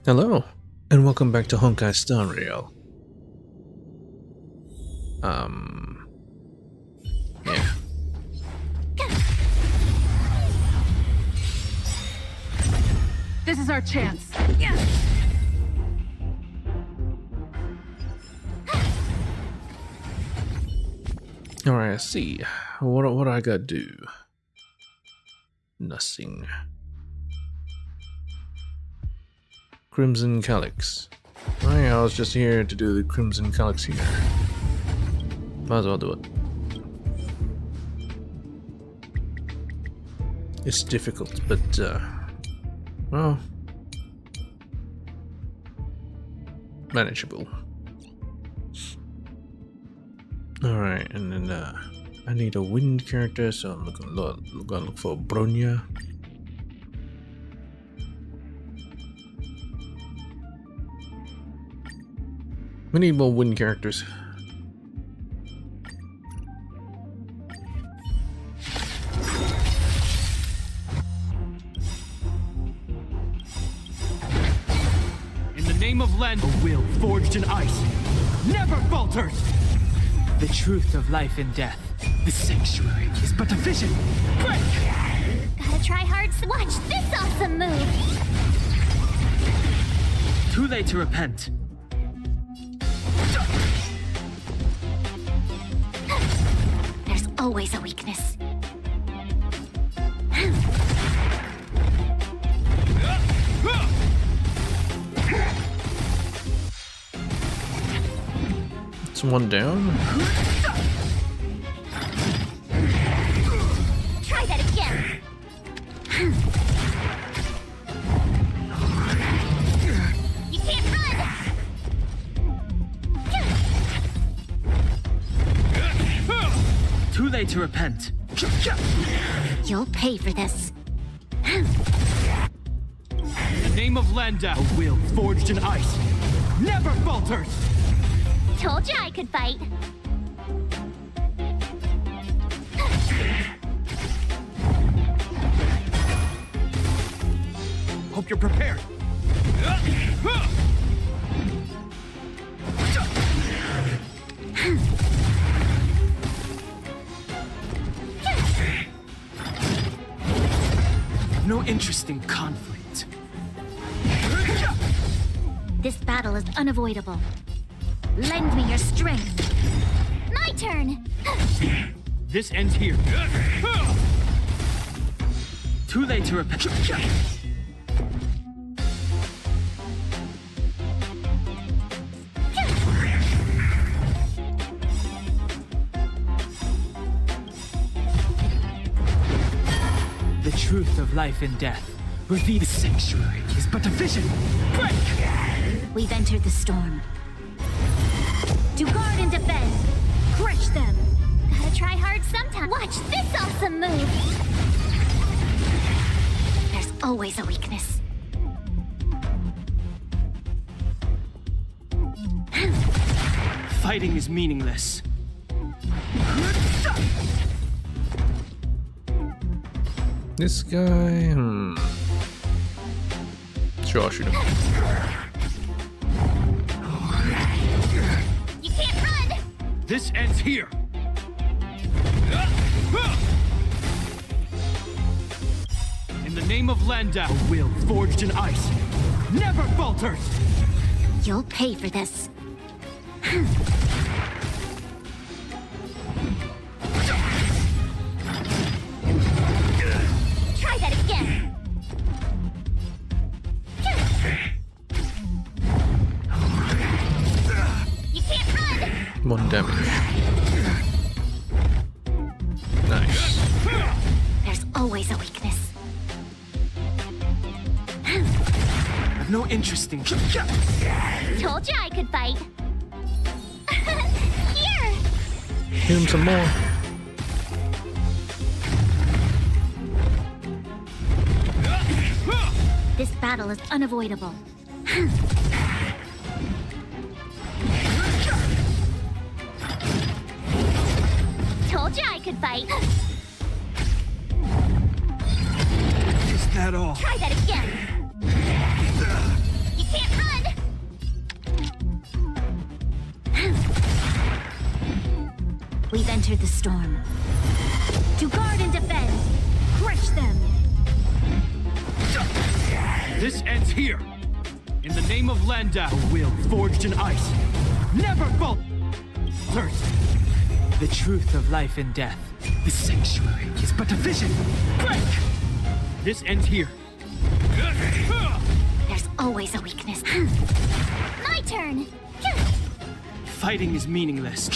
Hello, and welcome back to Honkai Star Rail. Yeah. This is our chance. Alright, I see. What I gotta do? Nothing. Crimson Calyx. Oh yeah, I was just here to do the Crimson Calyx here. Might as well do it. It's difficult, but well, manageable. Alright, and then I need a wind character, so I'm gonna look for Bronya. We need more wind characters. In the name of Land, a will forged in ice never falters. The truth of life and death. The sanctuary is but a vision. Break! Gotta try hard. Watch this awesome move. Too late to repent. There's always a weakness. It's one down. Try that again. You can't run. Too late to repent. You'll pay for this. In the name of Landa, a will forged in ice never falters. Told you I could fight. Hope you're prepared. No interest in conflict. This battle is unavoidable. Lend me your strength. My turn. This ends here. Too late to repent. The truth of life and death. Reveal the sanctuary is but a vision. Break! We've entered the storm. To guard and defend. Crush them. Gotta try hard sometime. Watch this awesome move. There's always a weakness. Fighting is meaningless. This guy, Sure, I'll shoot him. You can't run. This ends here. In the name of Landa, a will forged in ice never falters. You'll pay for this. Try that again. You can't run. 1 damage. Nice. There's always a weakness. I've no interest in. Told you I could fight. Here. Hit him some more. This battle is unavoidable. Told you I could fight. Is that all? Try that again. You can't We've entered the storm. To guard and defend. Crush them. This ends here. In the name of Landau, a will forged in ice. Never falters. The truth of life and death. The sanctuary is but a vision. Break! This ends here. There's always a weakness. My turn. Fighting is meaningless.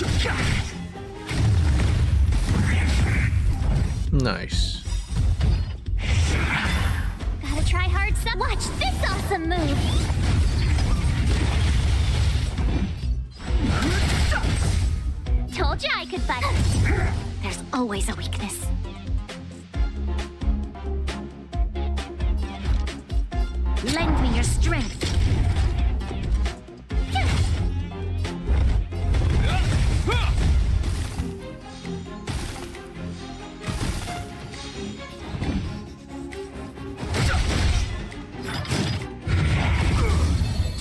Nice. Gotta try hard some. Watch this awesome move. Told you I could fight. There's always a weakness. Lend me your strength.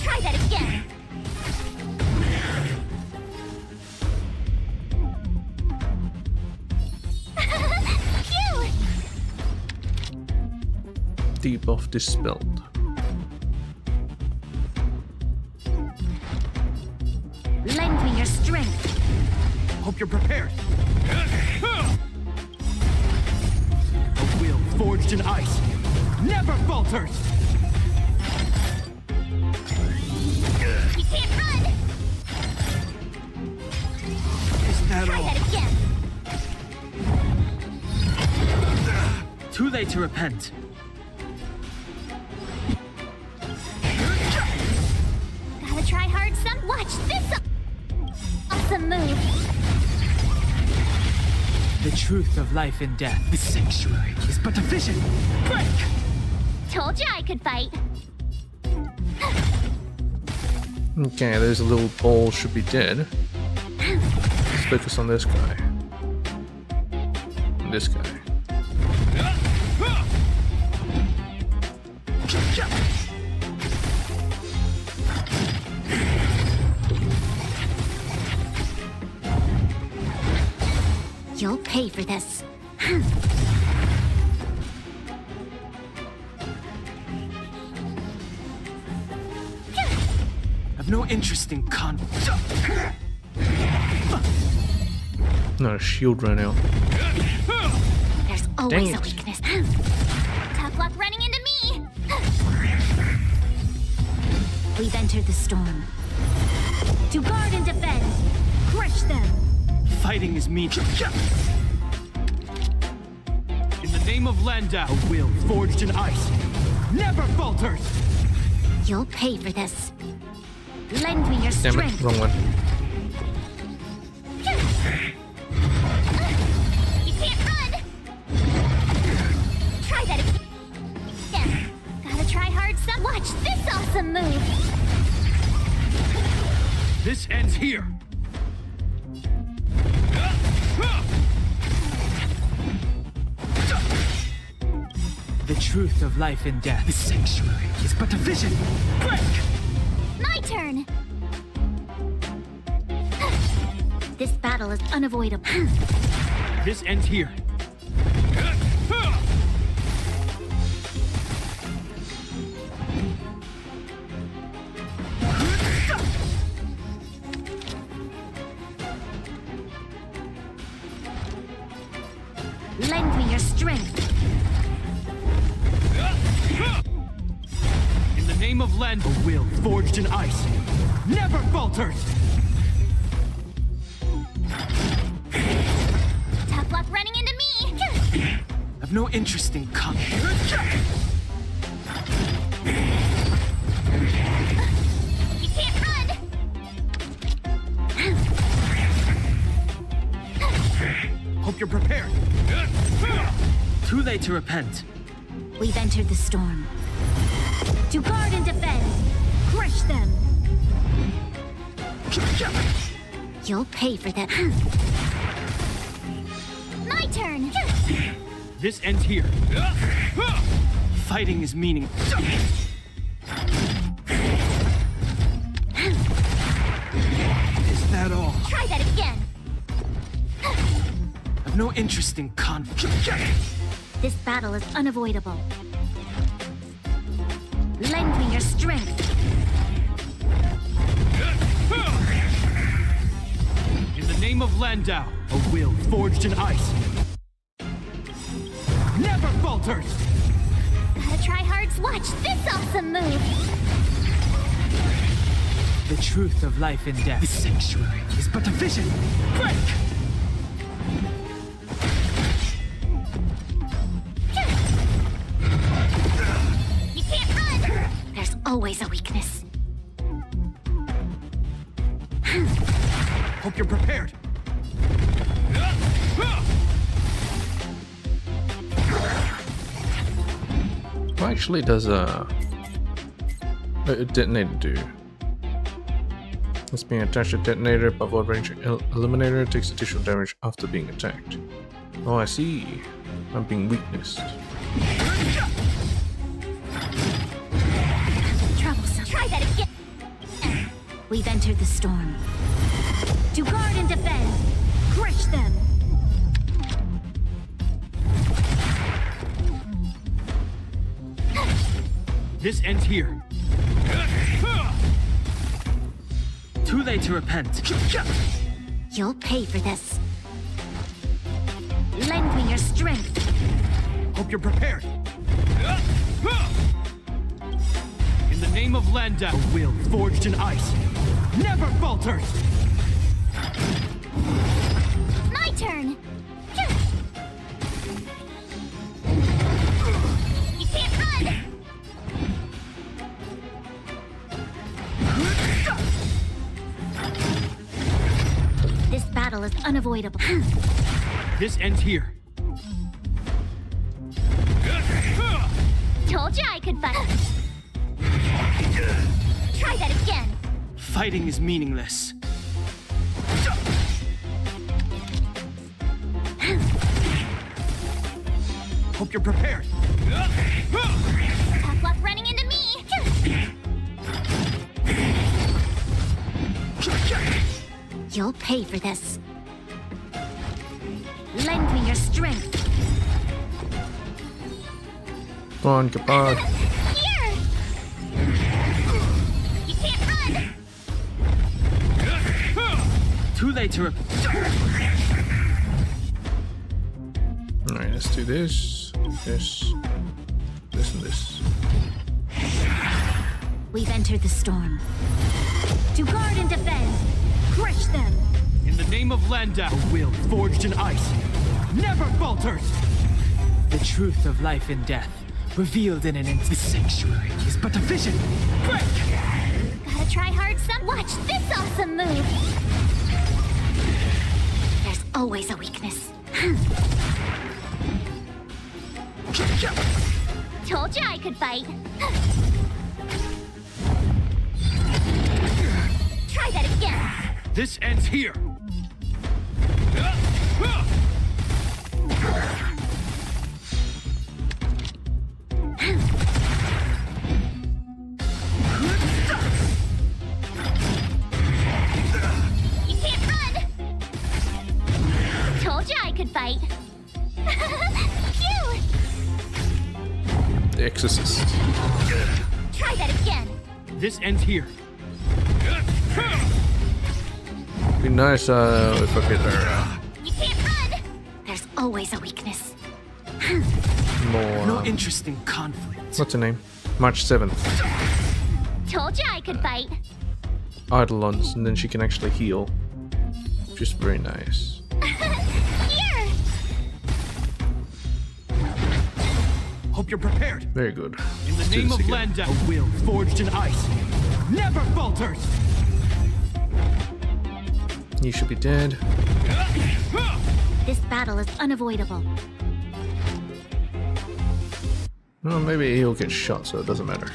Try that again. Phew! Debuff dispelled. Lend me your strength. Hope you're prepared. A will forged in ice. Never falters. You can't run. Is that Try all? that again. Too late to repent. Gotta try hard some. Watch this awesome move. The truth of life and death. The sanctuary is but a vision. Break! Told you I could fight. Okay, there's a little ball should be dead. Let's focus on this guy. And this guy. You'll pay for this. I've no interest in No, shield ran out. There's always Dang a it. weakness. Tough luck running into me. We've entered the storm. To guard and defend. Crush them. Fighting is mean. In the name of Landau, a will forged in ice. Never falters. You'll pay for this. Lend me your Damn it, strength. wrong one. You can't run. Try that again. Gotta try hard some. Watch this awesome move. This ends here. The truth of life and death. The sanctuary is but a vision. Break! My turn. This battle is unavoidable. This ends here. Lend me your strength. In the name of Land, a will forged in ice. Never falters. Tough luck running into me. I've no interest in coming. You can't run. Hope you're prepared. Too late to repent. We've entered the storm. To guard and defend. Crush them. You'll pay for that. My turn. This ends here. Fighting is meaning. Is that all? Try that again. No interest in conflict. This battle is unavoidable. Lend me your strength. In the name of Landau, a will forged in ice never falters! Gotta try hard. Watch this awesome move. The truth of life and death. The sanctuary is but a vision. Break! You can't run! There's always a weakness. Hope you're prepared. What actually does a detonator do? It's being attached to detonator above all range eliminator takes additional damage after being attacked. Oh, I see. I'm being weaknessed. Troublesome. Try that again. We've entered the storm. To guard and defend. Crush them. This ends here. Too late to repent. You'll pay for this. Lend me your strength. Hope you're prepared. In the name of Landau, a will forged in ice never falters! My turn. You can't run. This battle is unavoidable. This ends here. Told you I could fight. Try that again. Fighting is meaningless. Hope you're prepared. Tough luck running into me. You'll pay for this. Lend me your strength. Come on, Kapad. Here! You can't run! Too late to Alright, let's do this, this, this, and this. We've entered the storm. To guard and defend. Crush them. In the name of Landau, a will forged in ice never falters! The truth of life and death, revealed in an instant. The sanctuary is but a vision. Break! Gotta try hard some. Watch this awesome move. There's always a weakness. Told you I could fight. Try that again. This ends here. You can't run. Told you I could fight. Phew! The Exorcist. Try that again. This ends here. Be nice if I get her You can't run. There's always a weakness. more. No interest in conflict. What's her name? March 7th. Told you I could fight. Eidolons, and then she can actually heal. Just very nice. Here! Hope you're prepared. Very good. In the Let's do name this of again. Landau, a will forged in ice never falters! You should be dead. This battle is unavoidable. Well, maybe he'll get shot, so it doesn't matter.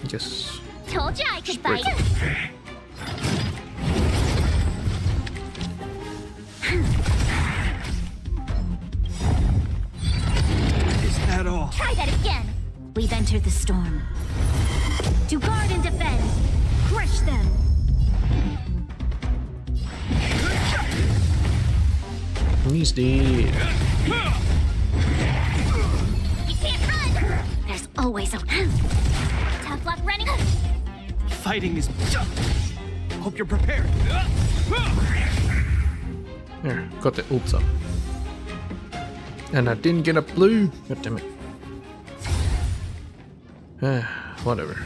Yes. Told you I could Break. fight. Is that all? Try that again. We've entered the storm. To guard and defend. Crush them. He's dead. You can't run! There's always a tough luck running. Fighting is tough. Hope you're prepared. There, got the ults up. And I didn't get a blue. God damn it. Whatever.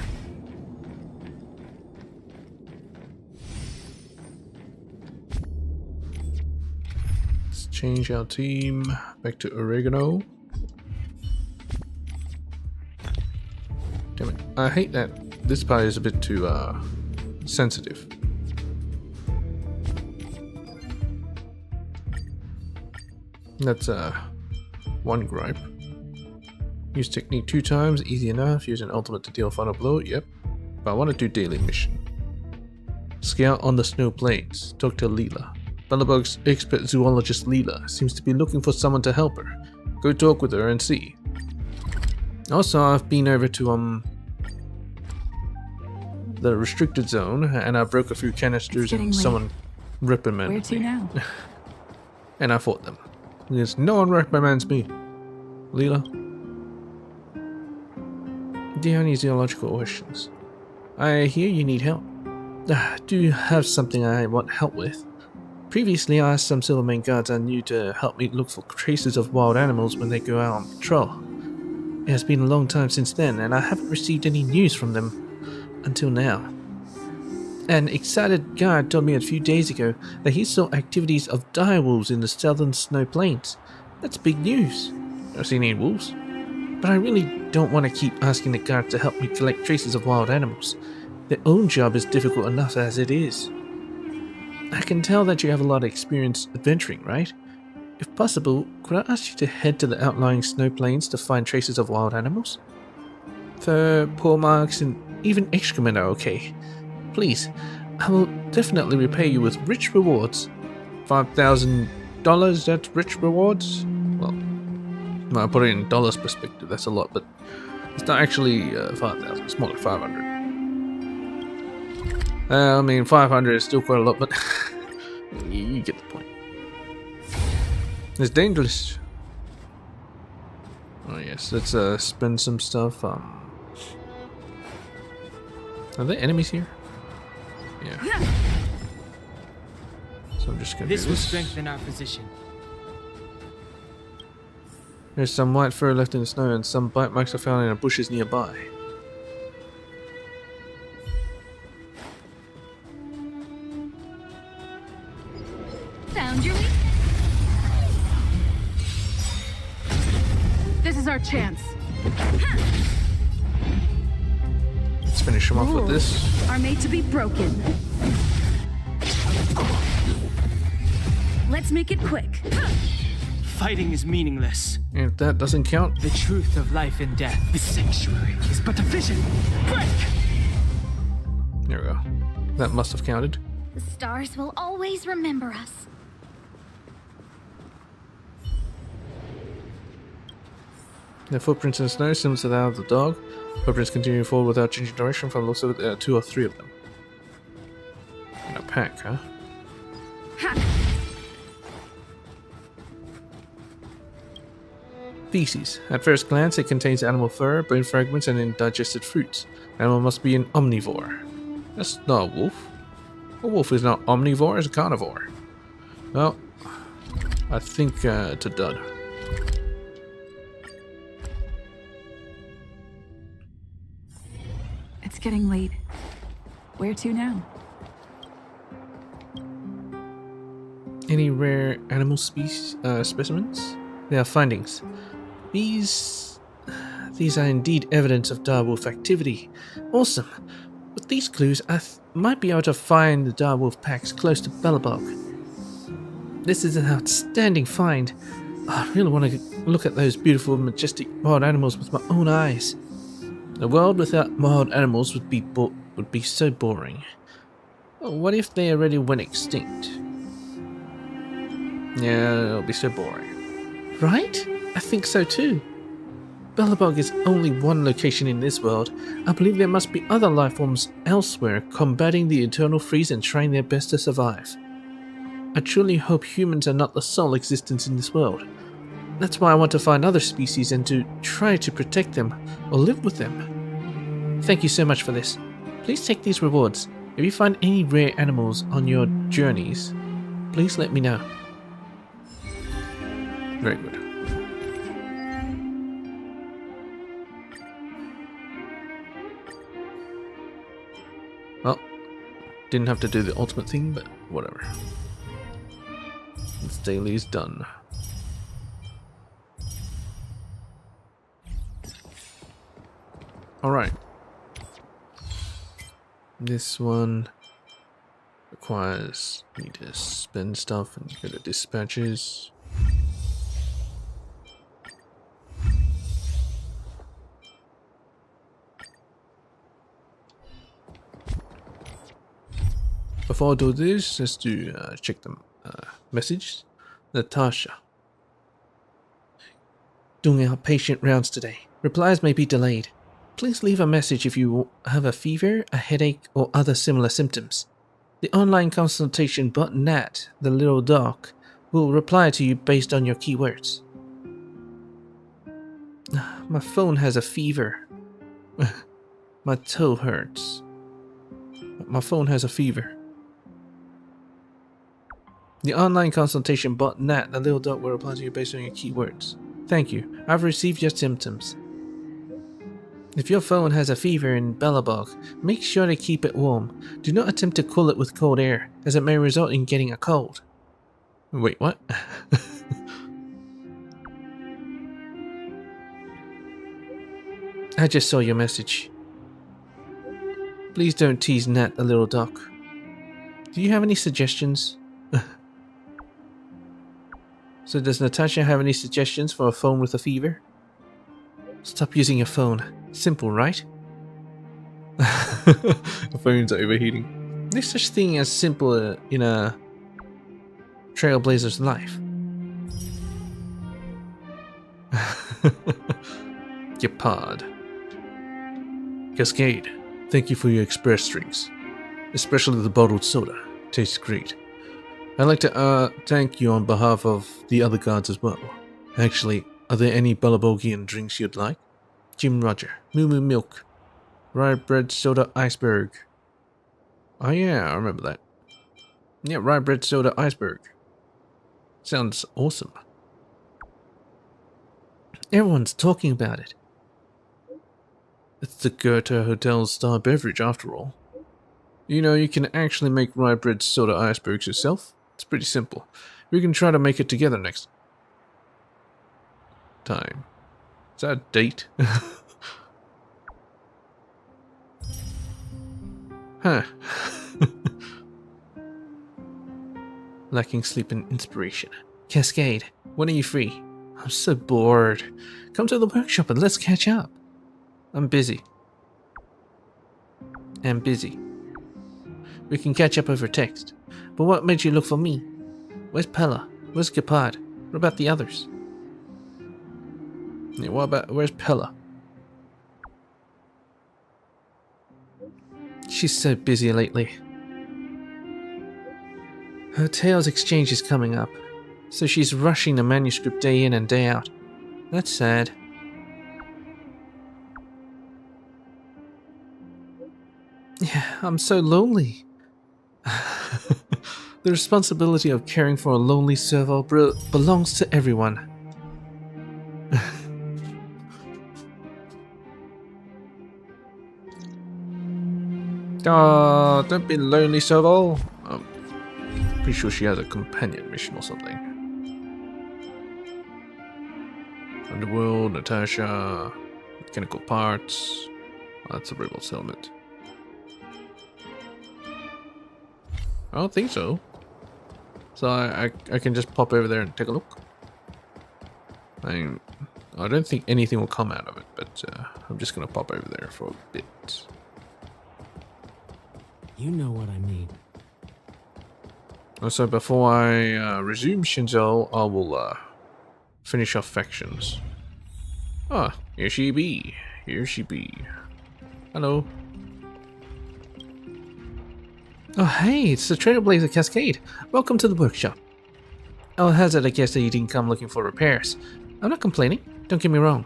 Let's change our team back to oregano. Damn it. I hate that this part is a bit too sensitive. That's one gripe. Use technique 2 times, easy enough. Use an ultimate to deal a final blow, yep. But I want to do daily mission. Scout on the snow plains. Talk to Leela. Bellabug's expert zoologist Leela seems to be looking for someone to help her. Go talk with her and see. Also, I've been over to the restricted zone, and I broke a few canisters and someone reprimanded Where to me. now? And I fought them. Because no one reprimands me. Leela? Do you have any zoological questions? I hear you need help. Do you have something I want help with? Previously, I asked some Silvermane guards I knew to help me look for traces of wild animals when they go out on patrol. It has been a long time since then, and I haven't received any news from them until now. An excited guard told me a few days ago that he saw activities of direwolves in the southern snow plains. That's big news. I've seen any wolves. But I really don't want to keep asking the guard to help me collect traces of wild animals. Their own job is difficult enough as it is. I can tell that you have a lot of experience adventuring, right? If possible, could I ask you to head to the outlying snow plains to find traces of wild animals? Fur, paw marks, and even excrement are okay. Please, I will definitely repay you with rich rewards. $5,000, that's rich rewards? Well, I put it in dollars perspective, that's a lot, but it's not actually 5,000, it's more like 500. I mean, 500 is still quite a lot, but you get the point. It's dangerous. Oh yes, let's spend some stuff. Are there enemies here? Yeah. So I'm just gonna This do will this. strengthen our position. There's some white fur left in the snow, and some bite marks are found in the bushes nearby. Found your weakness. This is our chance. Let's finish him off with this. Are made to be broken. Let's make it quick. Fighting is meaningless. And if that doesn't count, The truth of life and death. The sanctuary is but a vision. Break! there we go. That must have counted. The stars will always remember us. The footprints in the snow similar to that of the dog. Footprints continue forward without changing direction. From the looks of it, there are 2 or 3 of them. In a pack, huh? Feces. At first glance, it contains animal fur, bone fragments, and indigested fruits. The animal must be an omnivore. That's not a wolf. A wolf is not omnivore, it's a carnivore. Well, I think it's a dud. It's getting late. Where to now? Any rare animal specimens? There are findings. These are indeed evidence of direwolf activity. Awesome. With these clues, I might be able to find the direwolf packs close to Belobog. This is an outstanding find. I really want to look at those beautiful, majestic wild animals with my own eyes. A world without wild animals would be so boring. What if they already went extinct? Yeah, it'll be so boring. Right? I think so too. Belobog is only one location in this world. I believe there must be other life forms elsewhere combating the eternal freeze and trying their best to survive. I truly hope humans are not the sole existence in this world. That's why I want to find other species and to try to protect them or live with them. Thank you so much for this. Please take these rewards. If you find any rare animals on your journeys, please let me know. Very good. Well, didn't have to do the ultimate thing, but whatever. This daily is done. Alright. This one requires me to spend stuff and go to dispatches. Before I do this, let's do check the message. Natasha. Doing outpatient rounds today. Replies may be delayed. Please leave a message if you have a fever, a headache, or other similar symptoms. The online consultation bot Nat, the little dog, will reply to you based on your keywords. My phone has a fever. My toe hurts. My phone has a fever. The online consultation bot Nat, the little dog, will reply to you based on your keywords. Thank you. I've received your symptoms. If your phone has a fever in Belobog, make sure to keep it warm. Do not attempt to cool it with cold air, as it may result in getting a cold. Wait, what? I just saw your message. Please don't tease Nat, the little dog. Do you have any suggestions? So does Natasha have any suggestions for a phone with a fever? Stop using your phone. Simple, right? The phones are overheating. There's such thing as simple in a trailblazer's life. Your pod. Cascade, thank you for your express drinks. Especially the bottled soda. Tastes great. I'd like to thank you on behalf of the other guards as well. Actually, are there any Belabogian drinks you'd like? Jim Roger, Moo Moo Milk, Rye Bread Soda Iceberg. Oh yeah, I remember that. Yeah, Rye Bread Soda Iceberg. Sounds awesome. Everyone's talking about it. It's the Goethe Hotel's star beverage after all. You know, you can actually make Rye Bread Soda Icebergs yourself. It's pretty simple. We can try to make it together next time. Is that a date? Huh. Lacking sleep and inspiration. Cascade, when are you free? I'm so bored. Come to the workshop and let's catch up. I'm busy. I'm busy. We can catch up over text. But what made you look for me? Where's Pella? Where's Gepard? What about the others? Yeah, what about, where's Pella? She's so busy lately. Her Tales exchange is coming up, so she's rushing the manuscript day in and day out. That's sad. Yeah, I'm so lonely. The responsibility of caring for a lonely servo belongs to everyone. Oh, don't be lonely, servo. I'm pretty sure she has a companion mission or something. Underworld, Natasha, mechanical parts. Oh, that's a rebel settlement. I don't think so. So I can just pop over there and take a look. I don't think anything will come out of it, but I'm just gonna pop over there for a bit. You know what I mean. Also, before I resume Shinzo, I will finish off factions. Ah, here she be. Here she be. Hello. Oh, hey, it's the Trailblazer Cascade. Welcome to the workshop. I'll hazard a guess that you didn't come looking for repairs. I'm not complaining, don't get me wrong.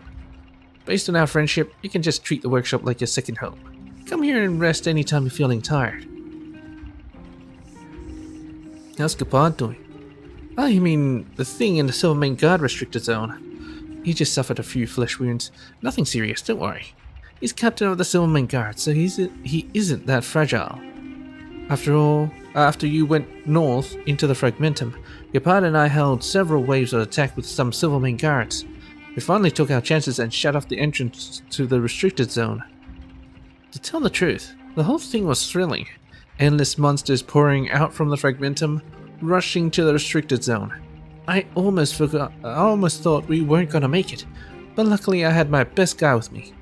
Based on our friendship, you can just treat the workshop like your second home. Come here and rest anytime you're feeling tired. How's Gapad doing? Oh, you mean the thing in the Silvermane Guard restricted zone? He just suffered a few flesh wounds. Nothing serious, don't worry. He's captain of the Silvermane Guard, so he isn't that fragile. After all, after you went north into the Fragmentum, Gapad and I held several waves of attack with some Silvermane Guards. We finally took our chances and shut off the entrance to the restricted zone. To tell the truth, the whole thing was thrilling. Endless monsters pouring out from the Fragmentum, rushing to the restricted zone. I almost thought we weren't gonna make it, but luckily I had my best guy with me.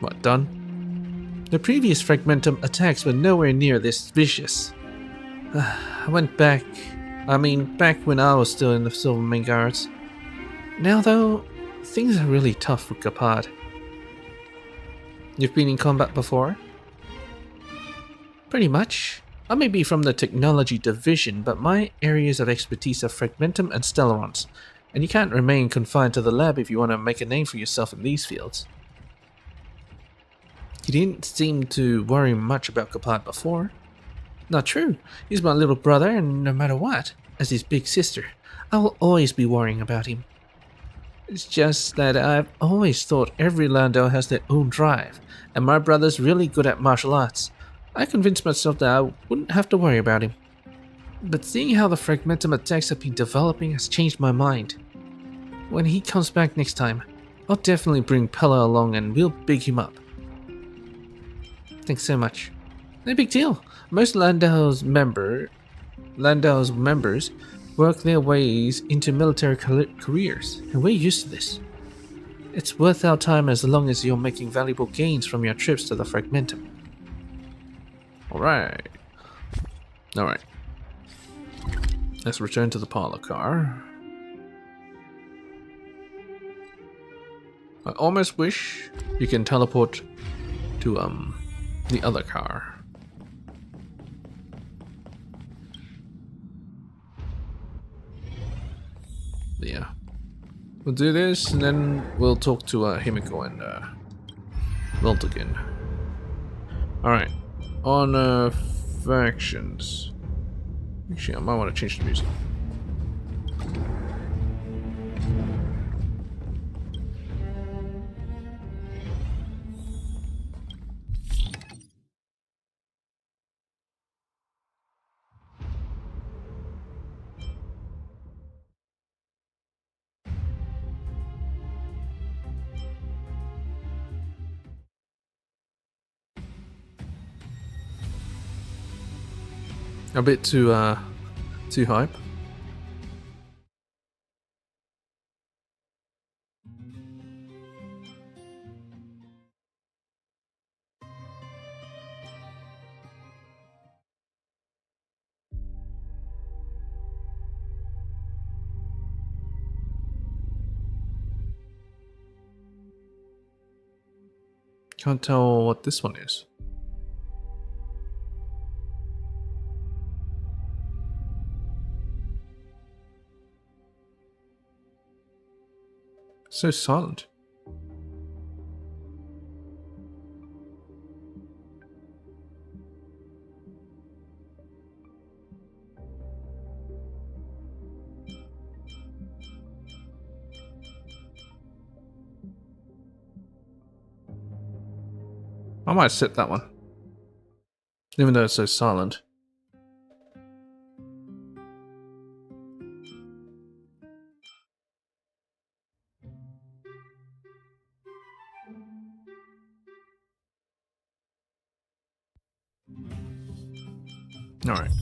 What, done? The previous Fragmentum attacks were nowhere near this vicious. I went back when I was still in the Silvermane Guards. Now though, things are really tough with Gapad. You've been in combat before? Pretty much. I may be from the technology division, but my areas of expertise are Fragmentum and Stellarons, and you can't remain confined to the lab if you want to make a name for yourself in these fields. You didn't seem to worry much about Gapad before. Not true. He's my little brother, and no matter what, as his big sister, I will always be worrying about him. It's just that I've always thought every Lando has their own drive, and my brother's really good at martial arts. I convinced myself that I wouldn't have to worry about him. But seeing how the Fragmentum attacks have been developing has changed my mind. When he comes back next time, I'll definitely bring Pella along and we'll big him up. Thanks so much. No big deal. Most Landau's members work their ways into military careers, and we're used to this. It's worth our time as long as you're making valuable gains from your trips to the Fragmentum. Alright. Let's return to the parlor car. I almost wish you can teleport to the other car. Yeah. We'll do this and then we'll talk to Himiko and Milt again. Alright. On factions. Actually, I might want to change the music. A bit too hype. Can't tell what this one is. So silent. I might set that one, even though it's so silent. Alright.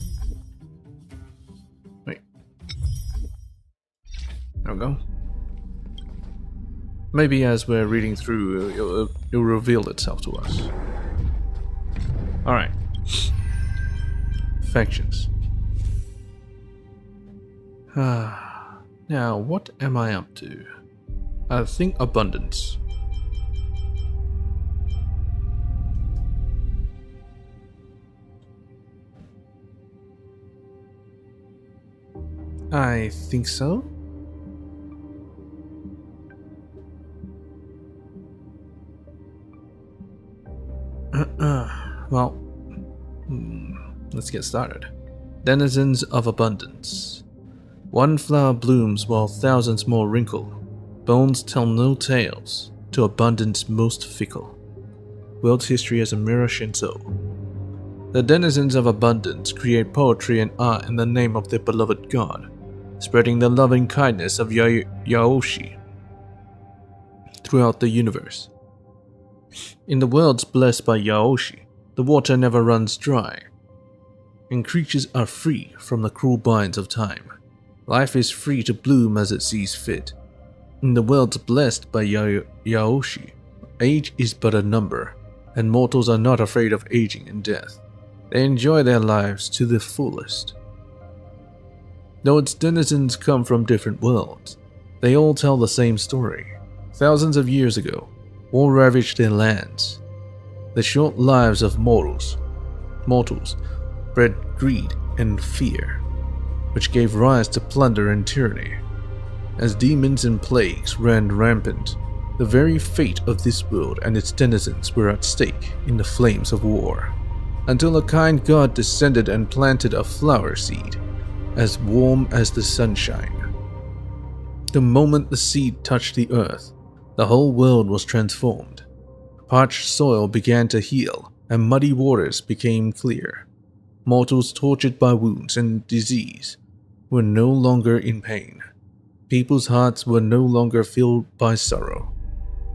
Wait. There we go. Maybe as we're reading through, it'll reveal itself to us. Alright. Factions. Now, what am I up to? I think abundance. I think so. Well, let's get started. Denizens of abundance. One flower blooms while thousands more wrinkle. Bones tell no tales, to abundance most fickle. World history as a mirror Shinto. The denizens of abundance create poetry and art in the name of their beloved god, spreading the loving kindness of Yaoshi throughout the universe. In the worlds blessed by Yaoshi, the water never runs dry, and creatures are free from the cruel binds of time. Life is free to bloom as it sees fit. In the worlds blessed by Yaoshi, age is but a number, and mortals are not afraid of aging and death. They enjoy their lives to the fullest. Though its denizens come from different worlds, they all tell the same story. Thousands of years ago, war ravaged their lands. The short lives of mortals bred greed and fear, which gave rise to plunder and tyranny. As demons and plagues ran rampant, the very fate of this world and its denizens were at stake in the flames of war, until a kind god descended and planted a flower seed, as warm as the sunshine. The moment the seed touched the earth, the whole world was transformed. Parched soil began to heal, and muddy waters became clear. Mortals tortured by wounds and disease were no longer in pain. People's hearts were no longer filled by sorrow.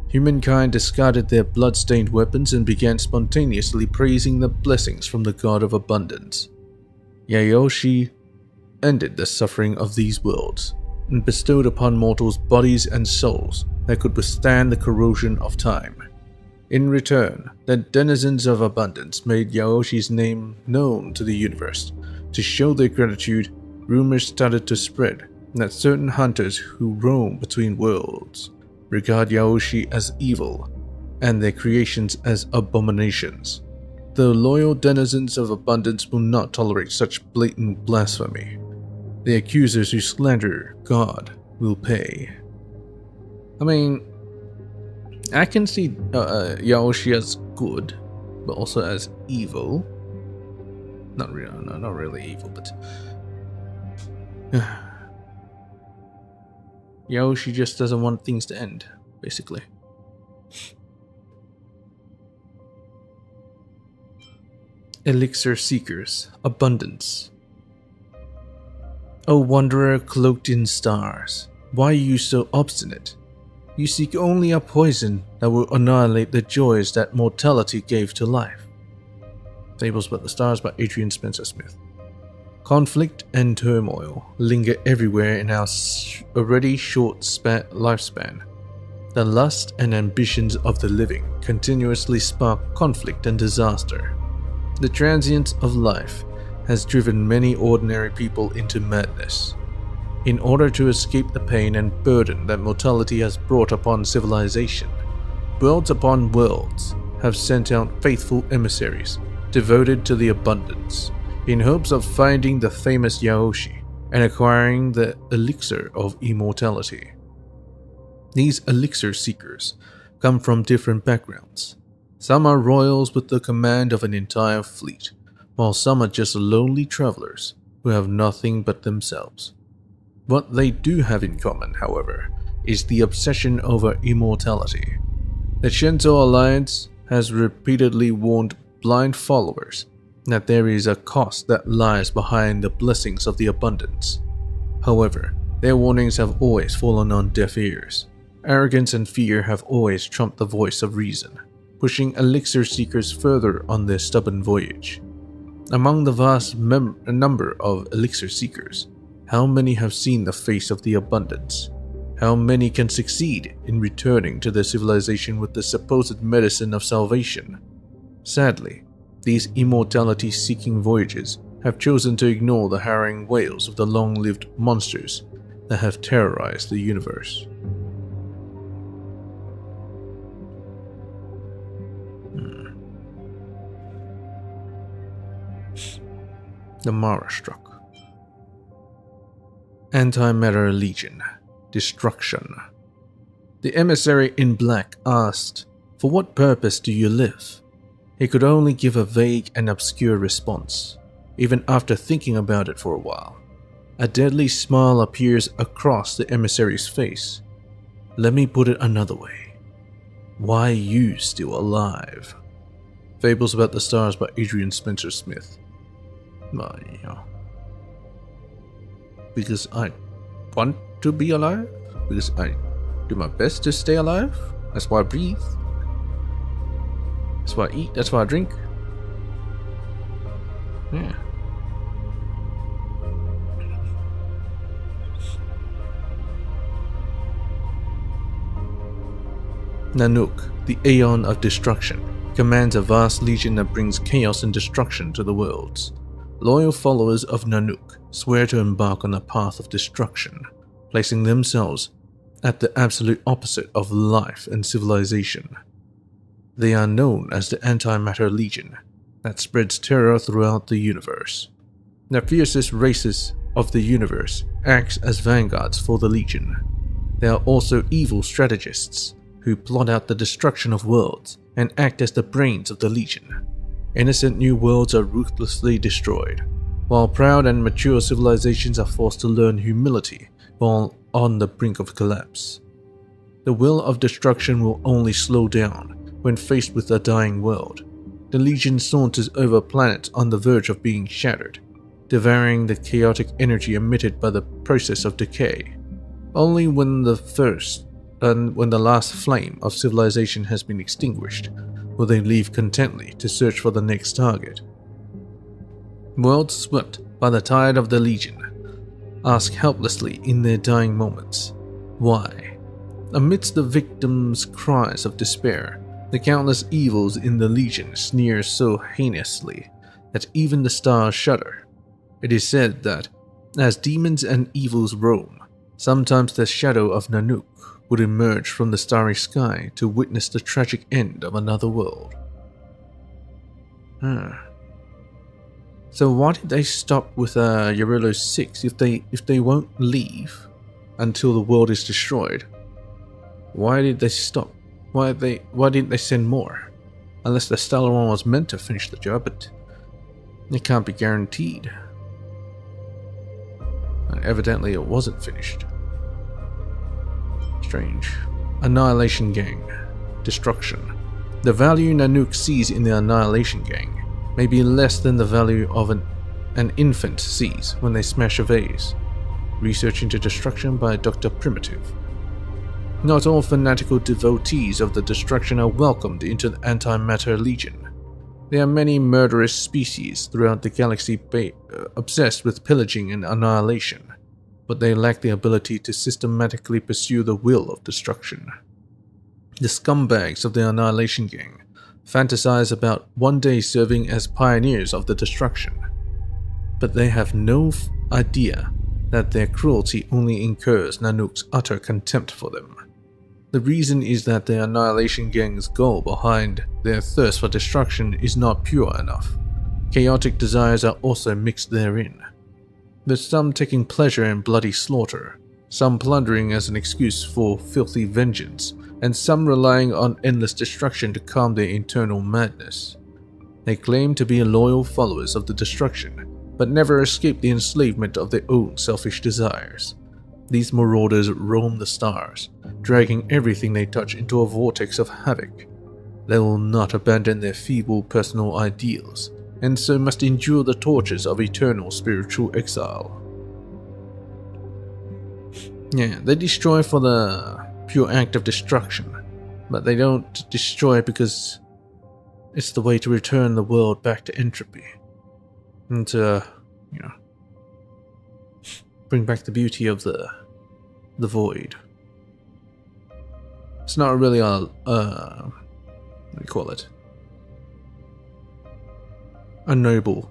Humankind discarded their blood-stained weapons and began spontaneously praising the blessings from the god of abundance. Yaoshi ended the suffering of these worlds and bestowed upon mortals bodies and souls that could withstand the corrosion of time. In return, the denizens of abundance made Yaoshi's name known to the universe. To show their gratitude, rumors started to spread that certain hunters who roam between worlds regard Yaoshi as evil and their creations as abominations. The loyal denizens of abundance will not tolerate such blatant blasphemy. The accusers who slander God will pay. I mean, I can see Yaoshi as good, but also as evil. Not really evil, but Yaoshi just doesn't want things to end, basically. Elixir Seekers, Abundance. O wanderer cloaked in stars, why are you so obstinate? You seek only a poison that will annihilate the joys that mortality gave to life. Fables About the Stars by Adrian Spencer Smith. Conflict and turmoil linger everywhere in our already short lifespan. The lust and ambitions of the living continuously spark conflict and disaster. The transience of life has driven many ordinary people into madness. In order to escape the pain and burden that mortality has brought upon civilization, worlds upon worlds have sent out faithful emissaries devoted to the abundance, in hopes of finding the famous Yaoshi and acquiring the elixir of immortality. These elixir seekers come from different backgrounds. Some are royals with the command of an entire fleet, while some are just lonely travelers who have nothing but themselves. What they do have in common, however, is the obsession over immortality. The Shinto Alliance has repeatedly warned blind followers that there is a cost that lies behind the blessings of the abundance. However, their warnings have always fallen on deaf ears. Arrogance and fear have always trumped the voice of reason, pushing elixir seekers further on their stubborn voyage. Among the vast number of elixir seekers, how many have seen the face of the abundance? How many can succeed in returning to their civilization with the supposed medicine of salvation? Sadly, these immortality-seeking voyages have chosen to ignore the harrowing wails of the long-lived monsters that have terrorized the universe. The Mara struck. Antimatter Legion. Destruction. The emissary in black asked, "For what purpose do you live?" He could only give a vague and obscure response, even after thinking about it for a while. A deadly smile appears across the emissary's face. Let me put it another way. Why are you still alive? Fables About the Stars by Adrian Spencer Smith. Well, you know, because I want to be alive, because I do my best to stay alive. That's why I breathe. That's why I eat. That's why I drink. Yeah. Nanook, the Aeon of Destruction, commands a vast legion that brings chaos and destruction to the worlds. Loyal followers of Nanook swear to embark on a path of destruction, placing themselves at the absolute opposite of life and civilization. They are known as the Antimatter Legion, that spreads terror throughout the universe. The fiercest races of the universe act as vanguards for the Legion. They are also evil strategists who plot out the destruction of worlds and act as the brains of the Legion. Innocent new worlds are ruthlessly destroyed, while proud and mature civilizations are forced to learn humility while on the brink of collapse. The will of destruction will only slow down when faced with a dying world. The Legion saunters over planets on the verge of being shattered, devouring the chaotic energy emitted by the process of decay. Only when the last flame of civilization has been extinguished will they leave contentedly to search for the next target. Worlds swept by the tide of the Legion ask helplessly in their dying moments, why? Amidst the victims' cries of despair, the countless evils in the Legion sneer so heinously that even the stars shudder. It is said that, as demons and evils roam, sometimes the shadow of Nanook would emerge from the starry sky to witness the tragic end of another world. So why did they stop with Yarilo 6 if they won't leave until the world is destroyed? Why did they stop? Why didn't they send more? Unless the Stellar One was meant to finish the job, but it can't be guaranteed. And evidently it wasn't finished. Strange. Annihilation Gang. Destruction. The value Nanook sees in the Annihilation Gang may be less than the value of an infant sees when they smash a vase. Research into Destruction by Dr. Primitive. Not all fanatical devotees of the destruction are welcomed into the Antimatter Legion. There are many murderous species throughout the galaxy obsessed with pillaging and annihilation, but they lack the ability to systematically pursue the will of destruction. The scumbags of the Annihilation Gang fantasize about one day serving as pioneers of the destruction, but they have no idea that their cruelty only incurs Nanook's utter contempt for them. The reason is that the Annihilation Gang's goal behind their thirst for destruction is not pure enough. Chaotic desires are also mixed therein, with some taking pleasure in bloody slaughter, some plundering as an excuse for filthy vengeance, and some relying on endless destruction to calm their internal madness. They claim to be loyal followers of the destruction, but never escape the enslavement of their own selfish desires. These marauders roam the stars, dragging everything they touch into a vortex of havoc. They will not abandon their feeble personal ideals, and so must endure the tortures of eternal spiritual exile. Yeah, they destroy for the pure act of destruction, but they don't destroy because it's the way to return the world back to entropy, and to, bring back the beauty of the void. It's not really a what do you call it? A noble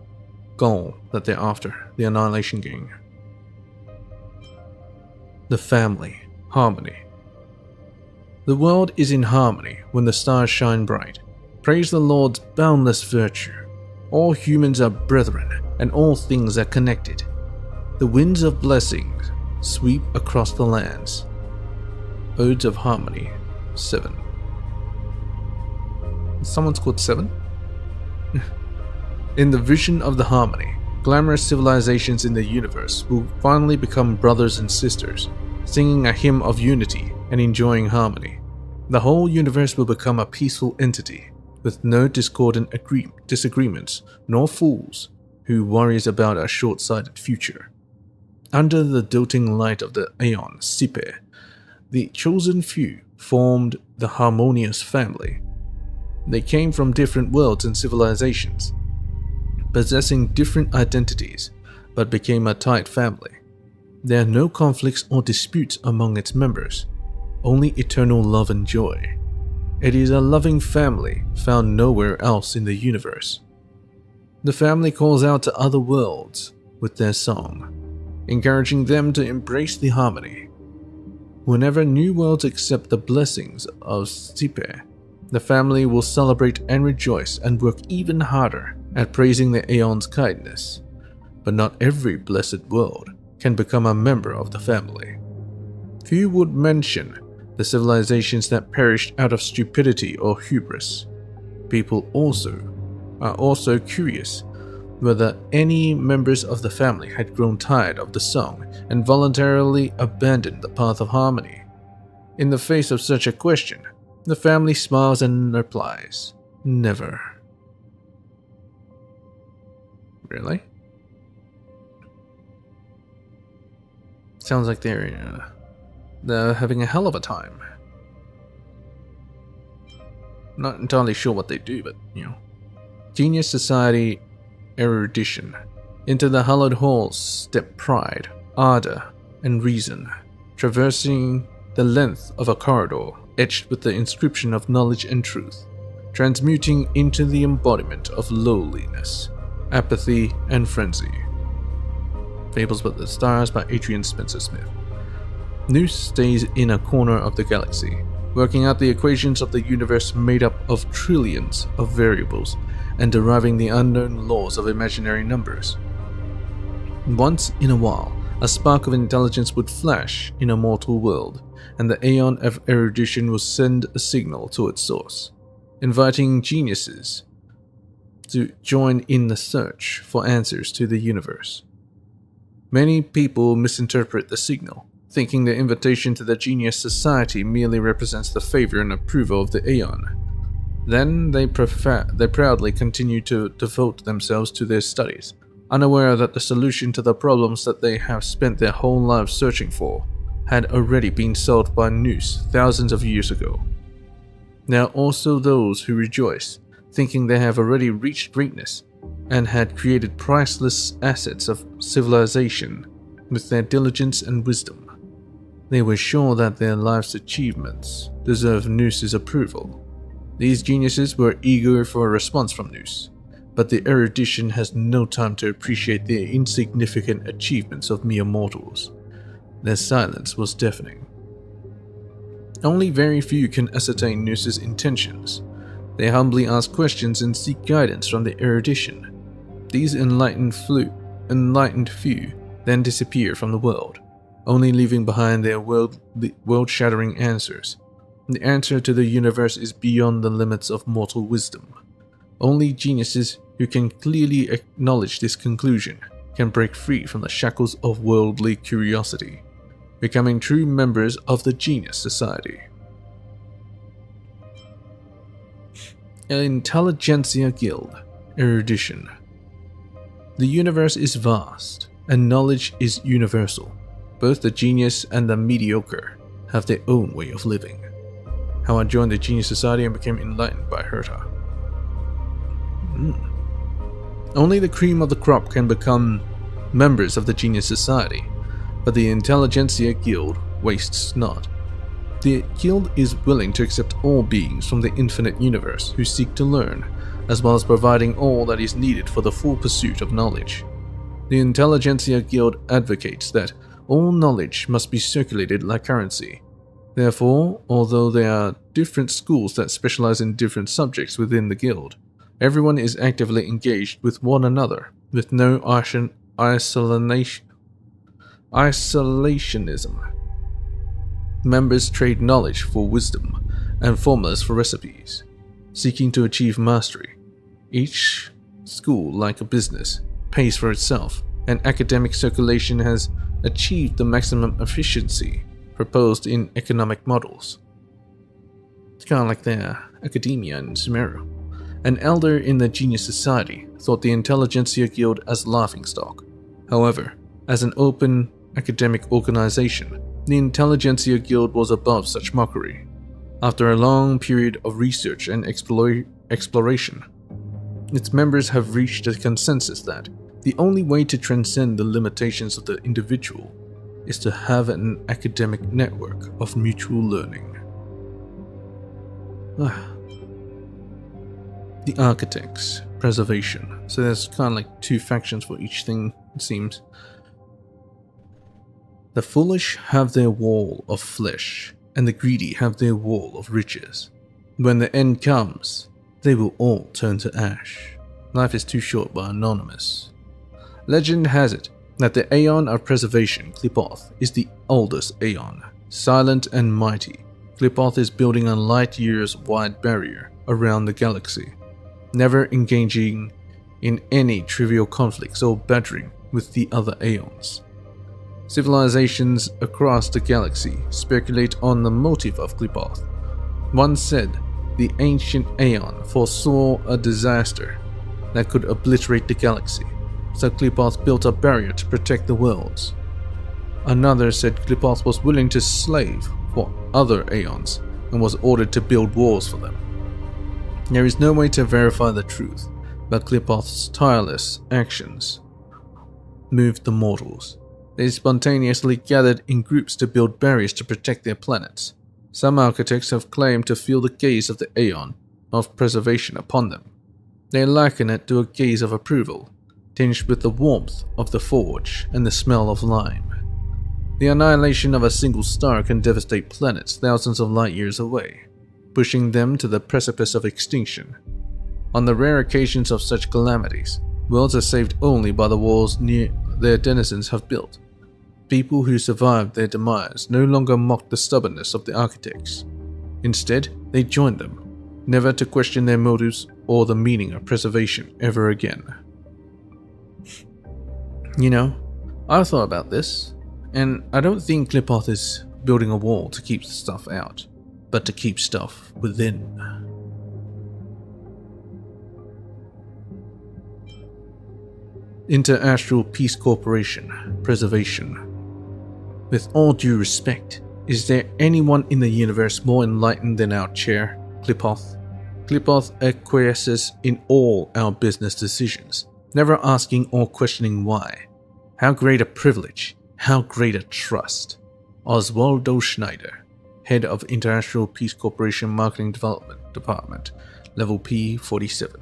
goal that they're after, the Annihilation Gang. The family, harmony. The world is in harmony when the stars shine bright. Praise the Lord's boundless virtue. All humans are brethren, and all things are connected. The winds of blessings sweep across the lands. Odes of Harmony, 7. Someone's called 7? In the vision of the harmony, glamorous civilizations in the universe will finally become brothers and sisters, singing a hymn of unity and enjoying harmony. The whole universe will become a peaceful entity, with no discordant disagreements, nor fools who worries about a short-sighted future. Under the doting light of the Aeon Sipe, the chosen few formed the harmonious family. They came from different worlds and civilizations, possessing different identities, but became a tight family. There are no conflicts or disputes among its members, only eternal love and joy. It is a loving family found nowhere else in the universe. The family calls out to other worlds with their song, encouraging them to embrace the harmony. Whenever new worlds accept the blessings of Sipe, the family will celebrate and rejoice and work even harder at praising the Aeon's kindness. But not every blessed world can become a member of the family. Few would mention the civilizations that perished out of stupidity or hubris. People are also curious whether any members of the family had grown tired of the song and voluntarily abandoned the path of harmony. In the face of such a question, the family smiles and replies, "Never." Really? Sounds like they're having a hell of a time. Not entirely sure what they do, but Genius Society erudition. Into the hallowed halls step pride, ardor, and reason, traversing the length of a corridor etched with the inscription of knowledge and truth, transmuting into the embodiment of lowliness, apathy, and frenzy. Fables But the Stars by Adrian Spencer Smith. Noose stays in a corner of the galaxy, working out the equations of the universe made up of trillions of variables and deriving the unknown laws of imaginary numbers. Once in a while, a spark of intelligence would flash in a mortal world, and the Aeon of Erudition will send a signal to its source, inviting geniuses to join in the search for answers to the universe. Many people misinterpret the signal, thinking the invitation to the Genius Society merely represents the favor and approval of the Aeon. Then they proudly continue to devote themselves to their studies, unaware that the solution to the problems that they have spent their whole lives searching for had already been solved by Noose thousands of years ago. There are also those who rejoice, thinking they have already reached greatness and had created priceless assets of civilization with their diligence and wisdom. They were sure that their life's achievements deserved Noose's approval. These geniuses were eager for a response from Noose, but the erudition has no time to appreciate the insignificant achievements of mere mortals. Their silence was deafening. Only very few can ascertain Noose's intentions. They humbly ask questions and seek guidance from the erudition. These enlightened few then disappear from the world, only leaving behind their world-shattering answers. The answer to the universe is beyond the limits of mortal wisdom. Only geniuses who can clearly acknowledge this conclusion can break free from the shackles of worldly curiosity, becoming true members of the Genius Society. Intelligentsia Guild, Erudition. The universe is vast, and knowledge is universal. Both the genius and the mediocre have their own way of living. How I joined the Genius Society and became enlightened by Herta. Only the cream of the crop can become members of the Genius Society, but the Intelligentsia Guild wastes not. The guild is willing to accept all beings from the infinite universe who seek to learn, as well as providing all that is needed for the full pursuit of knowledge. The Intelligentsia Guild advocates that all knowledge must be circulated like currency. Therefore, although there are different schools that specialize in different subjects within the guild, everyone is actively engaged with one another, with no isolationism. Members trade knowledge for wisdom and formulas for recipes, seeking to achieve mastery. Each school, like a business, pays for itself, and academic circulation has achieved the maximum efficiency proposed in economic models. It's kind of like the academia in Sumeru. An elder in the Genius Society thought the Intelligentsia Guild as laughingstock. However, as an open academic organization, the Intelligentsia Guild was above such mockery. After a long period of research and exploration, its members have reached a consensus that the only way to transcend the limitations of the individual is to have an academic network of mutual learning. The Architects, Preservation. So there's kind of like two factions for each thing, it seems. The foolish have their wall of flesh, and the greedy have their wall of riches. When the end comes, they will all turn to ash. Life is too short by Anonymous. Legend has it that the Aeon of Preservation, Qlipoth, is the oldest Aeon. Silent and mighty, Qlipoth is building a light-years-wide barrier around the galaxy, never engaging in any trivial conflicts or battering with the other Aeons. Civilizations across the galaxy speculate on the motive of Qlipoth. One said the ancient Aeon foresaw a disaster that could obliterate the galaxy, so Qlipoth built a barrier to protect the worlds. Another said Qlipoth was willing to slave for other Aeons and was ordered to build walls for them. There is no way to verify the truth, but Qlipoth's tireless actions moved the mortals. They spontaneously gathered in groups to build barriers to protect their planets. Some architects have claimed to feel the gaze of the Aeon of Preservation upon them. They liken it to a gaze of approval, tinged with the warmth of the forge and the smell of lime. The annihilation of a single star can devastate planets thousands of light years away, pushing them to the precipice of extinction. On the rare occasions of such calamities, worlds are saved only by the walls their denizens have built. People who survived their demise no longer mocked the stubbornness of the architects. Instead, they joined them, never to question their motives or the meaning of preservation ever again. You know, I've thought about this, and I don't think Qlipoth is building a wall to keep stuff out, but to keep stuff within. Inter-Astral Peace Corporation, Preservation. With all due respect, is there anyone in the universe more enlightened than our chair, Qlipoth? Qlipoth acquiesces in all our business decisions, never asking or questioning why. How great a privilege, how great a trust. Oswaldo Schneider, Head of Inter-Astral Peace Corporation Marketing Development Department, Level P47.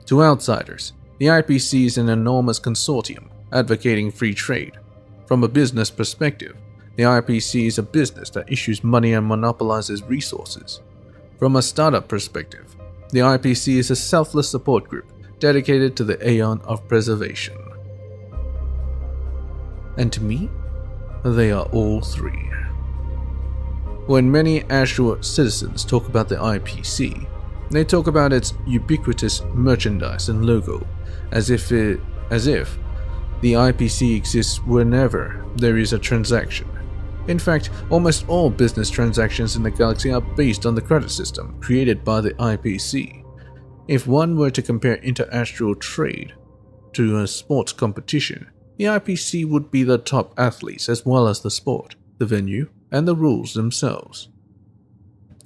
To outsiders, the IPC is an enormous consortium advocating free trade. From a business perspective, the IPC is a business that issues money and monopolizes resources. From a startup perspective, the IPC is a selfless support group dedicated to the Aeon of Preservation. And to me, they are all three. When many astral citizens talk about the IPC, they talk about its ubiquitous merchandise and logo, as if the IPC exists whenever there is a transaction. In fact, almost all business transactions in the galaxy are based on the credit system created by the IPC. If one were to compare inter-astral trade to a sports competition, the IPC would be the top athletes as well as the sport, the venue, and the rules themselves.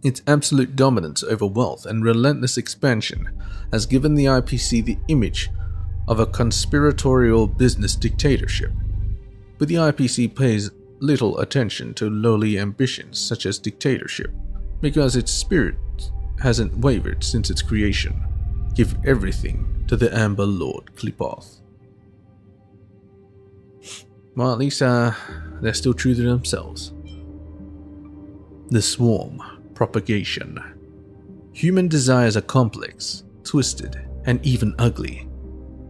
Its absolute dominance over wealth and relentless expansion has given the IPC the image of a conspiratorial business dictatorship. But the IPC pays little attention to lowly ambitions such as dictatorship, because its spirit hasn't wavered since its creation. Give everything to the Amber Lord Qlipoth. Well, at least they're still true to themselves. The Swarm. Propagation. Human desires are complex, twisted, and even ugly.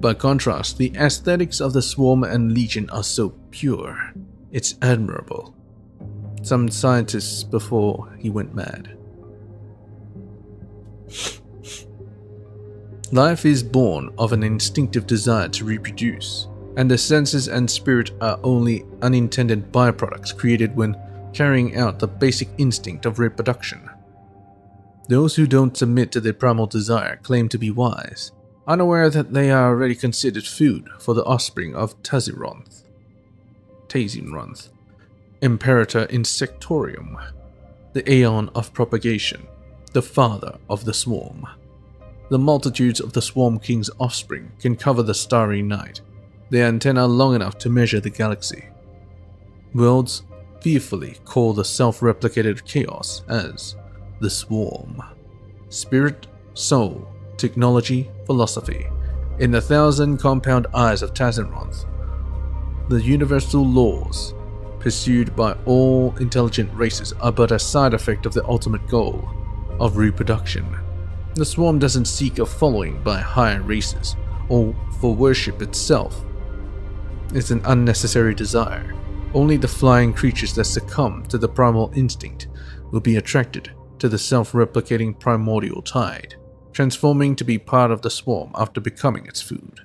By contrast, the aesthetics of the Swarm and Legion are so pure, it's admirable. Some scientists before he went mad. Life is born of an instinctive desire to reproduce, and the senses and spirit are only unintended byproducts created when carrying out the basic instinct of reproduction. Those who don't submit to their primal desire claim to be wise, unaware that they are already considered food for the offspring of Tazironth, Imperator Insectorium, the Aeon of Propagation, the father of the Swarm. The multitudes of the Swarm King's offspring can cover the starry night, their antennae are long enough to measure the galaxy. Worlds fearfully call the self-replicated chaos as the Swarm. Spirit, soul, technology, philosophy, in the thousand compound eyes of Tazironth, the universal laws pursued by all intelligent races are but a side effect of the ultimate goal of reproduction. The Swarm doesn't seek a following by higher races or for worship itself. It's an unnecessary desire. Only the flying creatures that succumb to the primal instinct will be attracted to the self-replicating primordial tide, transforming to be part of the Swarm after becoming its food.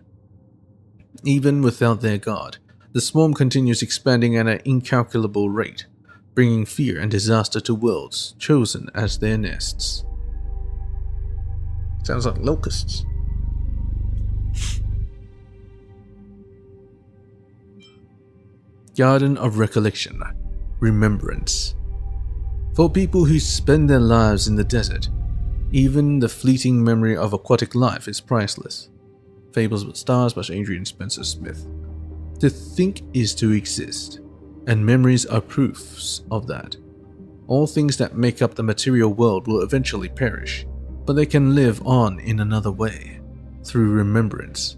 Even without their god, the Swarm continues expanding at an incalculable rate, bringing fear and disaster to worlds chosen as their nests. Sounds like locusts. Garden of Recollection. Remembrance. For people who spend their lives in the desert, even the fleeting memory of aquatic life is priceless. Fables with Stars by Adrian Spencer Smith. To think is to exist, and memories are proofs of that. All things that make up the material world will eventually perish, but they can live on in another way, through remembrance.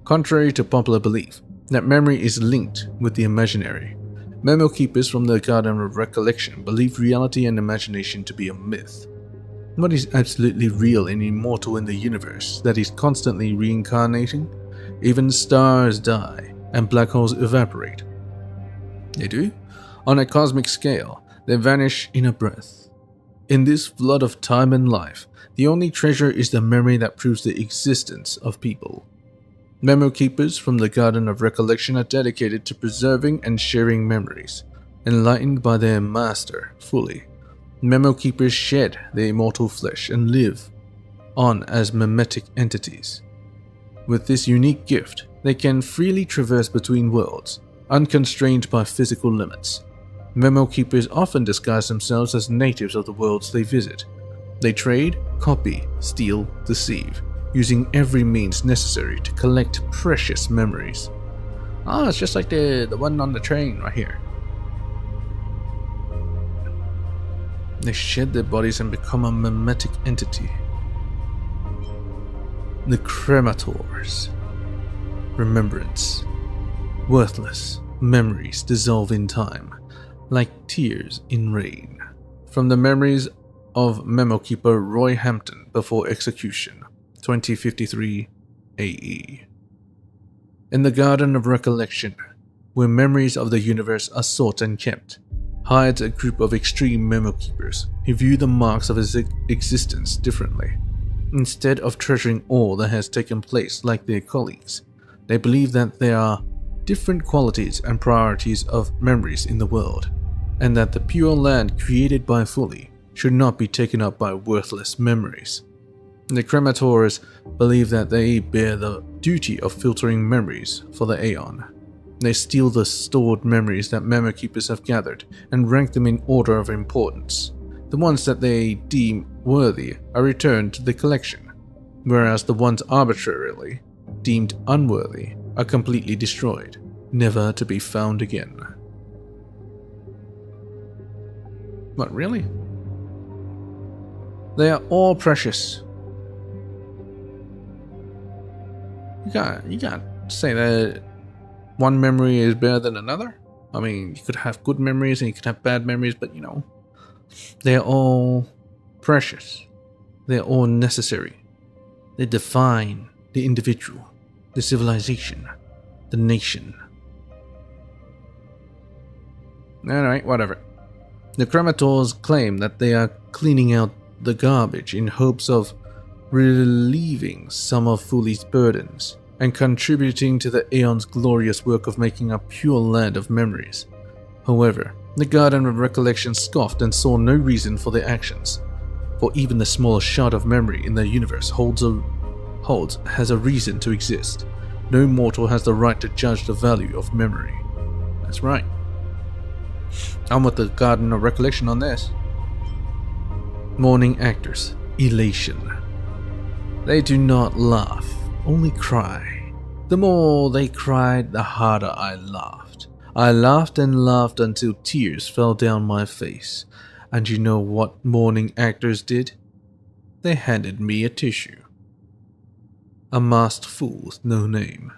Contrary to popular belief that memory is linked with the imaginary, memo keepers from the Garden of Recollection believe reality and imagination to be a myth. What is absolutely real and immortal in the universe that is constantly reincarnating? Even stars die and black holes evaporate. They do? On a cosmic scale, they vanish in a breath. In this flood of time and life, the only treasure is the memory that proves the existence of people. Memo keepers from the Garden of Recollection are dedicated to preserving and sharing memories, enlightened by their master fully. Memo keepers shed their immortal flesh and live on as memetic entities. With this unique gift, they can freely traverse between worlds, unconstrained by physical limits. Memo keepers often disguise themselves as natives of the worlds they visit. They trade, copy, steal, deceive, using every means necessary to collect precious memories. Ah, it's just like the one on the train right here. They shed their bodies and become a memetic entity. The Cremators. Remembrance. Worthless memories dissolve in time, like tears in rain. From the memories of Memo Keeper Roy Hampton before execution, 2053 AE. In the Garden of Recollection, where memories of the universe are sought and kept, hides a group of extreme memo keepers who view the marks of his existence differently. Instead of treasuring all that has taken place like their colleagues, they believe that there are different qualities and priorities of memories in the world, and that the pure land created by Fully should not be taken up by worthless memories. The Cremators believe that they bear the duty of filtering memories for the Aeon. They steal the stored memories that memo keepers have gathered and rank them in order of importance. The ones that they deem worthy are returned to the collection, whereas the ones arbitrarily deemed unworthy are completely destroyed, never to be found again. What, really? They are all precious. You can't say that one memory is better than another. I mean, you could have good memories and you could have bad memories, but They're all precious. They're all necessary. They define the individual, the civilization, the nation. Alright, whatever. The Cremators claim that they are cleaning out the garbage in hopes of relieving some of Fuli's burdens and contributing to the Aeon's glorious work of making a pure land of memories. However, the Garden of Recollection scoffed and saw no reason for their actions, for even the smallest shard of memory in the universe has a reason to exist. No mortal has the right to judge the value of memory. That's right. I'm with the Garden of Recollection on this. Mourning actors. Elation. They do not laugh, only cry. The more they cried, the harder I laughed. I laughed and laughed until tears fell down my face. And you know what mourning actors did? They handed me a tissue. A masked fool with no name.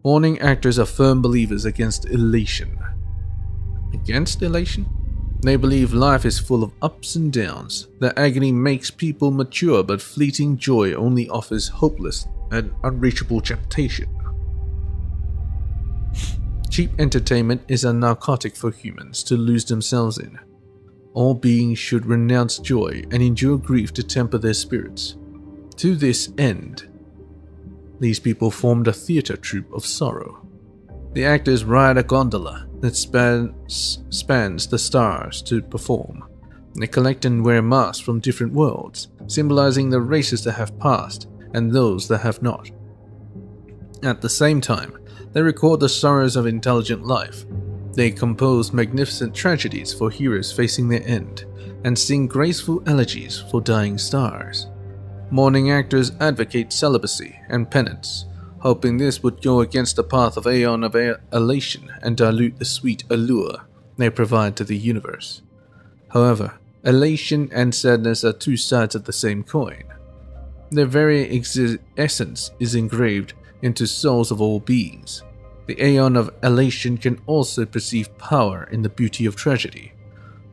Mourning actors are firm believers against elation. Against elation? They believe life is full of ups and downs. That agony makes people mature, but fleeting joy only offers hopeless and unreachable temptation. Cheap entertainment is a narcotic for humans to lose themselves in. All beings should renounce joy and endure grief to temper their spirits. To this end, these people formed a theatre troupe of sorrow. The actors ride a gondola that spans the stars to perform. They collect and wear masks from different worlds, symbolizing the races that have passed and those that have not. At the same time, they record the sorrows of intelligent life. They compose magnificent tragedies for heroes facing their end, and sing graceful elegies for dying stars. Mourning actors advocate celibacy and penance, hoping this would go against the path of Aeon of elation and dilute the sweet allure they provide to the universe. However, elation and sadness are two sides of the same coin. Their very essence is engraved into souls of all beings. The Aeon of elation can also perceive power in the beauty of tragedy.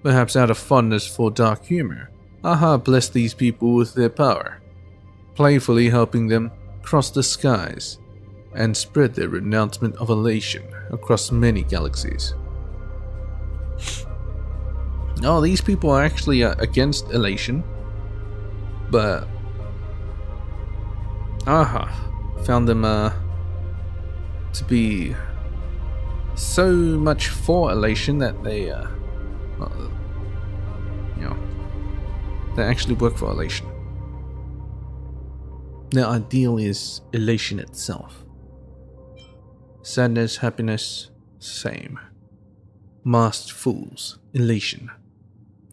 Perhaps out of fondness for dark humor, Aha blessed these people with their power, playfully helping them cross the skies and spread their renouncement of elation across many galaxies. Oh, these people are actually against elation, but Aha found them to be so much for elation that they they actually work for elation. Their ideal is elation itself. Sadness, happiness, same. Masked fools, elation.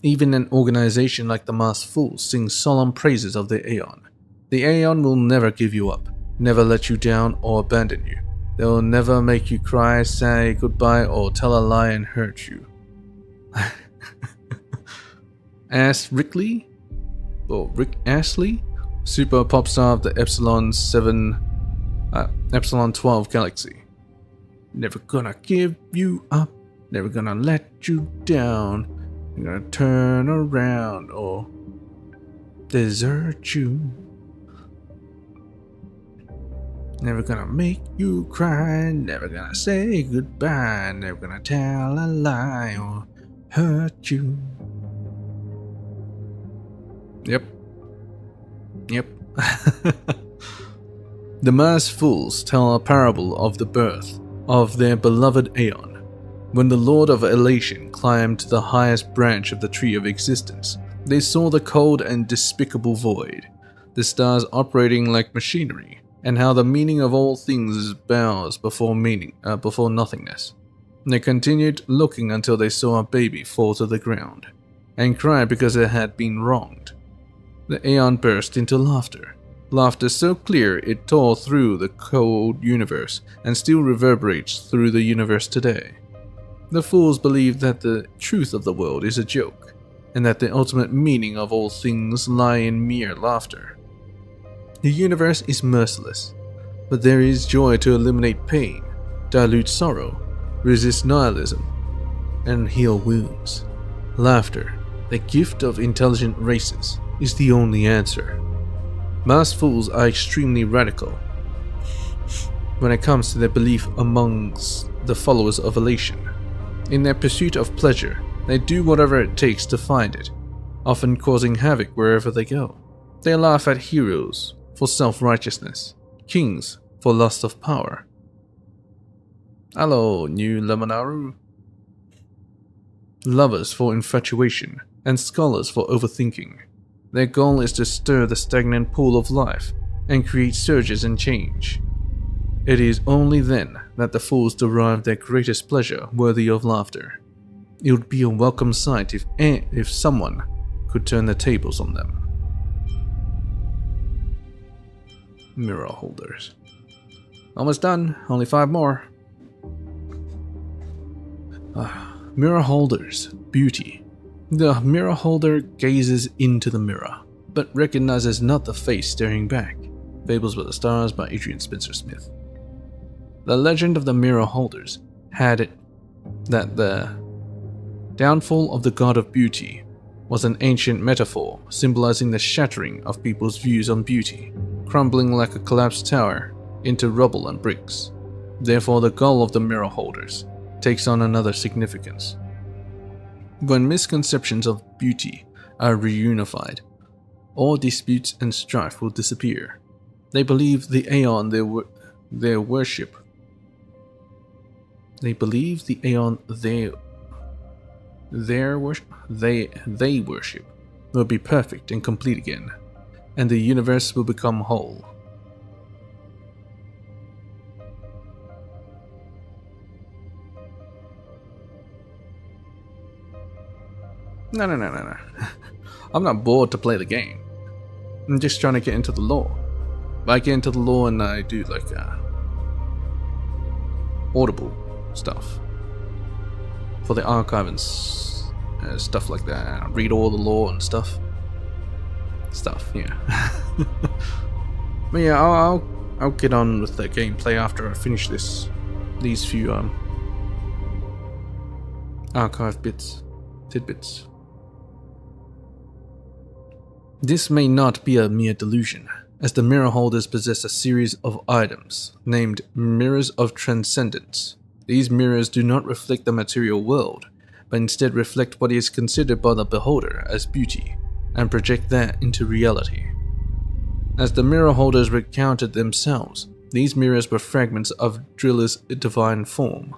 Even an organization like the Masked Fools sings solemn praises of the Aeon. The Aeon will never give you up, never let you down or abandon you. They will never make you cry, say goodbye, or tell a lie and hurt you. Ask Rick Astley, super pop star of the Epsilon 12 galaxy. Never gonna give you up, never gonna let you down. I'm gonna turn around or desert you. Never gonna make you cry, never gonna say goodbye, never gonna tell a lie or hurt you. Yep. The Masked Fools tell a parable of the birth of their beloved Aeon. When the Lord of Elation climbed to the highest branch of the Tree of Existence, they saw the cold and despicable void, the stars operating like machinery, and how the meaning of all things bows before nothingness. They continued looking until they saw a baby fall to the ground, and cried because it had been wronged. The Aeon burst into laughter so clear it tore through the cold universe and still reverberates through the universe today. The fools believe that the truth of the world is a joke, and that the ultimate meaning of all things lie in mere laughter. The universe is merciless, but there is joy to eliminate pain, dilute sorrow, resist nihilism, and heal wounds. Laughter, the gift of intelligent races, is the only answer. Masked fools are extremely radical when it comes to their belief amongst the followers of elation. In their pursuit of pleasure, they do whatever it takes to find it, often causing havoc wherever they go. They laugh at heroes for self-righteousness, kings for lust of power. Hello, new Lemonaru. Lovers for infatuation, and scholars for overthinking. Their goal is to stir the stagnant pool of life and create surges in change. It is only then that the fools derive their greatest pleasure worthy of laughter. It would be a welcome sight if someone could turn the tables on them. Mirror holders. Almost done, only 5 more. Mirror holders, beauty. The mirror holder gazes into the mirror, but recognizes not the face staring back. Fables by the Stars by Adrian Spencer Smith. The legend of the mirror holders had it that the downfall of the god of beauty was an ancient metaphor symbolizing the shattering of people's views on beauty, crumbling like a collapsed tower into rubble and bricks. Therefore, the goal of the mirror holders takes on another significance. When misconceptions of beauty are reunified, all disputes and strife will disappear. They believe the aeon they worship will be perfect and complete again, and the universe will become whole. No. I'm not bored to play the game. I'm just trying to get into the lore. I get into the lore and I do like audible stuff for the archive and stuff like that. I read all the lore and stuff, yeah. But yeah, I'll get on with the gameplay after I finish these few archive tidbits. This may not be a mere delusion, as the mirror holders possess a series of items named Mirrors of Transcendence. These mirrors do not reflect the material world, but instead reflect what is considered by the beholder as beauty, and project that into reality. As the mirror holders recounted themselves, these mirrors were fragments of Drilla's divine form.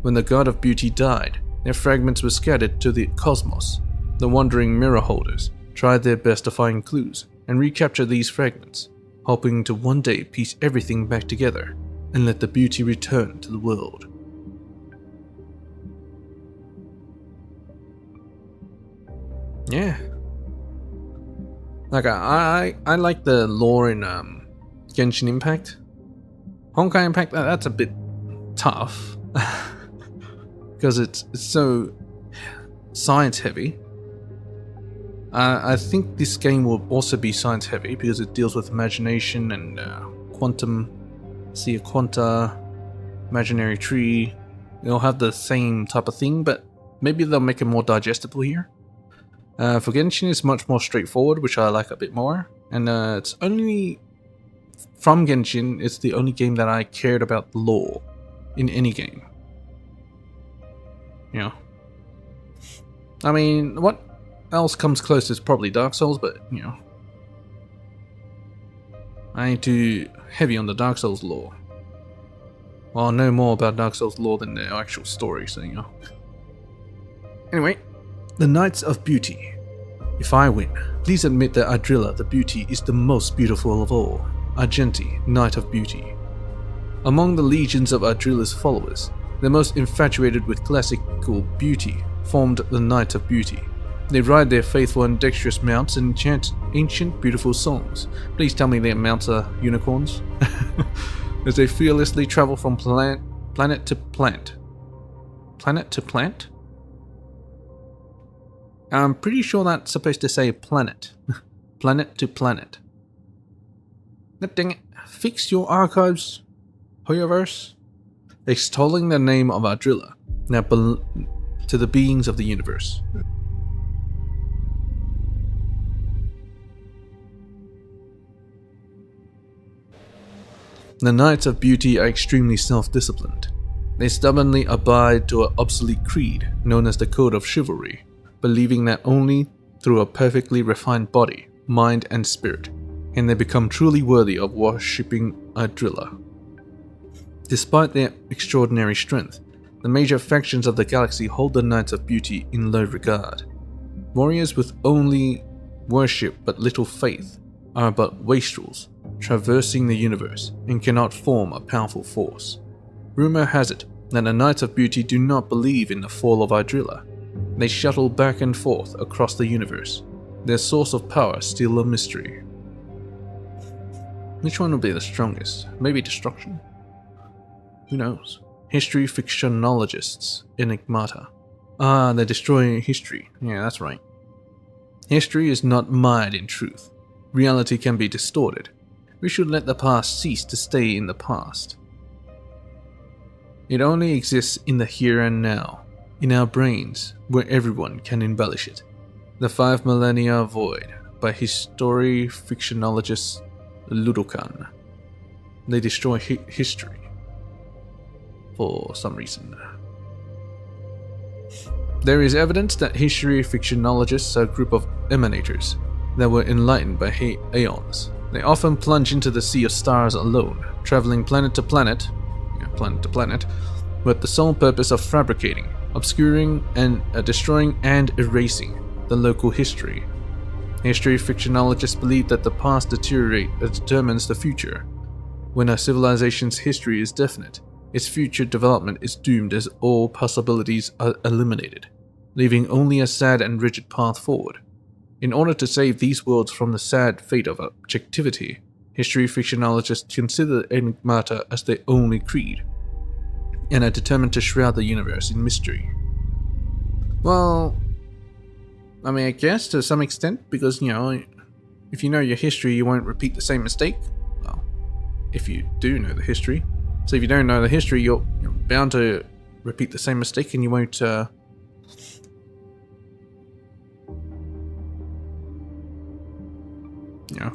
When the god of beauty died, their fragments were scattered to the cosmos. The wandering mirror holders tried their best to find clues and recapture these fragments, hoping to one day piece everything back together and let the beauty return to the world. Yeah. Like I like the lore in Genshin Impact. Honkai Impact, that's a bit tough because it's so science heavy. I think this game will also be science heavy because it deals with imagination and quanta, imaginary tree. It'll have the same type of thing, but maybe they'll make it more digestible here. For Genshin, it's much more straightforward, which I like a bit more. And it's only from Genshin, it's the only game that I cared about the lore in any game. You know, I mean, what else comes close is probably Dark Souls, but you know, I ain't too heavy on the Dark Souls lore. Well, I know more about Dark Souls lore than the actual story, so you know. Anyway, the Knights of Beauty. If I win, please admit that Adrilla the Beauty is the most beautiful of all. Argenti, Knight of Beauty. Among the legions of Adrilla's followers, the most infatuated with classical beauty formed the Knight of Beauty. They ride their faithful and dexterous mounts and chant ancient, beautiful songs. Please tell me their mounts are unicorns. As they fearlessly travel from planet to planet. Planet to plant? I'm pretty sure that's supposed to say planet. Planet to planet. Dang it. Fix your archives, Hoyoverse. Extolling the name of Adrilla, now to the beings of the universe. The Knights of Beauty are extremely self-disciplined. They stubbornly abide to an obsolete creed known as the Code of Chivalry, believing that only through a perfectly refined body, mind, and spirit can they become truly worthy of worshipping Adrilla. Despite their extraordinary strength, the major factions of the galaxy hold the Knights of Beauty in low regard. Warriors with only worship but little faith are but wastrels, traversing the universe, and cannot form a powerful force. Rumor has it that the Knights of Beauty do not believe in the fall of Adrilla. They shuttle back and forth across the universe, their source of power still a mystery. Which one will be the strongest? Maybe destruction? Who knows? History fictionologists, enigmata. Ah, they're destroying history. Yeah, that's right. History is not mired in truth. Reality can be distorted. We should let the past cease to stay in the past. It only exists in the here and now, in our brains, where everyone can embellish it. The 5 Millennia Void, by history fictionologist Ludokan. They destroy history. For some reason. There is evidence that history fictionologists are a group of emanators that were enlightened by aeons. They often plunge into the sea of stars alone, traveling planet to planet, with the sole purpose of fabricating, obscuring, and destroying and erasing the local history. History fictionologists believe that the past determines the future. When a civilization's history is definite, its future development is doomed as all possibilities are eliminated, leaving only a sad and rigid path forward. In order to save these worlds from the sad fate of objectivity, history fictionologists consider enigmata as their only creed, and are determined to shroud the universe in mystery. Well, I mean, I guess to some extent, because, if you know your history, you won't repeat the same mistake. Well, if you do know the history. So if you don't know the history, you're bound to repeat the same mistake, and you won't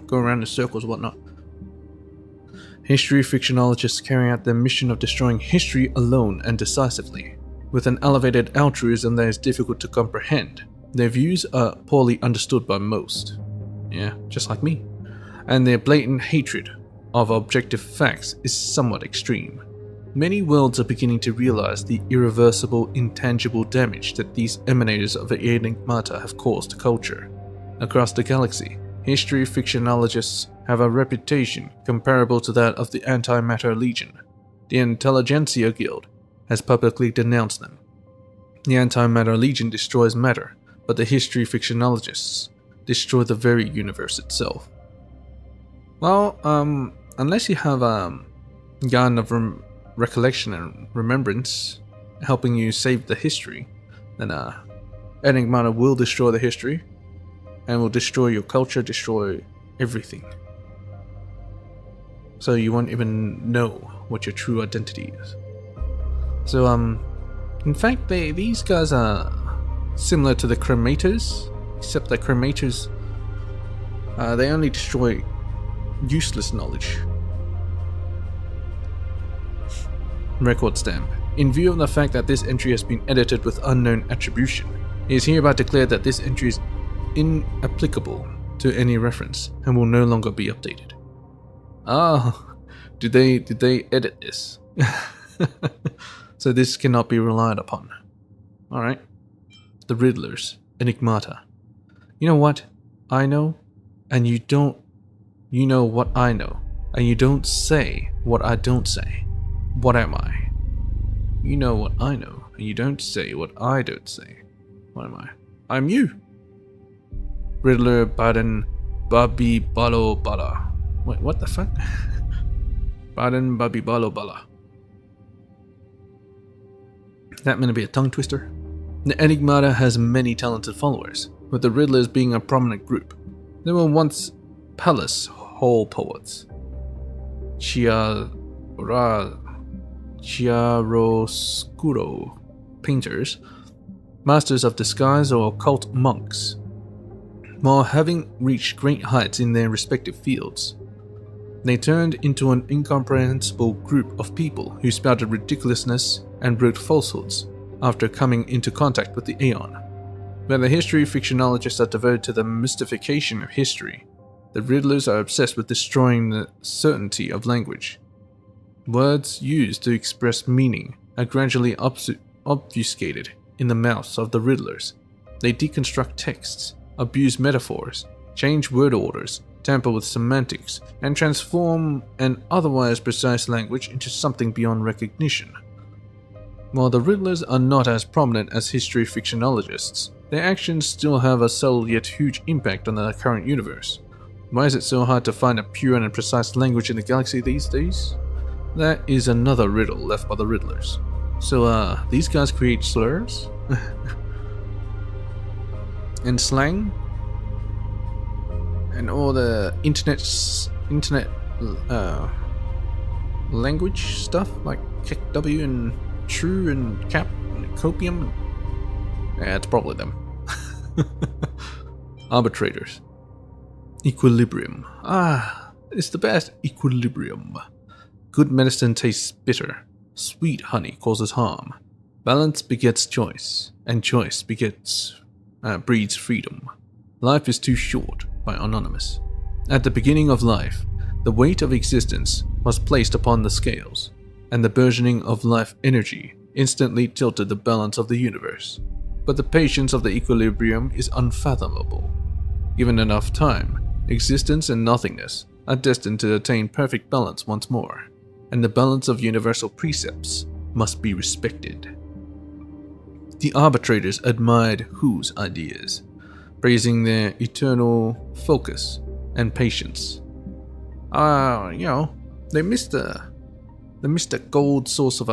go around in circles and whatnot. History fictionologists carry out their mission of destroying history alone and decisively, with an elevated altruism that is difficult to comprehend. Their views are poorly understood by most. Yeah, just like me. And their blatant hatred of objective facts is somewhat extreme. Many worlds are beginning to realize the irreversible, intangible damage that these emanators of the enigmata have caused to culture. Across the galaxy, history fictionologists have a reputation comparable to that of the Antimatter Legion. The Intelligentsia Guild has publicly denounced them. The Antimatter Legion destroys matter, but the history fictionologists destroy the very universe itself. Well, unless you have a gun of recollection and remembrance helping you save the history, then enigmata will destroy the history and will destroy your culture, destroy everything. So you won't even know what your true identity is. So, in fact, these guys are similar to the cremators, except that cremators, they only destroy useless knowledge. Record stamp. In view of the fact that this entry has been edited with unknown attribution, it is hereby declared that this entry is inapplicable to any reference and will no longer be updated. Ah, did they edit this? So this cannot be relied upon. Alright. The Riddlers, Enigmata. You know what I know, and you don't. You know what I know, and you don't say what I don't say. What am I? You know what I know, and you don't say what I don't say. What am I? I'm you. Riddler Baden Babi Balo Bala. Wait, what the fuck? Baden Babi Balo Bala. That meant to be a tongue twister? The Enigmata has many talented followers, with the Riddlers being a prominent group. They were once palace hall poets, chiaroscuro painters, masters of disguise, or occult monks. While having reached great heights in their respective fields, They turned into an incomprehensible group of people who spouted ridiculousness and wrote falsehoods after coming into contact with the Aeon. Where the history fictionologists are devoted to the mystification of history, the Riddlers are obsessed with destroying the certainty of language. Words used to express meaning are gradually obfuscated in the mouths of the Riddlers. They deconstruct texts, abuse metaphors, change word orders, tamper with semantics, and transform an otherwise precise language into something beyond recognition. While the Riddlers are not as prominent as history fictionologists, their actions still have a subtle yet huge impact on the current universe. Why is it so hard to find a pure and precise language in the galaxy these days? That is another riddle left by the Riddlers. So, these guys create slurs? and slang? And all the internet language stuff like KW and True and Cap and Copium? Yeah, it's probably them. Arbitrators. Equilibrium. Ah, it's the best. Equilibrium. Good medicine tastes bitter. Sweet honey causes harm. Balance begets choice, and choice breeds freedom. Life is too short, by Anonymous. At the beginning of life, the weight of existence was placed upon the scales, and the burgeoning of life energy instantly tilted the balance of the universe. But the patience of the equilibrium is unfathomable. Given enough time, existence and nothingness are destined to attain perfect balance once more, and the balance of universal precepts must be respected. The arbitrators admired Who's ideas, praising their eternal focus and patience. They missed the gold source of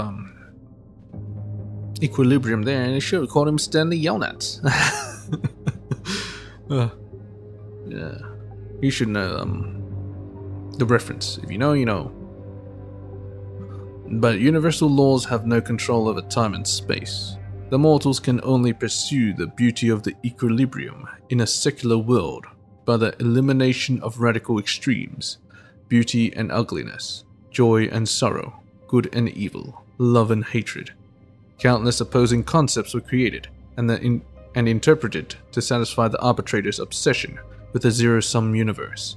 equilibrium there, and they should have called him Stanley Yelnats. Yeah, you should know the reference. If you know, you know. But universal laws have no control over time and space. The mortals can only pursue the beauty of the equilibrium in a secular world by the elimination of radical extremes, beauty and ugliness, joy and sorrow, good and evil, love and hatred. Countless opposing concepts were created and interpreted to satisfy the arbitrator's obsession with a zero-sum universe.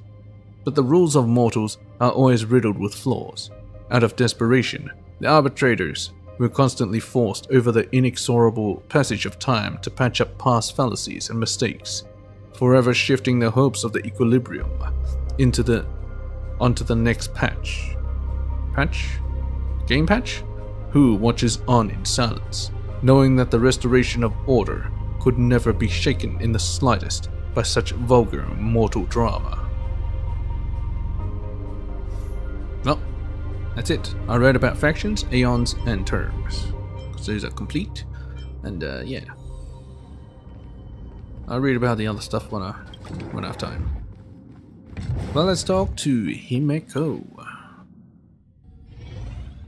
But the rules of mortals are always riddled with flaws. Out of desperation, the arbitrators were constantly forced over the inexorable passage of time to patch up past fallacies and mistakes, forever shifting the hopes of the equilibrium onto the next patch. Patch? Game patch? Who watches on in silence, knowing that the restoration of order could never be shaken in the slightest by such vulgar mortal drama. Well, that's it. I read about factions, aeons, and terms. Because those are complete. And yeah. I'll read about the other stuff when I have time. Well, let's talk to Himeko.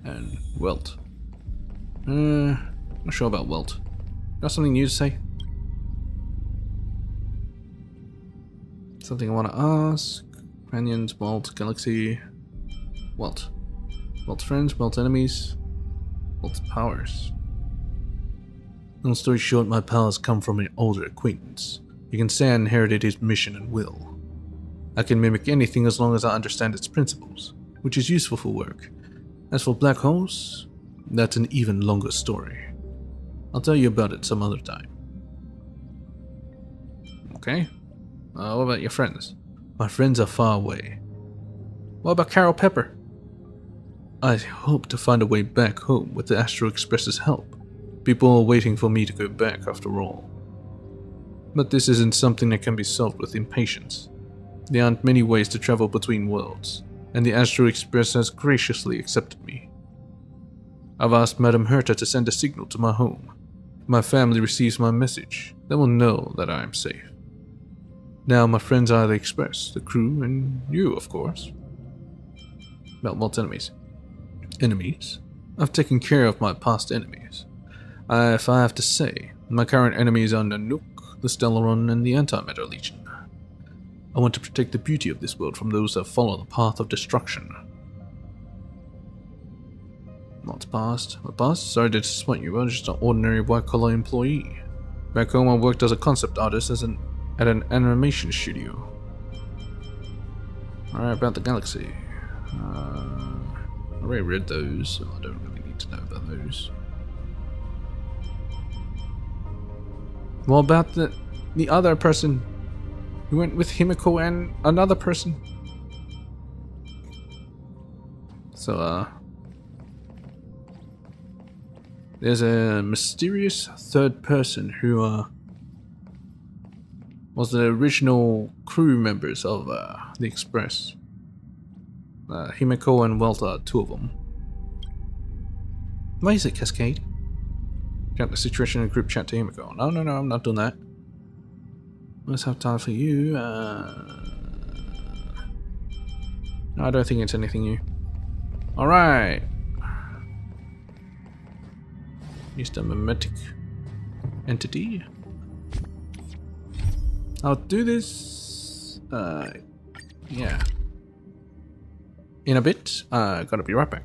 And Welt. Not sure about Welt. Got something new to say? Something I want to ask. Companions, Welt, Galaxy. Welt. Welt's friends, Welt's enemies, Welt's powers. Long story short, my powers come from an older acquaintance. You can say I inherited his mission and will. I can mimic anything as long as I understand its principles, which is useful for work. As for black holes, that's an even longer story. I'll tell you about it some other time. Okay. What about your friends? My friends are far away. What about Carol Pepper? I hope to find a way back home with the Astro Express's help. People are waiting for me to go back after all. But this isn't something that can be solved with impatience. There aren't many ways to travel between worlds, and the Astro Express has graciously accepted me. I've asked Madame Herta to send a signal to my home. If my family receives my message, they will know that I am safe. Now my friends are the Express, the crew, and you, of course. About Welt's enemies. Enemies? I've taken care of my past enemies. If I have to say, my current enemies are Nanook, the Stellaron, and the Antimatter Legion. I want to protect the beauty of this world from those that follow the path of destruction. What's past? What past? Sorry to disappoint you, but I'm just an ordinary white-collar employee. Back home, I worked as a concept artist at an animation studio. Alright, about the galaxy. I already read those, so I don't really need to know about those. What about the other person who went with Himiko and another person? So, there's a mysterious third person who was the original crew members of the Express. Himiko and Welta, two of them. Why is it, Cascade? Got the situation in group chat to Himiko. No, I'm not doing that. Let's have time for you. No, I don't think it's anything new. Alright. Mr. Mimetic Entity. I'll do this. Yeah. In a bit. Gotta be right back.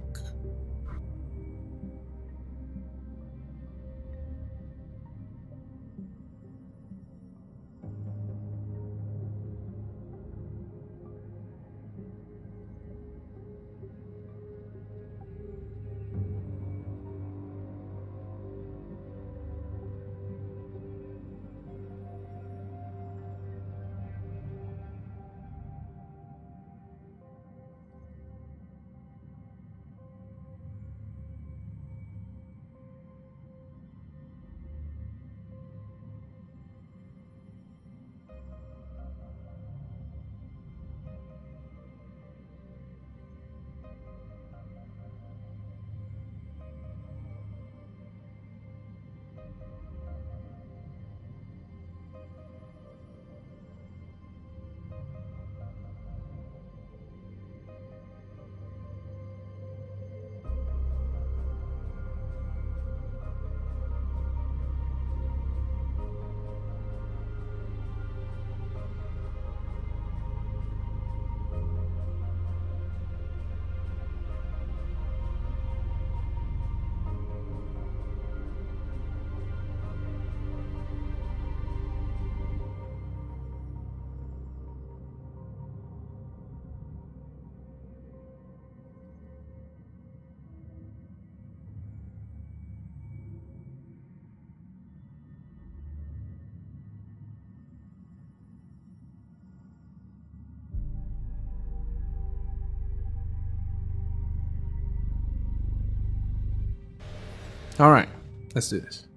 Alright, let's do this.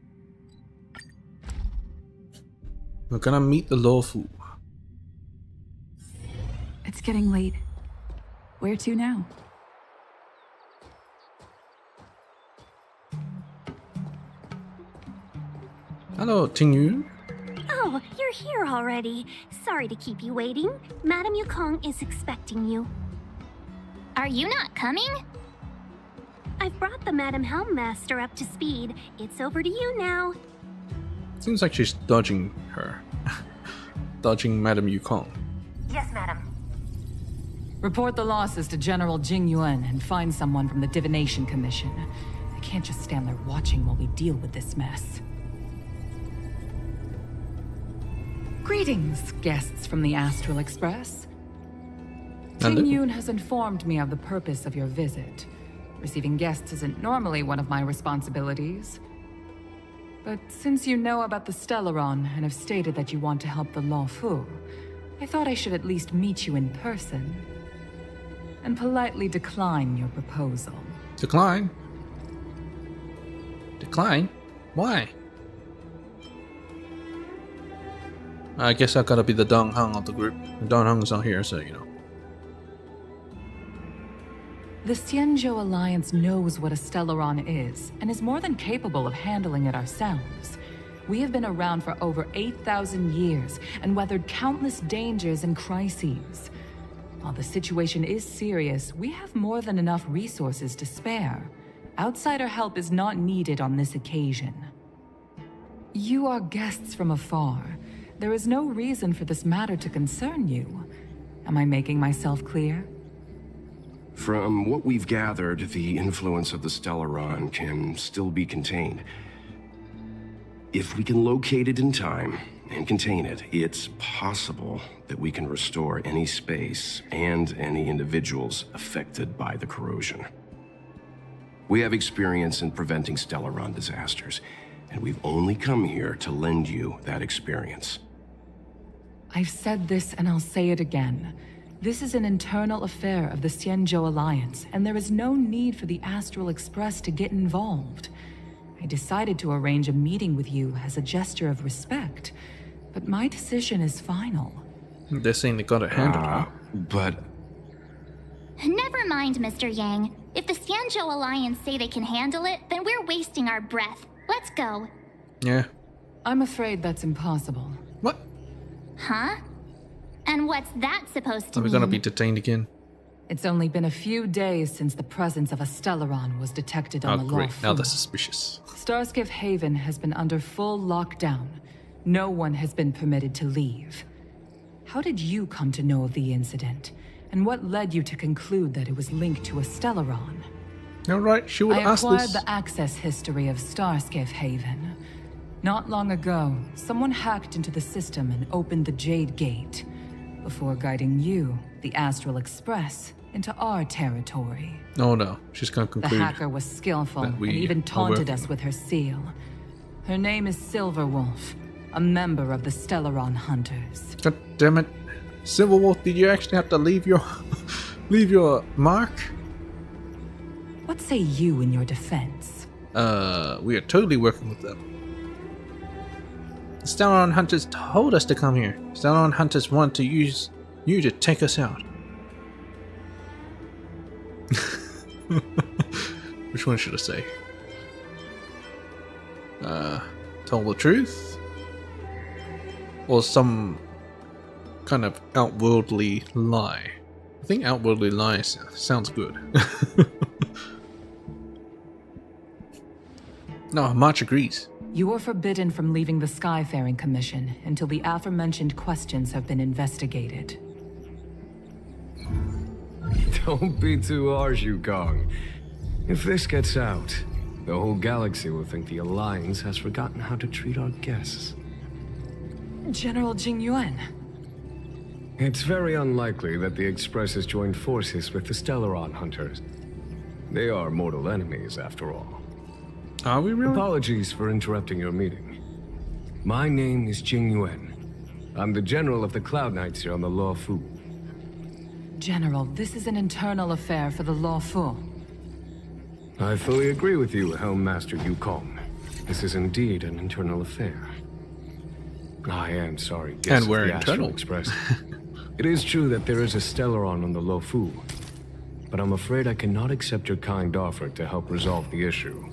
We're gonna meet the Loufu. It's getting late. Where to now? Hello, Tingyu. Oh, you're here already. Sorry to keep you waiting. Madame Yukong is expecting you. Are you not coming? I've brought the Madame Helmmaster up to speed. It's over to you now. Seems like she's dodging her. Dodging Madame Yukong. Yes, Madame. Report the losses to General Jing Yuan and find someone from the Divination Commission. I can't just stand there watching while we deal with this mess. Greetings, guests from the Astral Express. Jing Yuan has informed me of the purpose of your visit. Receiving guests isn't normally one of my responsibilities. But since you know about the Stellaron and have stated that you want to help the Loufu, I thought I should at least meet you in person and politely decline your proposal. Decline? Decline? Why? I guess I gotta be the Dong Hung of the group. Dong Hung's not here, so you know. The Xianzhou Alliance knows what a Stellaron is, and is more than capable of handling it ourselves. We have been around for over 8,000 years, and weathered countless dangers and crises. While the situation is serious, we have more than enough resources to spare. Outsider help is not needed on this occasion. You are guests from afar. There is no reason for this matter to concern you. Am I making myself clear? From what we've gathered, the influence of the Stellaron can still be contained. If we can locate it in time and contain it, it's possible that we can restore any space and any individuals affected by the corrosion. We have experience in preventing Stellaron disasters, and we've only come here to lend you that experience. I've said this and I'll say it again. This is an internal affair of the Xianzhou Alliance, and there is no need for the Astral Express to get involved. I decided to arrange a meeting with you as a gesture of respect, but my decision is final. They're saying they got it handled, huh? But... Never mind, Mr. Yang. If the Xianzhou Alliance say they can handle it, then we're wasting our breath. Let's go. Yeah. I'm afraid that's impossible. What? Huh? And what's that supposed to Are we mean? gonna be detained again? It's only been a few days since the presence of a Stellaron was detected on Oh, the great. Loufu. Now they're suspicious. Starskiff Haven has been under full lockdown. No one has been permitted to leave. How did you come to know of the incident? And what led you to conclude that it was linked to a Stellaron? All right, she would I ask acquired this. the access history of Starskiff Haven. Not long ago, someone hacked into the system and opened the Jade Gate, before guiding you, the Astral Express, into our territory. Oh no, she's gonna The conclude. hacker was skillful that and we even are taunted working. us with her seal. Her name is Silverwolf, a member of the Stellaron Hunters. God damn it. Silverwolf, did you actually have to leave your leave your mark? What say you in your defense? We are totally working with them. The Stellaron Hunters told us to come here. Stellaron Hunters want to use you to take us out. Which one should I say? Tell the truth? Or some kind of outworldly lie? I think outworldly lie sounds good. No, March agrees. You are forbidden from leaving the Skyfaring Commission until the aforementioned questions have been investigated. Don't be too harsh, Yukong. If this gets out, the whole galaxy will think the Alliance has forgotten how to treat our guests. General Jingyuan. It's very unlikely that the Express has joined forces with the Stellaron Hunters. They are mortal enemies, after all. Are we really? Apologies for interrupting your meeting. My name is Jingyuan. I'm the general of the Cloud Knights here on the Loufu. General, this is an internal affair for the Loufu. I fully agree with you, Helm Master Yukong. This is indeed an internal affair. I am sorry, guest And we're of the Astral internal. Express. It is true that there is a Stellaron on the Loufu, but I'm afraid I cannot accept your kind offer to help resolve the issue.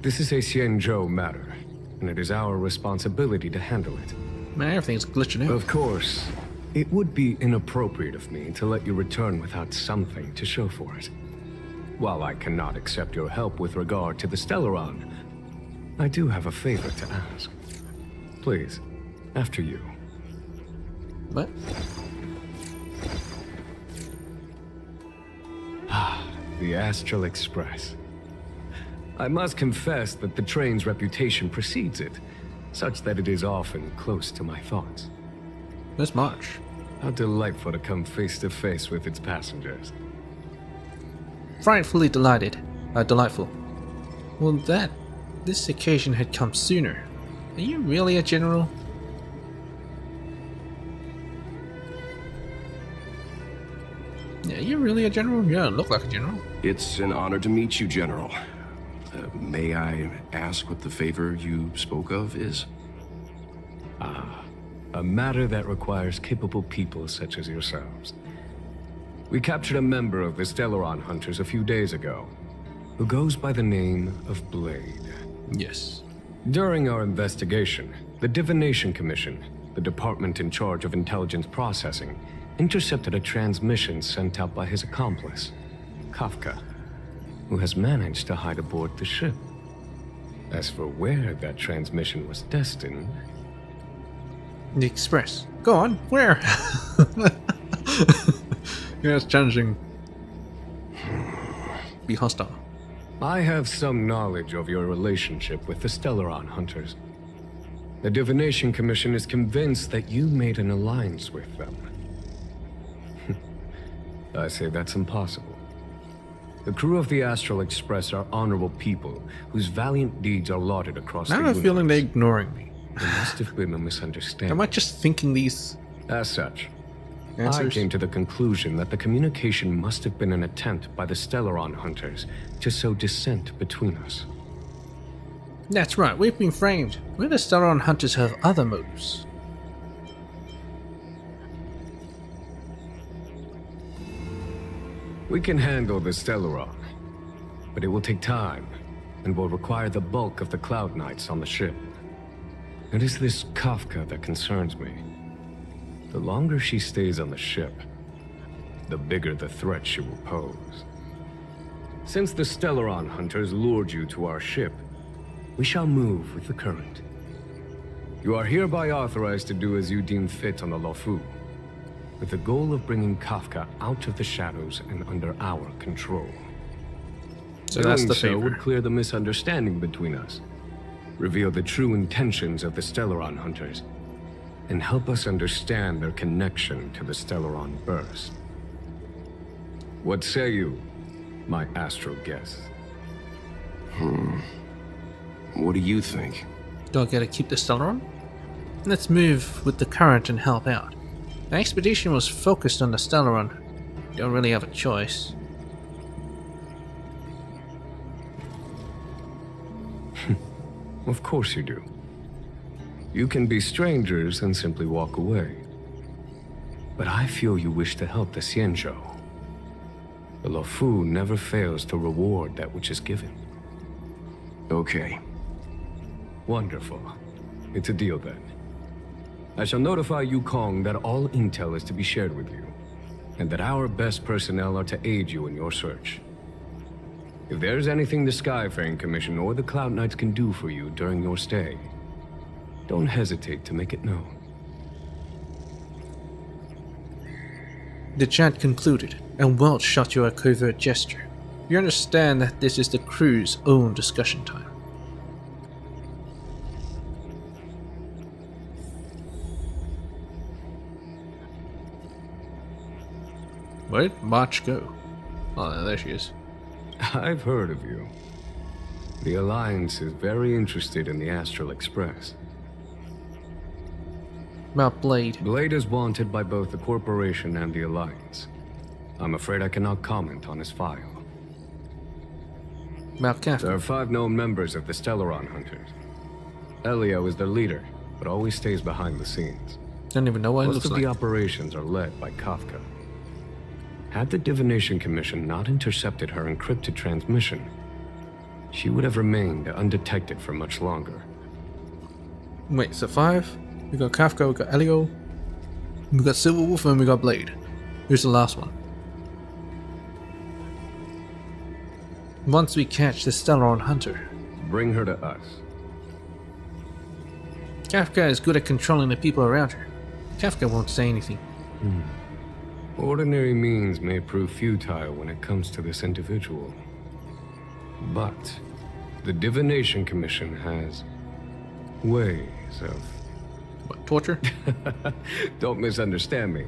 This is a Xianzhou matter, and it is our responsibility to handle it. Man, everything's glitching out. Of course, it would be inappropriate of me to let you return without something to show for it. While I cannot accept your help with regard to the Stellaron, I do have a favor to ask. Please, after you. What? The Astral Express. I must confess that the train's reputation precedes it, such that it is often close to my thoughts. Let's march. How delightful to come face to face with its passengers. Frightfully delighted. Delightful. Well, this occasion had come sooner. Are you really a general? Yeah, you're really a general? You don't look like a general. It's an honor to meet you, General. May I ask what the favor you spoke of is? A matter that requires capable people such as yourselves. We captured a member of the Stellaron Hunters a few days ago, who goes by the name of Blade. Yes. During our investigation, the Divination Commission, the department in charge of intelligence processing, intercepted a transmission sent out by his accomplice, Kafka, who has managed to hide aboard the ship. As for where that transmission was destined... The Express. Go on. Where? Yeah, it's challenging. Be hostile. I have some knowledge of your relationship with the Stellaron Hunters. The Divination Commission is convinced that you made an alliance with them. I say that's impossible. The crew of the Astral Express are honorable people whose valiant deeds are lauded across the I have universe. a feeling they're ignoring me. There must have been a misunderstanding. Am I just thinking these As such, I answers? came to the conclusion that the communication must have been an attempt by the Stellaron Hunters to sow dissent between us. That's right, we've been framed. We the Stellaron Hunters have other motives. We can handle the Stellaron, but it will take time and will require the bulk of the Cloud Knights on the ship. It is this Kafka that concerns me. The longer she stays on the ship, the bigger the threat she will pose. Since the Stellaron Hunters lured you to our ship, we shall move with the current. You are hereby authorized to do as you deem fit on the Loufu, with the goal of bringing Kafka out of the shadows and under our control. So that's Doing the so favor. would clear the misunderstanding between us, reveal the true intentions of the Stellaron Hunters, and help us understand their connection to the Stellaron Burst. What say you, my astral guest? What do you think? Do I gotta keep the Stellaron? Let's move with the current and help out. The expedition was focused on the Stellaron. Don't really have a choice. Of course you do. You can be strangers and simply walk away. But I feel you wish to help the Xianzhou. The Loufu never fails to reward that which is given. Okay. Wonderful. It's a deal then. I shall notify Yukong that all intel is to be shared with you, and that our best personnel are to aid you in your search. If there's anything the Skyfaring Commission or the Cloud Knights can do for you during your stay, don't hesitate to make it known. The chat concluded, and Welch shot you a covert gesture. You understand that this is the crew's own discussion time. Where'd March go? Oh, there she is. I've heard of you. The Alliance is very interested in the Astral Express. About Blade. Blade is wanted by both the Corporation and the Alliance. I'm afraid I cannot comment on his file. About There Kafka. are 5 known members of the Stellaron Hunters. Elio is their leader, but always stays behind the scenes. Don't even know what it Most looks of like. the operations are led by Kafka. Had the Divination Commission not intercepted her encrypted transmission, she would have remained undetected for much longer. Wait, so 5? We got Kafka, we got Elio, we got Silverwolf, and we got Blade. Who's the last one? Once we catch the Stellaron Hunter, Bring her to us. Kafka is good at controlling the people around her. Kafka won't say anything. Ordinary means may prove futile when it comes to this individual. But the Divination Commission has ways of... What, torture? Don't misunderstand me.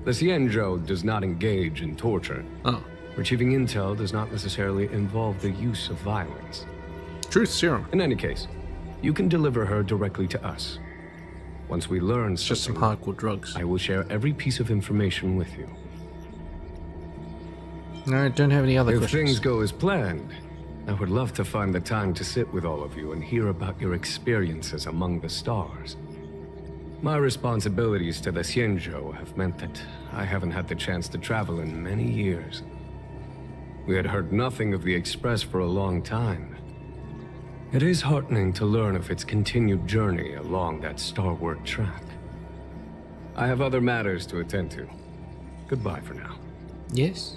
The Xianzhou does not engage in torture. Oh. Retrieving intel does not necessarily involve the use of violence. Truth serum. In any case, you can deliver her directly to us. Once we learn It's just some something, hardcore drugs. I will share every piece of information with you. I don't have any other If questions. things go as planned, I would love to find the time to sit with all of you and hear about your experiences among the stars. My responsibilities to the Xianzhou have meant that I haven't had the chance to travel in many years. We had heard nothing of the Express for a long time. It is heartening to learn of its continued journey along that starward track. I have other matters to attend to. Goodbye for now. Yes.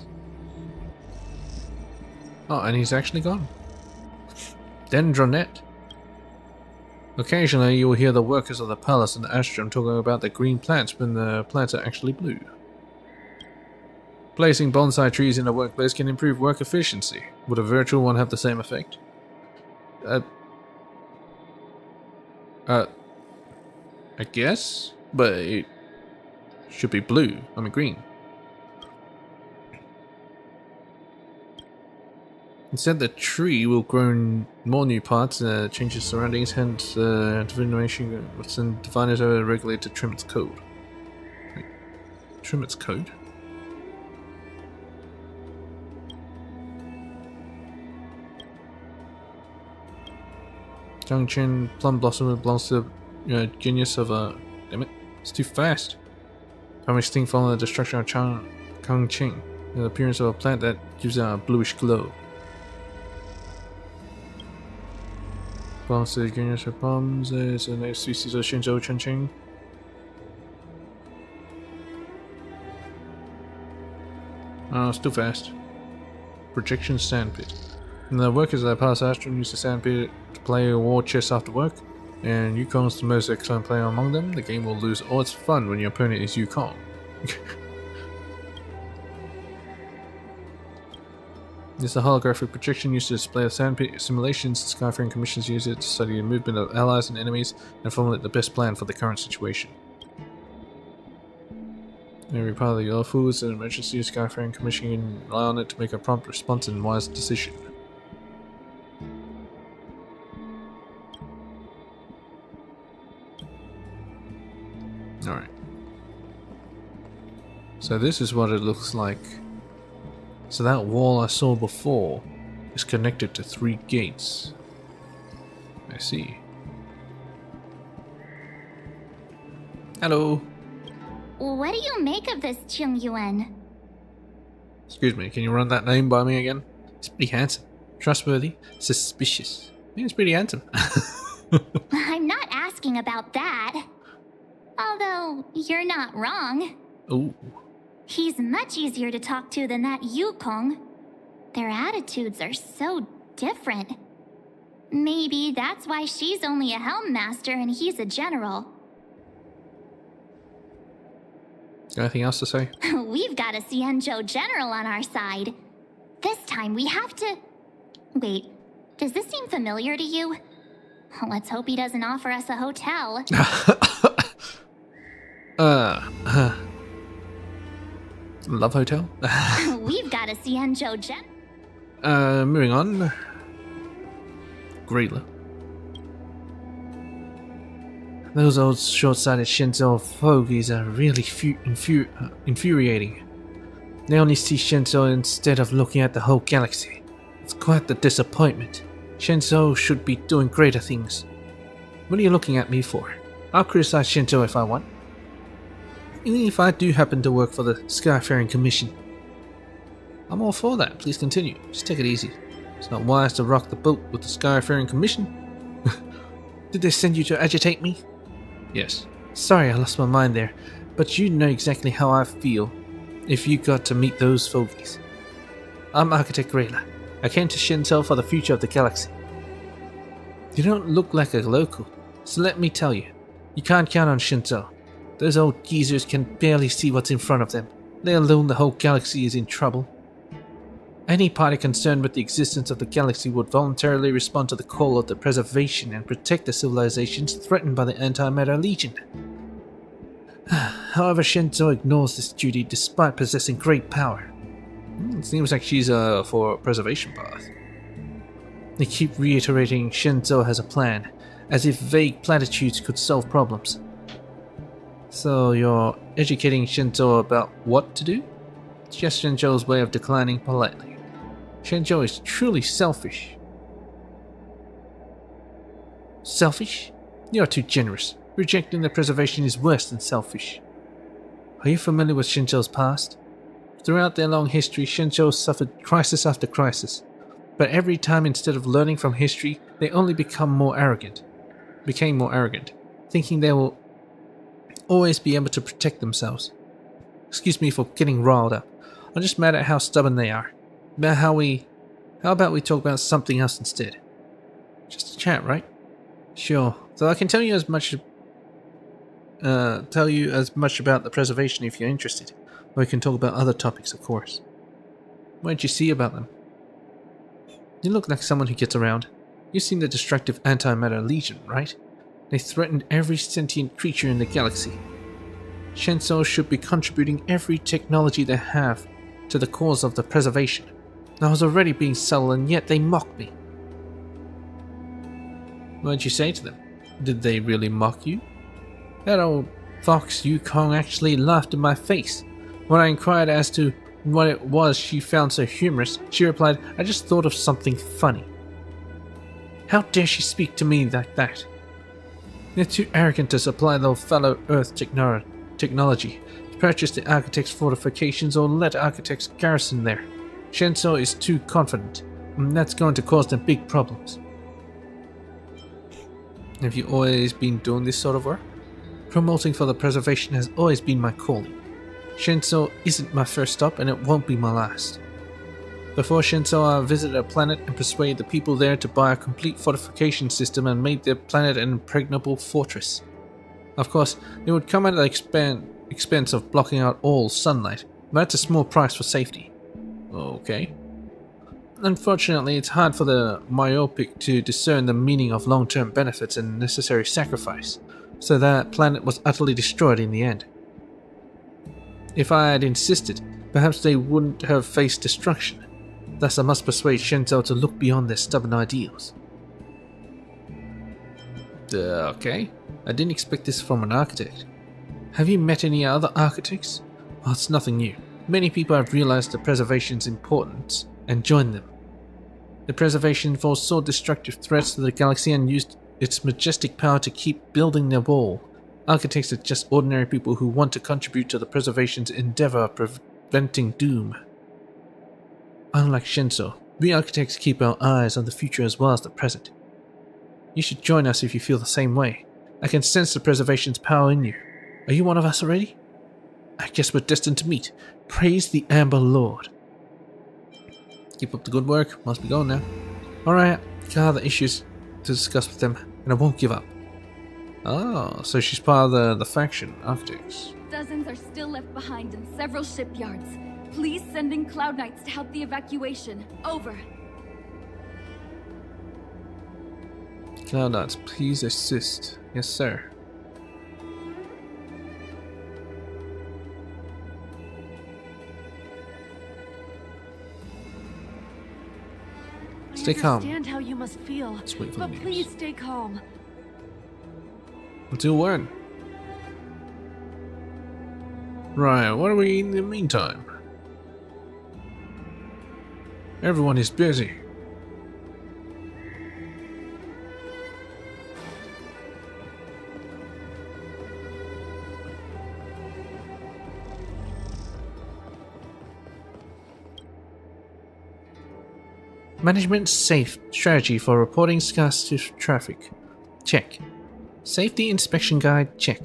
Oh, and he's actually gone. Dendronet. Occasionally, you will hear the workers of the palace and the Astrum talking about the green plants when the plants are actually blue. Placing bonsai trees in a workplace can improve work efficiency. Would a virtual one have the same effect? I guess, but it should be blue. I mean green. Instead, the tree will grow more new parts, change its surroundings, hence divination within diviners are regulated to trim its code. Wait, trim its code? Changchen Plum Blossom belongs to the genius of a. Damn it, it's too fast. Primary sting following the destruction of Changqing. The appearance of a plant that gives out a bluish glow. Belongs to the genius of plums. It's a native species of Shinzhou Changqing. Oh, it's too fast. Projection Sandpit. And the workers at Palace Astron use the Sandpit to play war chess after work, and Yukong's the most excellent player among them. The game will lose all its fun when your opponent is Yukong. It's a holographic projection used to display the Sandpit simulations. The Skyfaring Commissions use it to study the movement of allies and enemies and formulate the best plan for the current situation. Every part of the Loufu is an emergency. Skyfaring Commission can rely on it to make a prompt response and wise decision. Alright. So this is what it looks like. So that wall I saw before is connected to 3 gates. I see. Hello. What do you make of this, Chung Yuan? Excuse me, can you run that name by me again? It's pretty handsome. Trustworthy. Suspicious. Yeah, it's pretty handsome. I'm not asking about that. Although, you're not wrong. Ooh. He's much easier to talk to than that Yukong. Their attitudes are so different. Maybe that's why she's only a helm master and he's a general. Anything else to say? We've got a Xianzhou general on our side. This time we have to... Wait, does this seem familiar to you? Let's hope he doesn't offer us a hotel. Love Hotel? We've got a Xianzhou moving on. Greatler. Those old short-sighted Shinzo fogies are really infuriating. They only see Shinzo instead of looking at the whole galaxy. It's quite the disappointment. Shinzo should be doing greater things. What are you looking at me for? I'll criticize Shinzo if I want. Even if I do happen to work for the Skyfaring Commission. I'm all for that. Please continue. Just take it easy. It's not wise to rock the boat with the Skyfaring Commission. Did they send you to agitate me? Yes. Sorry I lost my mind there, but you know exactly how I feel if you got to meet those fogies. I'm Architect Rayla. I came to Shinzo for the future of the galaxy. You don't look like a local, so let me tell you, you can't count on Shinzo. Those old geezers can barely see what's in front of them, let alone the whole galaxy is in trouble. Any party concerned with the existence of the galaxy would voluntarily respond to the call of the preservation and protect the civilizations threatened by the Antimatter Legion. However, Shinzo ignores this duty despite possessing great power. It seems like she's for a preservation path. They keep reiterating Shinzo has a plan, as if vague platitudes could solve problems. So you're educating Shinzo about what to do? It's just Shinzo's way of declining politely. Shinzo is truly selfish. Selfish? You're too generous. Rejecting the preservation is worse than selfish. Are you familiar with Shinzo's past? Throughout their long history, Shinzo suffered crisis after crisis. But every time, instead of learning from history, they only became more arrogant, thinking they will always be able to protect themselves. Excuse me for getting riled up. I'm just mad at how stubborn they are. How about we talk about something else instead? Just a chat, right? Sure. So I can tell you as much about the preservation if you're interested. We can talk about other topics, of course. What did you see about them? You look like someone who gets around. You've seen the destructive Antimatter Legion, right? They threatened every sentient creature in the galaxy. Shenso should be contributing every technology they have to the cause of the preservation. I was already being subtle and yet they mocked me. What did you say to them? Did they really mock you? That old fox Yukong actually laughed in my face. When I inquired as to what it was she found so humorous, she replied, I just thought of something funny. How dare she speak to me like that? They're too arrogant to supply their fellow Earth technology, to purchase the Architect's fortifications or let Architects garrison there. Shenso is too confident, and that's going to cause them big problems. Have you always been doing this sort of work? Promoting for the preservation has always been my calling. Shenso isn't my first stop and it won't be my last. Before Shenso, I visited a planet and persuaded the people there to buy a complete fortification system and made their planet an impregnable fortress. Of course, it would come at the expense of blocking out all sunlight, but that's a small price for safety. Okay. Unfortunately, it's hard for the myopic to discern the meaning of long-term benefits and necessary sacrifice, so that planet was utterly destroyed in the end. If I had insisted, perhaps they wouldn't have faced destruction. Thus I must persuade Shenso to look beyond their stubborn ideals. Okay. I didn't expect this from an architect. Have you met any other architects? Well, it's nothing new. Many people have realized the preservation's importance and joined them. The preservation foresaw destructive threats to the galaxy and used its majestic power to keep building their wall. Architects are just ordinary people who want to contribute to the preservation's endeavor of preventing doom. Unlike Shenso, we architects keep our eyes on the future as well as the present. You should join us if you feel the same way. I can sense the preservation's power in you. Are you one of us already? I guess we're destined to meet. Praise the Amber Lord. Keep up the good work. Must be going now. Alright, got other issues to discuss with them, and I won't give up. Oh, so she's part of the faction, Architects. Dozens are still left behind in several shipyards. Please send in Cloud Knights to help the evacuation. Over. Cloud Knights, please assist. Yes, sir. Stay calm. I understand how you must feel, Let's wait for but the news. please stay calm. Until when? Right, what are we eating in the meantime? Everyone is busy. Management safe strategy for reporting scarce traffic. Check. Safety inspection guide. Check.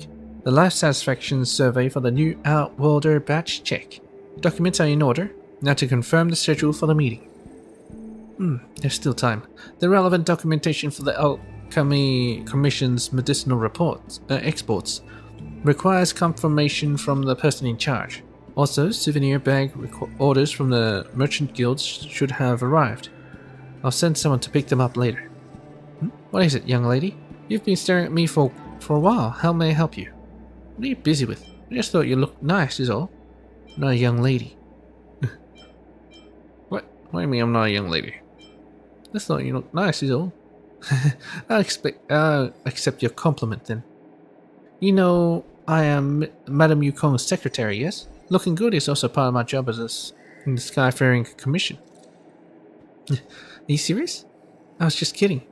The life satisfaction survey for the new Outworlder batch. Check. Documents are in order. Now to confirm the schedule for the meeting. There's still time. The relevant documentation for the Alchemy Commission's medicinal exports requires confirmation from the person in charge. Also, souvenir bag orders from the merchant guilds should have arrived. I'll send someone to pick them up later. What is it, young lady? You've been staring at me for a while. How may I help you? What are you busy with? I just thought you looked nice is all. I'm not a young lady. What do you mean I'm not a young lady? I just thought you looked nice is all. I'll accept your compliment then. You know, I am Madame Yukong's secretary, yes? Looking good is also part of my job as in the Skyfaring Commission. Are you serious? I was just kidding.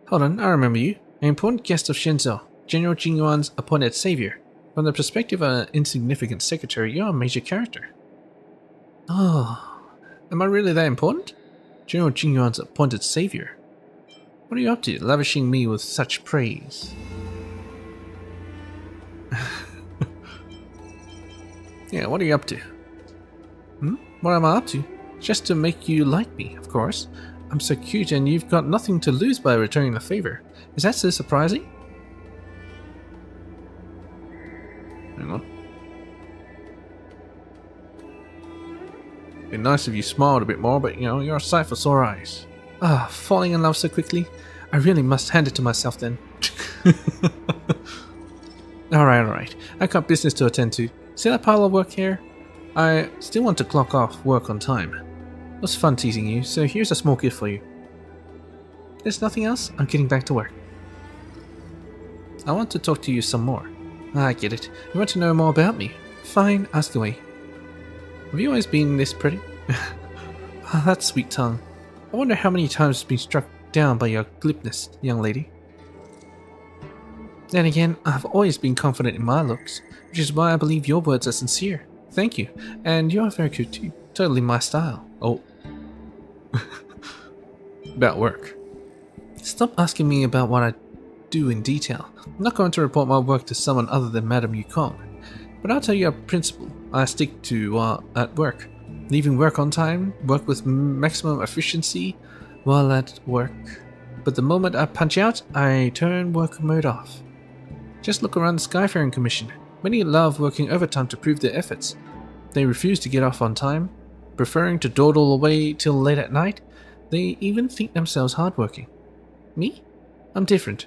Hold on, I remember you. An important guest of Shenso, General Jingyuan's appointed savior. From the perspective of an insignificant secretary, you're a major character. Oh, am I really that important? General Jingyuan's appointed savior. What are you up to, lavishing me with such praise? Yeah, what are you up to? What am I up to? Just to make you like me, of course. I'm so cute and you've got nothing to lose by returning the favor. Is that so surprising? Hang on. Be nice if you smiled a bit more, but you know, you're a sight for sore eyes. Ah, falling in love so quickly? I really must hand it to myself then. Alright. I got business to attend to. See that pile of work here? I still want to clock off work on time. It was fun teasing you, so here's a small gift for you. There's nothing else? I'm getting back to work. I want to talk to you some more. I get it. You want to know more about me? Fine, ask away. Have you always been this pretty? Oh, that sweet tongue. I wonder how many times I've been struck down by your glibness, young lady. Then again, I've always been confident in my looks, which is why I believe your words are sincere. Thank you, and you are very good too. Totally my style. Oh. About work. Stop asking me about what I do in detail. I'm not going to report my work to someone other than Madame Yukong. But I'll tell you a principle I stick to while at work. Leaving work on time, work with maximum efficiency while at work. But the moment I punch out, I turn work mode off. Just look around the Skyfaring Commission. Many love working overtime to prove their efforts. They refuse to get off on time, preferring to dawdle away till late at night. They even think themselves hardworking. Me? I'm different.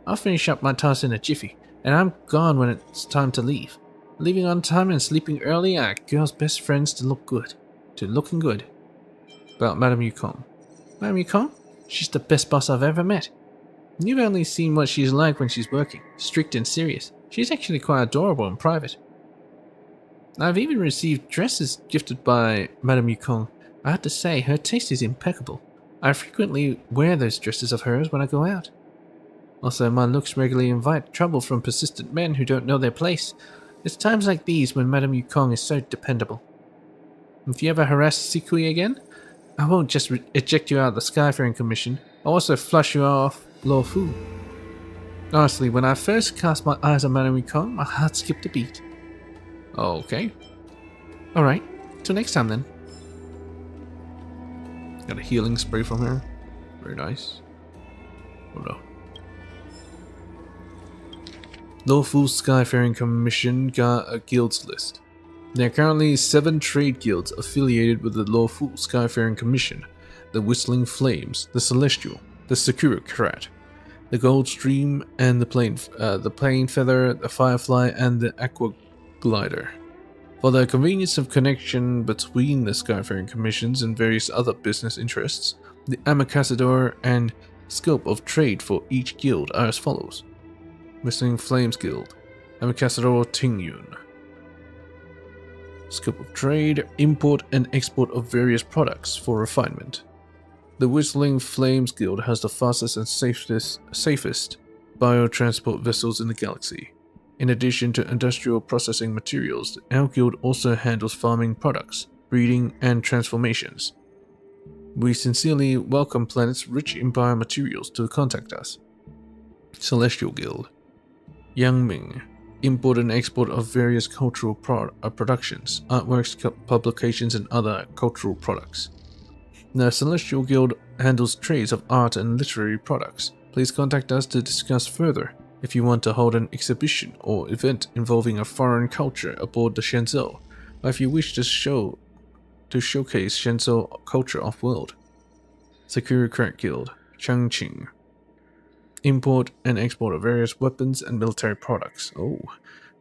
I'll finish up my task in a jiffy, and I'm gone when it's time to leave. Leaving on time and sleeping early are girls' best friends to looking good. About Madame Yukong. Madame Yukong? She's the best boss I've ever met. You've only seen what she's like when she's working, strict and serious. She's actually quite adorable in private. I've even received dresses gifted by Madame Yukong. I have to say, her taste is impeccable. I frequently wear those dresses of hers when I go out. Also, my looks regularly invite trouble from persistent men who don't know their place. It's times like these when Madame Yukong is so dependable. If you ever harass Sikui again, I won't just eject you out of the Skyfaring Commission, I'll also flush you off Loufu. Honestly, when I first cast my eyes on Madame Yukong, my heart skipped a beat. Okay. Alright, till next time then. Got a healing spray from her. Very nice. Oh no. Loufu Skyfaring Commission got a guilds list. There are currently 7 trade guilds affiliated with the Loufu Skyfaring Commission: the Whistling Flames, the Celestial, the Sakura Karat, the Gold Stream, and the Plain Feather, the Firefly, and the Aqua Glider. For the convenience of connection between the Skyfaring Commissions and various other business interests, the Ambassador and scope of trade for each guild are as follows. Whistling Flames Guild, Ambassador Tingyun. Scope of trade, import and export of various products for refinement. The Whistling Flames Guild has the fastest and safest biotransport vessels in the galaxy. In addition to industrial processing materials, our guild also handles farming products, breeding, and transformations. We sincerely welcome planets rich in biomaterials to contact us. Celestial Guild. Yangming. Import and export of various cultural productions, artworks, publications, and other cultural products. The Celestial Guild handles trades of art and literary products. Please contact us to discuss further if you want to hold an exhibition or event involving a foreign culture aboard the Shenzhou, or if you wish to showcase Shenzhou culture off-world. Sakura Crack Guild, Changqing. Import and export of various weapons and military products. Oh,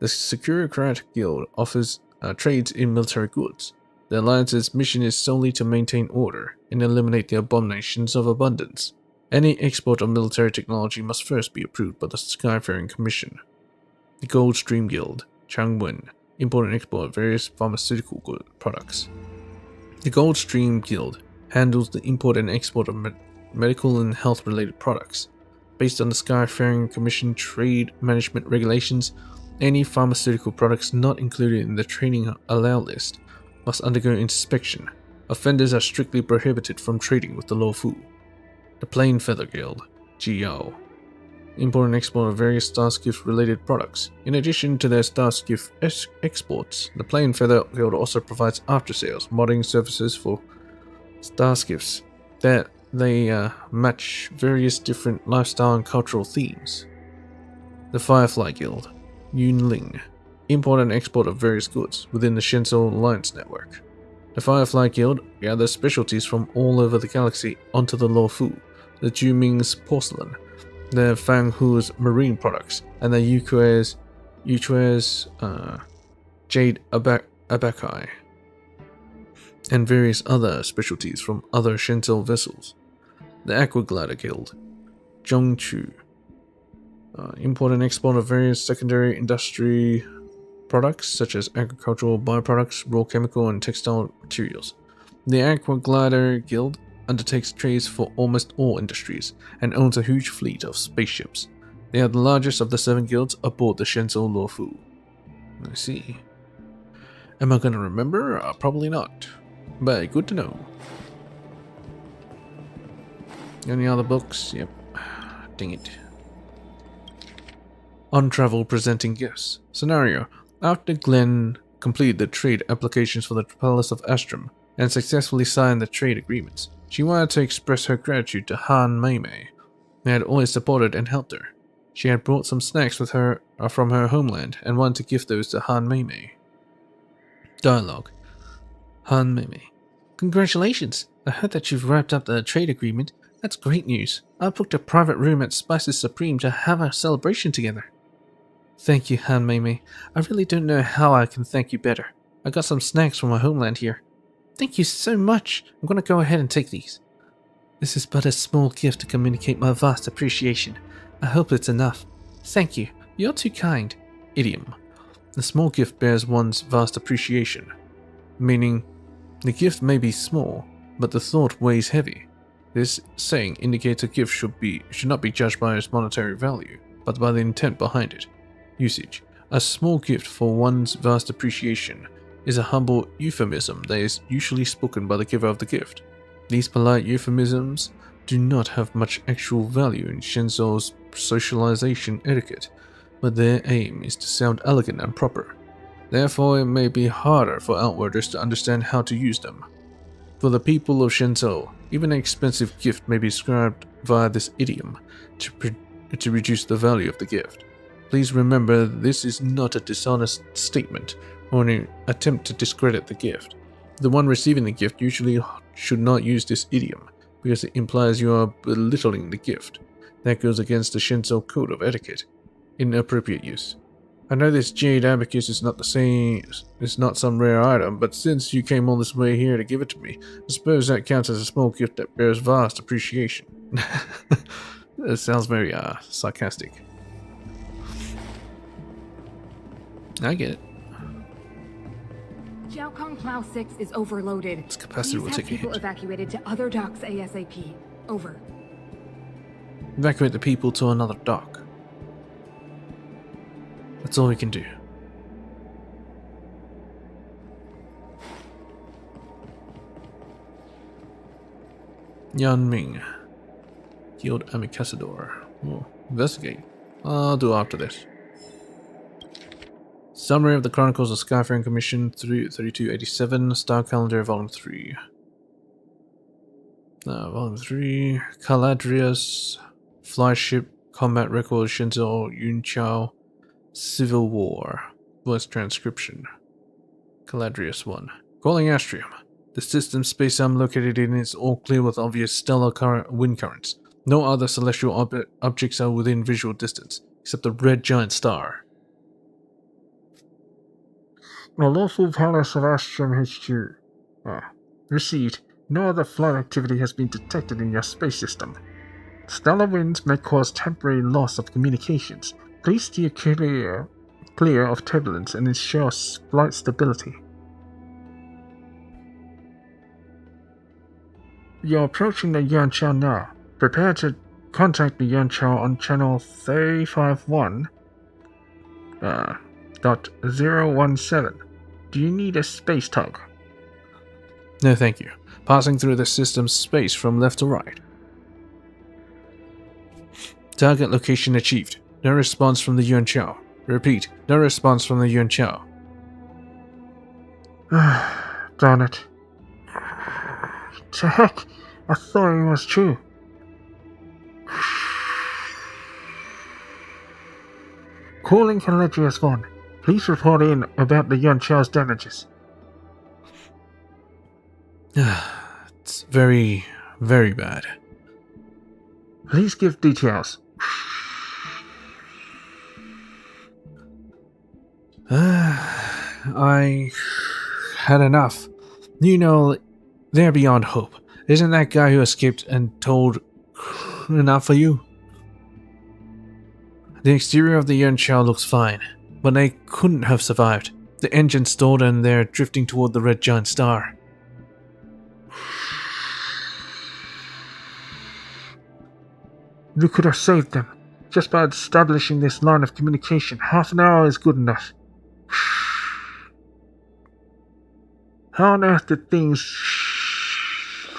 the Sakura Crack Guild offers trades in military goods. The Alliance's mission is solely to maintain order and eliminate the abominations of abundance. Any export of military technology must first be approved by the Skyfaring Commission. The Gold Stream Guild, Changwen. Import and export of various pharmaceutical products. The Gold Stream Guild handles the import and export of medical and health-related products. Based on the Skyfaring Commission trade management regulations, any pharmaceutical products not included in the trading allow list must undergo inspection. Offenders are strictly prohibited from trading with the Loufu. The Plain Feather Guild, Jiao. Import and export of various Starskiff related products. In addition to their Starskiff exports, the Plain Feather Guild also provides after-sales modding services for Starskiffs that they match various different lifestyle and cultural themes. The Firefly Guild, Yunling. Import and export of various goods within the Shenzhou Alliance network. The Firefly Guild gathers specialties from all over the galaxy onto the Loufu, the Juming's porcelain, the Fanghu's marine products, and the Yuque's jade abakai, and various other specialties from other Shenzhou vessels. The Aquaglider Guild, Zhongchu, import and export of various secondary industry products such as agricultural byproducts, raw chemical and textile materials. The Aquaglider Guild undertakes trades for almost all industries and owns a huge fleet of spaceships. They are the largest of the 7 guilds aboard the Shenzhou Loufu. I see. Am I gonna remember? Probably not. But good to know. Any other books? Yep. Dang it. On travel presenting gifts. Scenario. After Glenn completed the trade applications for the Palace of Astrum and successfully signed the trade agreements, she wanted to express her gratitude to Han Meimei, who had always supported and helped her. She had brought some snacks with her from her homeland and wanted to give those to Han Meimei. Dialogue. Han Meimei. Congratulations! I heard that you've wrapped up the trade agreement. That's great news. I booked a private room at Spices Supreme to have a celebration together. Thank you, Han Meimei. I really don't know how I can thank you better. I got some snacks from my homeland here. Thank you so much. I'm going to go ahead and take these. This is but a small gift to communicate my vast appreciation. I hope it's enough. Thank you. You're too kind. Idiom. The small gift bears one's vast appreciation. Meaning, the gift may be small, but the thought weighs heavy. This saying indicates a gift should not be judged by its monetary value, but by the intent behind it. Usage. A small gift for one's vast appreciation is a humble euphemism that is usually spoken by the giver of the gift. These polite euphemisms do not have much actual value in Shenzhou's socialization etiquette, but their aim is to sound elegant and proper. Therefore, it may be harder for outwarders to understand how to use them. For the people of Shenzhou, even an expensive gift may be described via this idiom to reduce the value of the gift. Please remember this is not a dishonest statement or an attempt to discredit the gift. The one receiving the gift usually should not use this idiom because it implies you are belittling the gift. That goes against the Shenzhou code of etiquette. Inappropriate use. I know this jade abacus is not some rare item, but since you came all this way here to give it to me, I suppose that counts as a small gift that bears vast appreciation. That sounds very sarcastic. I get it. Jiaokong Plow 6 is overloaded. Its capacity will take a hit. People evacuated to other docks ASAP. Over. Evacuate the people to another dock. That's all we can do. Yan Ming. Guild Amicassador. Oh, investigate. I'll do after this. Summary of the Chronicles of Skyfaring Commission 3287, Star Calendar, Volume 3. Volume 3, Caladrius, Flyship, Combat Record, Shenzhou, Yunqiao, Civil War, Voice Transcription. Caladrius 1. Calling Astrium. The system space I'm located in is all clear with obvious stellar wind currents. No other celestial objects are within visual distance, except the red giant star. The Loufu Palace of Astrum HQ. Received. No other flight activity has been detected in your space system. Stellar winds may cause temporary loss of communications. Please steer clear of turbulence and ensure flight stability. You're approaching the Yuanqiao now. Prepare to contact the Yuanqiao on channel 351.017. Do you need a space tug? No, thank you. Passing through the system's space from left to right. Target location achieved. No response from the Yuanqiao. Repeat, no response from the Yuanqiao. Darn it. To heck, I thought it was true. Calling Caladrius 1. Please report in about the Yuanqiao's damages. It's very, very bad. Please give details. I had enough. You know, they're beyond hope. Isn't that guy who escaped and told enough for you? The exterior of the Yuan looks fine, but they couldn't have survived. The engine stalled and they're drifting toward the red giant star. You could have saved them, just by establishing this line of communication. Half an hour is good enough. How on earth did things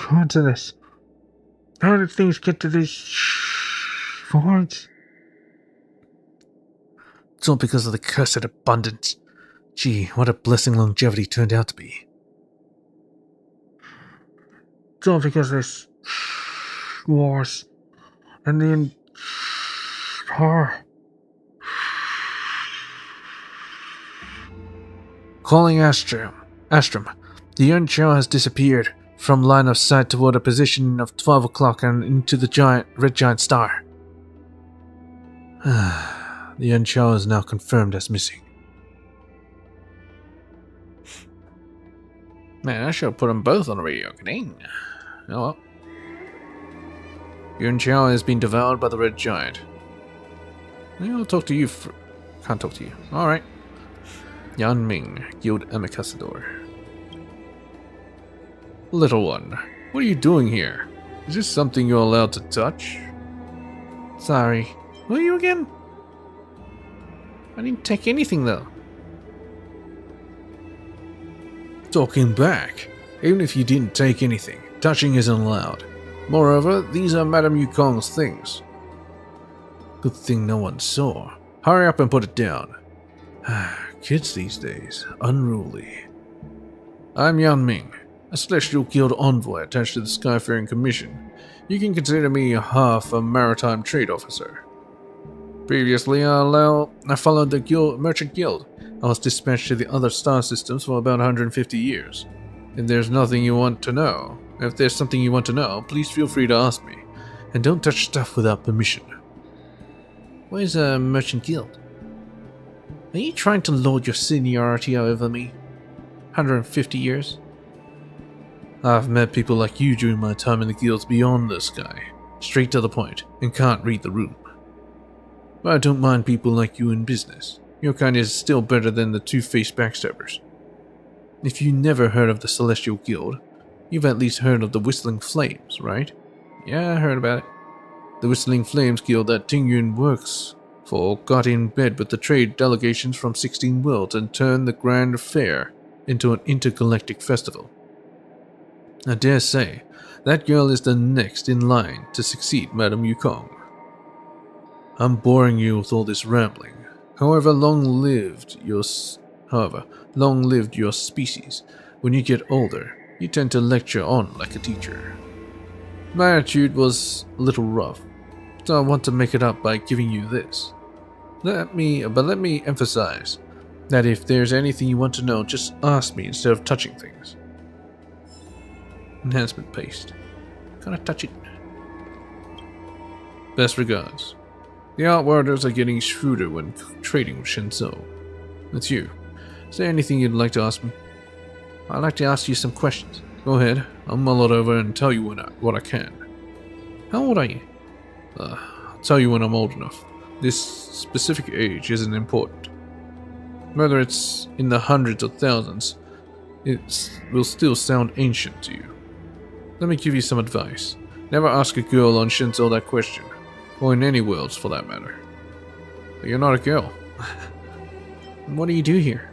go into this? How did things get to these points? It's all because of the cursed abundance. Gee, what a blessing longevity turned out to be. It's all because of this wars and the power. Calling Astrum. The Yuan has disappeared from line of sight toward a position of 12 o'clock and into the red giant star. The Yuan is now confirmed as missing. Man, I should have put them both on the radio, kidding? Oh well. Yuan has been devoured by the red giant. I'll talk to you. Can't talk to you. Alright. Yan Ming, Guild Ambassador. Little one, what are you doing here? Is this something you're allowed to touch? Sorry. Who are you again? I didn't take anything though. Talking back. Even if you didn't take anything, touching isn't allowed. Moreover, these are Madame Yukong's things. Good thing no one saw. Hurry up and put it down. Kids these days, unruly. I'm Yan Ming, a Celestial Guild envoy attached to the Skyfaring Commission. You can consider me half a maritime trade officer. Previously, I followed the Merchant Guild. I was dispatched to the other star systems for about 150 years. If there's something you want to know, please feel free to ask me. And don't touch stuff without permission. Where's a Merchant Guild? Are you trying to lord your seniority over me? 150 years? I've met people like you during my time in the guilds beyond the sky. Straight to the point, and can't read the room. But I don't mind people like you in business. Your kind is still better than the two-faced backstabbers. If you never heard of the Celestial Guild, you've at least heard of the Whistling Flames, right? Yeah, I heard about it. The Whistling Flames Guild that Tingyun works for got in bed with the trade delegations from 16 worlds and turned the Grand Fair into an intergalactic festival. I dare say, that girl is the next in line to succeed Madame Yukong. I'm boring you with all this rambling. However long-lived your species, when you get older, you tend to lecture on like a teacher. My attitude was a little rough, so I want to make it up by giving you this. Let me emphasize that if there's anything you want to know, just ask me instead of touching things. Enhancement paste. Gotta touch it. Best regards. The Outwarders are getting shrewder when trading with Shenzhou. That's you. Is there anything you'd like to ask me? I'd like to ask you some questions. Go ahead. I'll mull it over and tell you what I can. How old are you? I'll tell you when I'm old enough. This specific age isn't important. Whether it's in the hundreds or thousands, it will still sound ancient to you. Let me give you some advice. Never ask a girl on Shenzhou that question. Or in any worlds, for that matter. But you're not a girl. What do you do here?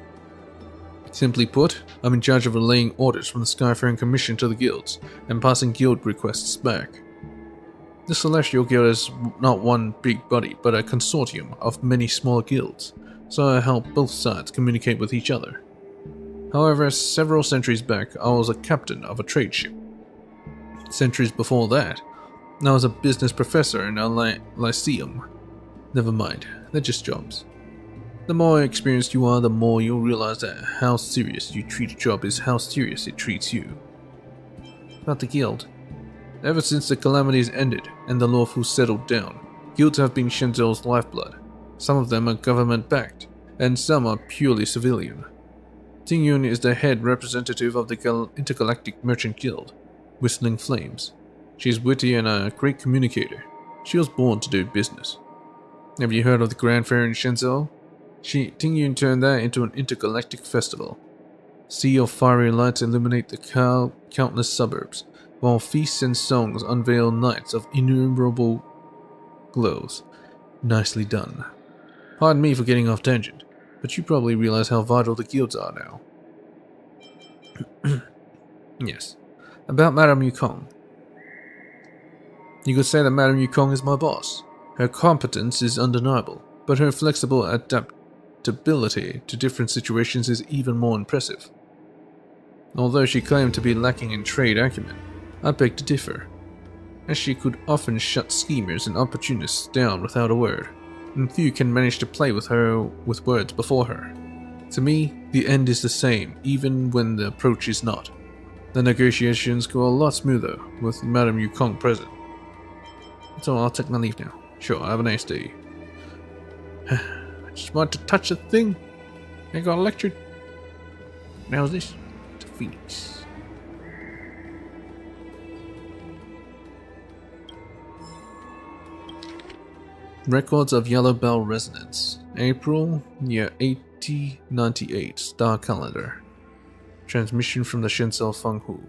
Simply put, I'm in charge of relaying orders from the Skyfaring Commission to the guilds, and passing guild requests back. The Celestial Guild is not one big body, but a consortium of many small guilds, so I help both sides communicate with each other. However, several centuries back, I was a captain of a trade ship. Centuries before that, I was a business professor in a lyceum. Never mind, they're just jobs. The more experienced you are, the more you'll realize that how serious you treat a job is how serious it treats you. About the guild. Ever since the calamities ended and the Loufu settled down, guilds have been Shenzhou's lifeblood. Some of them are government-backed, and some are purely civilian. Tingyun is the head representative of the Intergalactic Merchant Guild, Whistling Flames. She is witty and a great communicator. She was born to do business. Have you heard of the Grand Fair in Shenzhou? Tingyun turned that into an intergalactic festival. Sea of fiery lights illuminate the countless suburbs, while feasts and songs unveil nights of innumerable glows. Nicely done. Pardon me for getting off tangent, but you probably realize how vital the guilds are now. Yes. About Madame Yukong. You could say that Madame Yukong is my boss. Her competence is undeniable, but her flexible adaptability to different situations is even more impressive. Although she claimed to be lacking in trade acumen, I beg to differ, as she could often shut schemers and opportunists down without a word, and few can manage to play with her with words before her. To me, the end is the same, even when the approach is not. The negotiations go a lot smoother with Madame Yukong present. So I'll take my leave now. Sure, have a nice day. I just want to touch the thing. I got lectured. Now is this? To Phoenix. Records of Yellow Bell Resonance. April, year 8098, Star Calendar. Transmission from the Shenzhou Fenghu.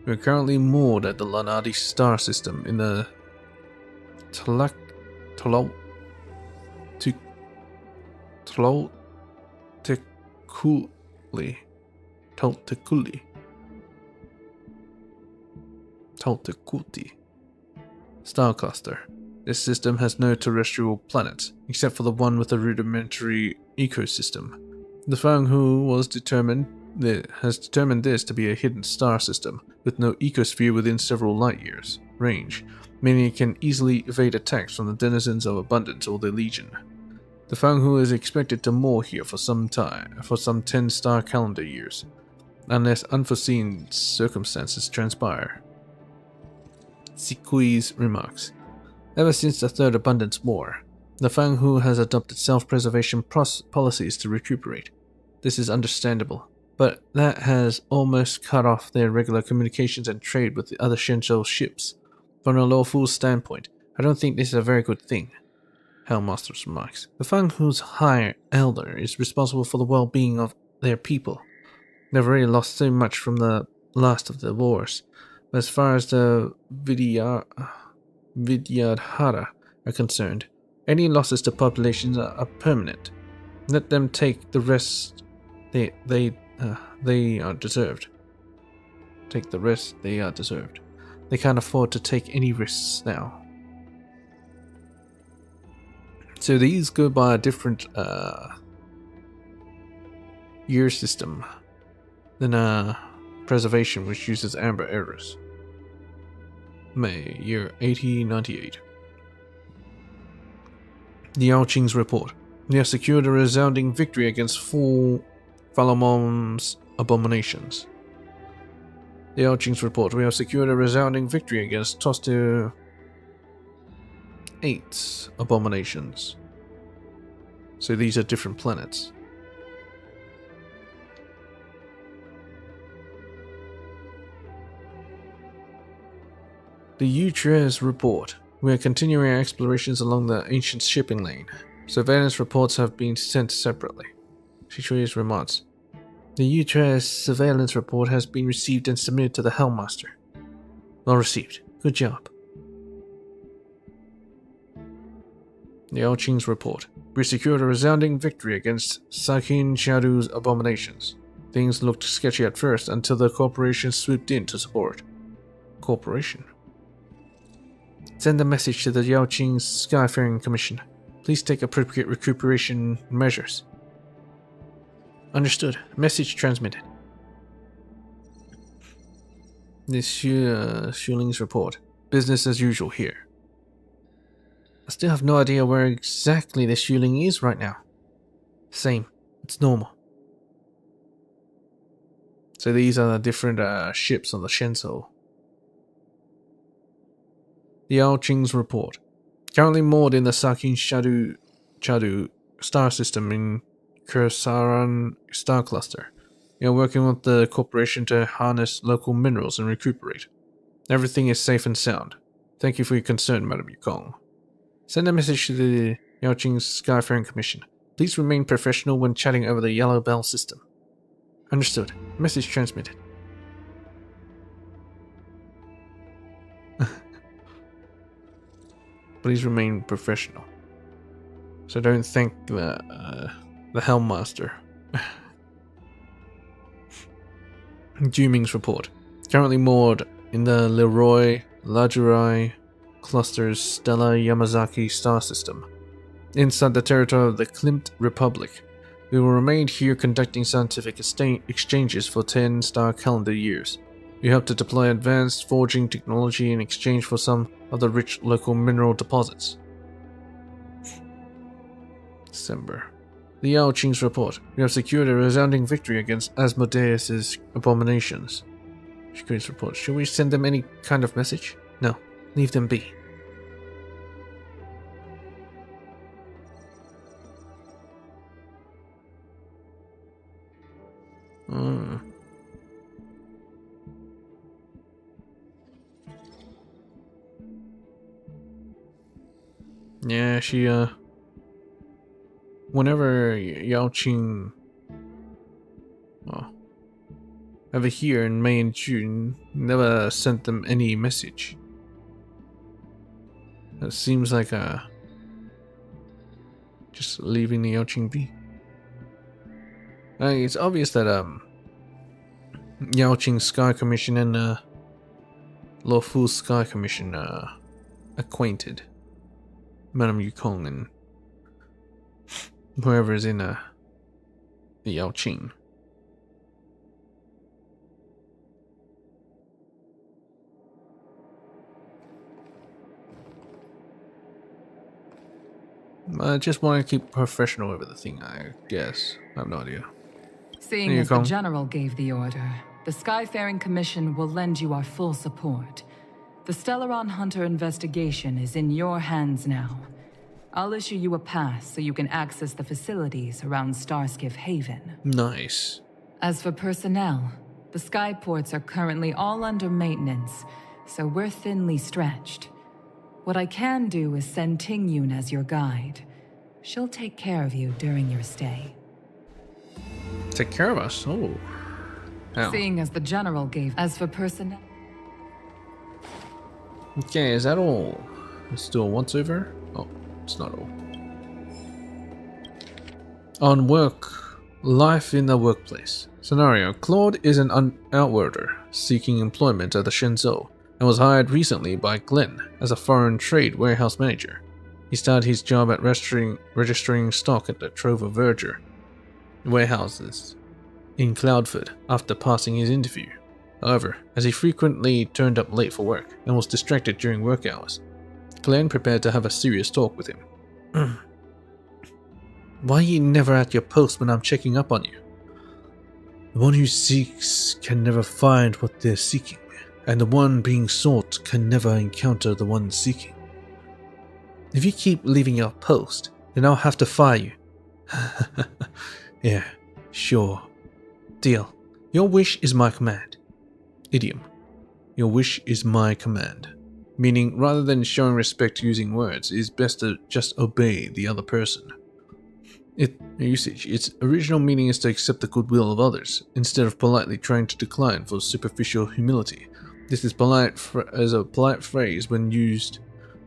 We are currently moored at the Lanadi star system in the Toltekuli star cluster. This system has no terrestrial planets, except for the one with a rudimentary ecosystem. The Fenghu has determined this to be a hidden star system, with no ecosphere within several light years range, meaning it can easily evade attacks from the denizens of Abundance or the Legion. The Fenghu is expected to moor here for some time, for some 10 star calendar years, unless unforeseen circumstances transpire. Sikui's remarks. Ever since the Third Abundance War, the Fenghu has adopted self-preservation policies to recuperate. This is understandable, but that has almost cut off their regular communications and trade with the other Shenzhou ships. From a Loufu's standpoint, I don't think this is a very good thing. Hellmaster's remarks. The Fenghu's High Elder is responsible for the well-being of their people. They've already lost so much from the last of the wars, but as far as the Vidyadhara are concerned, any losses to populations are permanent. Let them take the rest they are deserved. Take the rest they are deserved. They can't afford to take any risks now. So these go by a different year system than preservation, which uses amber errors. May, year 8098. The Yaoqing's report. We have secured a resounding victory against Falamon's abominations. The Yaoqing's report. We have secured a resounding victory against Toster 8's abominations. So these are different planets. The Utrecht's report. We are continuing our explorations along the ancient shipping lane. Surveillance reports have been sent separately. Shichui's remarks. The Utrecht's surveillance report has been received and submitted to the Hellmaster. Well received. Good job. The Yaoqing's report. We secured a resounding victory against Sakin Shadu's abominations. Things looked sketchy at first until the corporation swooped in to support. Corporation? Send a message to the Yaoqing's Skyfaring Commission. Please take appropriate recuperation measures. Understood. Message transmitted. This Shuling's report. Business as usual here. I still have no idea where exactly the Shuling is right now. Same. It's normal. So these are the different ships on the Shenzhou The Yao Qing's report. Currently moored in the Sakin Chadu star system in Kursaran star cluster. We are working with the corporation to harness local minerals and recuperate. Everything is safe and sound. Thank you for your concern, Madam Yukong. Send a message to the Yao Qing Skyfaring Commission. Please remain professional when chatting over the Yellow Bell system. Understood. Message transmitted. Please remain professional. So don't thank the Helmmaster. Juming's report. Currently moored in the Leroy Lajurai Cluster's Stella Yamazaki star system, inside the territory of the Klimt Republic. We will remain here conducting scientific exchanges for 10 star calendar years. We hope to deploy advanced forging technology in exchange for some of the rich local mineral deposits. December. The Yao Qing's report. We have secured a resounding victory against Asmodeus' abominations. Shikui's report. Should we send them any kind of message? No. Leave them be. Yeah, she, whenever Yao Qing, over here in May and June, never sent them any message. It seems like, just leaving the Yao Qing be. It's obvious that, Yao Qing Sky Commission and, Loufu Sky Commission are acquainted. Madame Yukong and whoever is in the Yao Qing. I just want to keep professional over the thing, I guess. I have no idea. Seeing as the General gave the order, the Skyfaring Commission will lend you our full support. The Stellaron Hunter investigation is in your hands now. I'll issue you a pass so you can access the facilities around Starskiff Haven. Nice. As for personnel, the skyports are currently all under maintenance, so we're thinly stretched. What I can do is send Tingyun as your guide. She'll take care of you during your stay. Take care of us? Oh. How? Seeing as the General gave... As for personnel... Okay, is that all? Let's do a once over? Oh, it's not all. On work. Life in the workplace. Scenario. Claude is an outworlder seeking employment at the Shenzhou and was hired recently by Glenn as a foreign trade warehouse manager. He started his job at registering stock at the Trover Verger warehouses in Cloudford after passing his interview. However, as he frequently turned up late for work and was distracted during work hours, Glenn prepared to have a serious talk with him. Why are you never at your post when I'm checking up on you? The one who seeks can never find what they're seeking, and the one being sought can never encounter the one seeking. If you keep leaving your post, then I'll have to fire you. Yeah, sure. Deal. Your wish is my command. Idiom. Your wish is my command. Meaning, rather than showing respect using words, it is best to just obey the other person. Its original meaning is to accept the goodwill of others, instead of politely trying to decline for superficial humility. This is polite as a polite phrase when used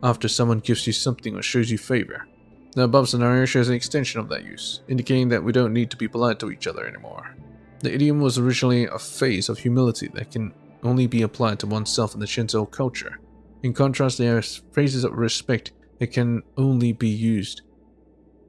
after someone gives you something or shows you favor. The above scenario shows an extension of that use, indicating that we don't need to be polite to each other anymore. The idiom was originally a phase of humility that can only be applied to oneself in the Shenzhou culture. In contrast, there are phrases of respect that can only be used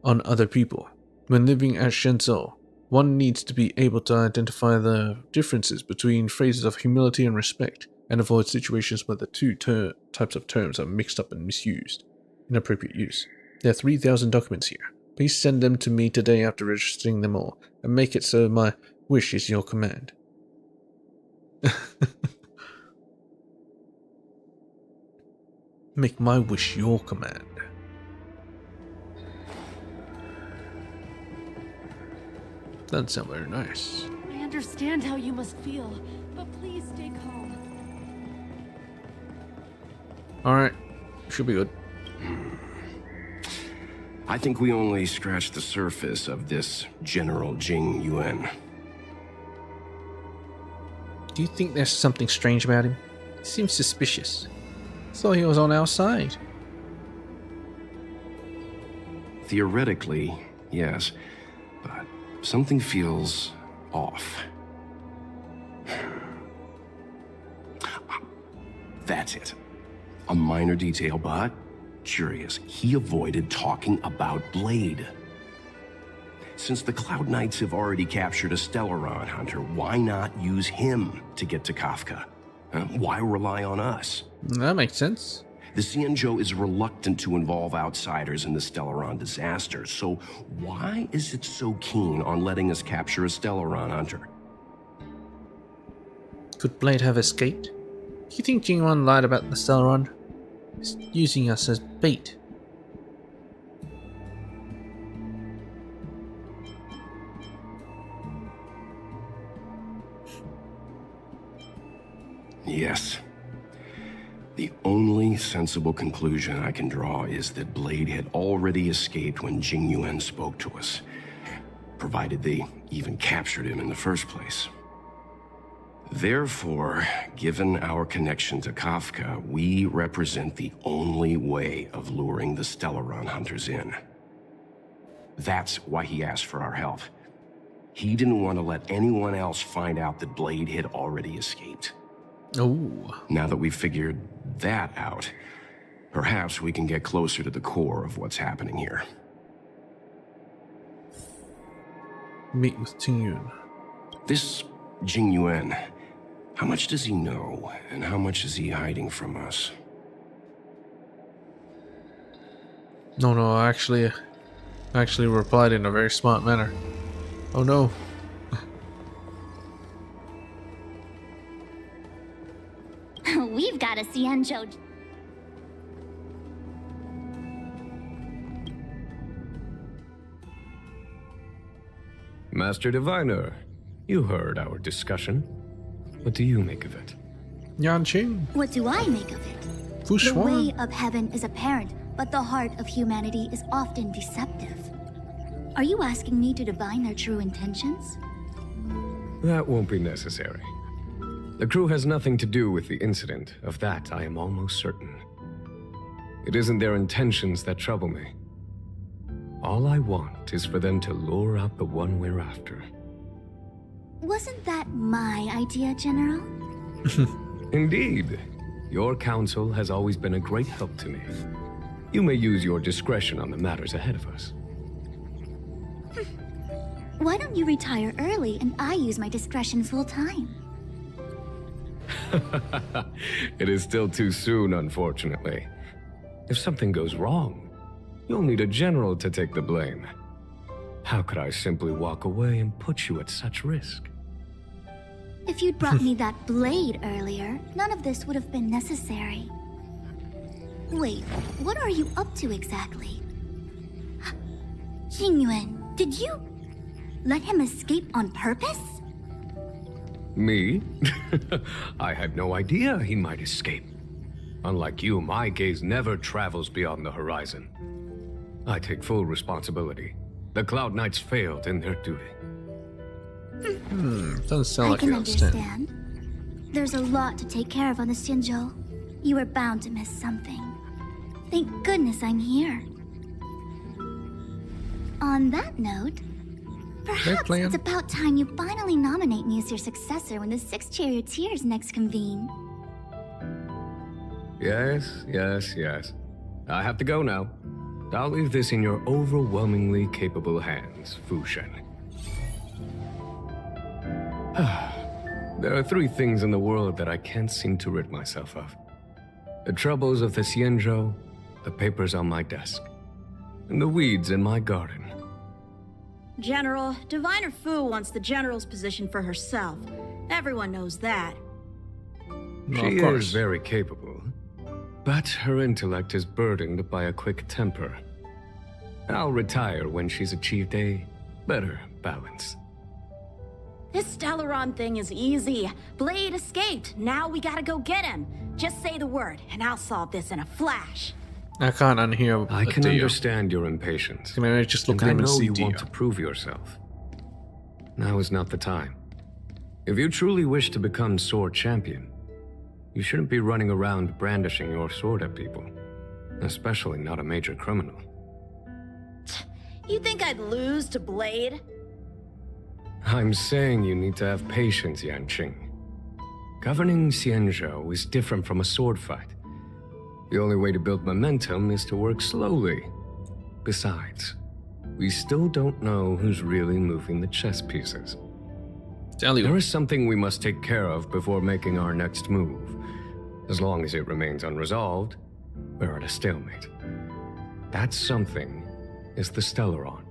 on other people. When living at Shenzhou, one needs to be able to identify the differences between phrases of humility and respect, and avoid situations where the two types of terms are mixed up and misused. Inappropriate use. There are 3,000 documents here. Please send them to me today after registering them all, and make it so my wish is your command. Make my wish your command. Doesn't sound very nice. I understand how you must feel, but please stay calm. Alright, should be good. I think we only scratched the surface of this General Jing Yuan. Do you think there's something strange about him? He seems suspicious. Thought he was on our side. Theoretically, yes, but something feels off. That's it. A minor detail, but curious. He avoided talking about Blade. Since the Cloud Knights have already captured a Stellaron hunter, why not use him to get to Kafka? Why rely on us? That makes sense. The Xianzhou is reluctant to involve outsiders in the Stellaron disaster, so why is it so keen on letting us capture a Stellaron hunter? Could Blade have escaped? Do you think Jingwan lied about the Stellaron? He's using us as bait. Yes. The only sensible conclusion I can draw is that Blade had already escaped when Jing Yuan spoke to us, provided they even captured him in the first place. Therefore, given our connection to Kafka, we represent the only way of luring the Stellaron hunters in. That's why he asked for our help. He didn't want to let anyone else find out that Blade had already escaped. Oh. Now that we've figured that out, perhaps we can get closer to the core of what's happening here. Meet with Ting Yun. This Jing Yuan, how much does he know, and how much is he hiding from us? No, I actually replied in a very smart manner. Oh no. We've got a Xianzhou. Master Diviner, you heard our discussion. What do you make of it? Yanqing. What do I make of it? The Fushuan. way of heaven is apparent, but the heart of humanity is often deceptive. Are you asking me to divine their true intentions? That won't be necessary. The crew has nothing to do with the incident, of that I am almost certain. It isn't their intentions that trouble me. All I want is for them to lure out the one we're after. Wasn't that my idea, General? Indeed. Your counsel has always been a great help to me. You may use your discretion on the matters ahead of us. Why don't you retire early and I use my discretion full time? It is still too soon, unfortunately. If something goes wrong, you'll need a general to take the blame. How could I simply walk away and put you at such risk? If you'd brought me that blade earlier, none of this would have been necessary. Wait, what are you up to exactly? Jingyuan, did you let him escape on purpose? Me? I had no idea he might escape. Unlike you, my gaze never travels beyond the horizon. I take full responsibility. The Cloud Knights failed in their duty. Doesn't sound like I you can understand. understand. There's a lot to take care of on the Xianzhou. You were bound to miss something. Thank goodness I'm here. On that note, perhaps it's about time you finally nominate me as your successor when the 6 charioteers next convene. Yes. I have to go now. I'll leave this in your overwhelmingly capable hands, Fu Shen. There are 3 things in the world that I can't seem to rid myself of. The troubles of the Xianzhou, the papers on my desk, and the weeds in my garden. General, Diviner Fu wants the General's position for herself. Everyone knows that. She is very capable. but her intellect is burdened by a quick temper. I'll retire when she's achieved a better balance. This Stellaron thing is easy. Blade escaped. Now we gotta go get him. Just say the word, and I'll solve this in a flash. I can't unhear. I can understand your impatience. Can I just look at him and see you want to prove yourself. Now is not the time. If you truly wish to become sword champion, you shouldn't be running around brandishing your sword at people, especially not a major criminal. You think I'd lose to Blade? I'm saying you need to have patience, Yanqing. Governing Xianzhou is different from a sword fight. The only way to build momentum is to work slowly. Besides, we still don't know who's really moving the chess pieces. There is something we must take care of before making our next move. As long as it remains unresolved, we're at a stalemate. That something is the Stellaron.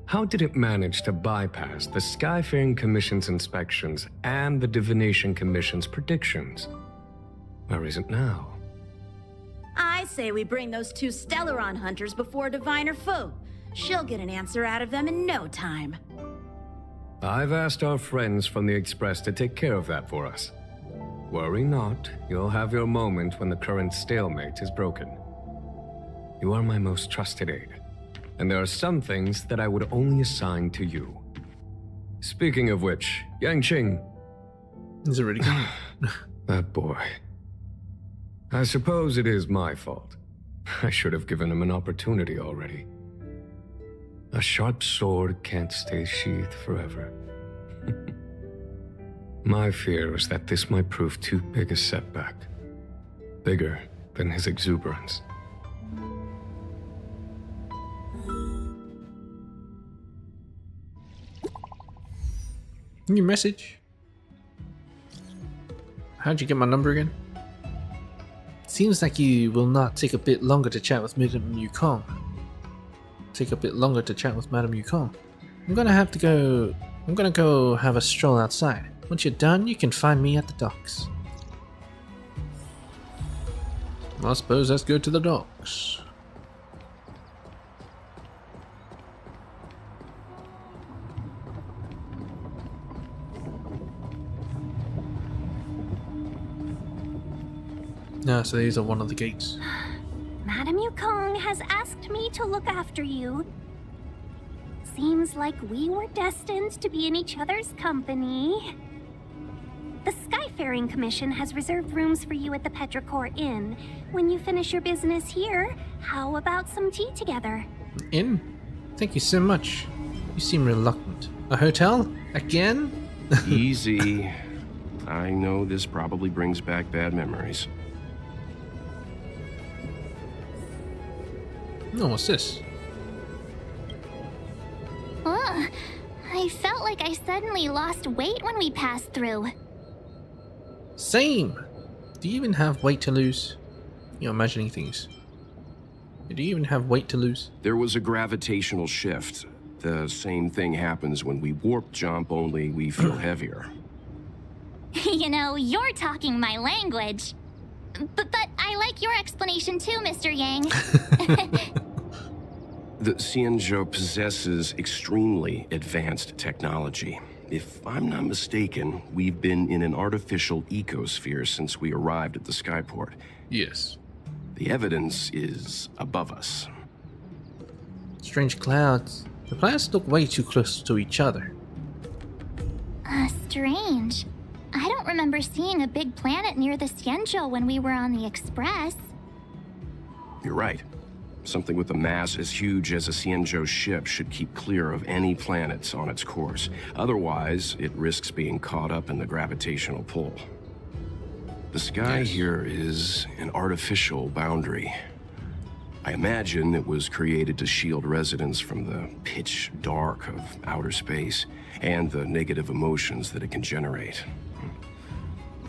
How did it manage to bypass the Skyfaring Commission's inspections and the Divination Commission's predictions? Where is it now? I say we bring those two Stellaron hunters before Diviner Fu. She'll get an answer out of them in no time. I've asked our friends from the Express to take care of that for us. Worry not, you'll have your moment when the current stalemate is broken. You are my most trusted aide, and there are some things that I would only assign to you. Speaking of which, Yanqing... Is it really gone? That boy. I suppose it is my fault. I should have given him an opportunity already. A sharp sword can't stay sheathed forever. My fear is that this might prove too big a setback. Bigger than his exuberance. New message. How'd you get my number again? Seems like you will not take a bit longer to chat with Madame Yukong. I'm gonna go have a stroll outside. Once you're done, you can find me at the docks. I suppose let's go to the docks. Ah, so these are one of the gates. Madame Yukong has asked me to look after you. Seems like we were destined to be in each other's company. The Skyfaring Commission has reserved rooms for you at the Petrichor Inn. When you finish your business here, how about some tea together? Inn? Thank you so much. You seem reluctant. A hotel? Again? Easy. I know this probably brings back bad memories. No, what's this? Ugh, I felt like I suddenly lost weight when we passed through. Same! Do you even have weight to lose? You're imagining things. Do you even have weight to lose? There was a gravitational shift. The same thing happens when we warp jump, only we feel heavier. You know, you're talking my language. But I like your explanation too, Mr. Yang. The Xianzhou possesses extremely advanced technology. If I'm not mistaken, we've been in an artificial ecosphere since we arrived at the skyport. Yes. The evidence is above us. Strange clouds. The planets look way too close to each other. Strange. I don't remember seeing a big planet near the Xianzhou when we were on the Express. You're right. Something with a mass as huge as a Xianzhou ship should keep clear of any planets on its course. Otherwise, it risks being caught up in the gravitational pull. The sky here is an artificial boundary. I imagine it was created to shield residents from the pitch dark of outer space and the negative emotions that it can generate.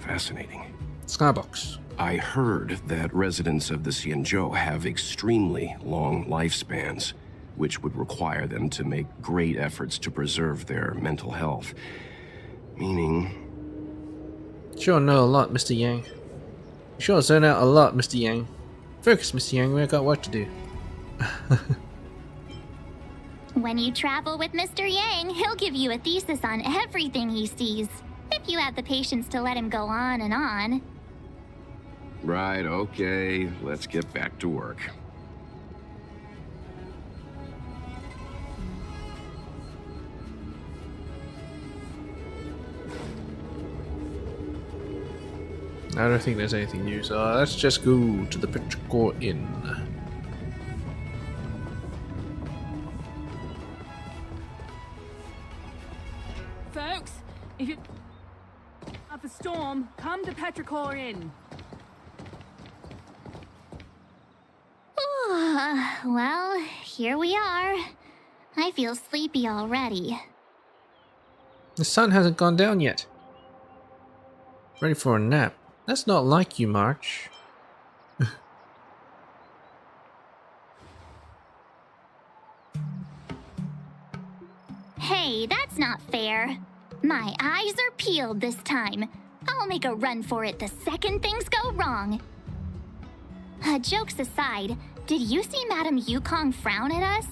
Fascinating. Skybox. I heard that residents of the Xianzhou have extremely long lifespans, which would require them to make great efforts to preserve their mental health. Meaning... Sure know a lot, Mr. Yang. You sure zone out a lot, Mr. Yang. Focus, Mr. Yang, we've got work to do. When you travel with Mr. Yang, he'll give you a thesis on everything he sees. If you have the patience to let him go on and on. Right, okay. Let's get back to work. I don't think there's anything new, so let's just go to the Petrichor Inn. Folks, if you of the storm, come to Petrichor Inn. Well, here we are. I feel sleepy already. The sun hasn't gone down yet. Ready for a nap. That's not like you, March. Hey, that's not fair. My eyes are peeled this time. I'll make a run for it the second things go wrong. Jokes aside, did you see Madame Yukong frown at us?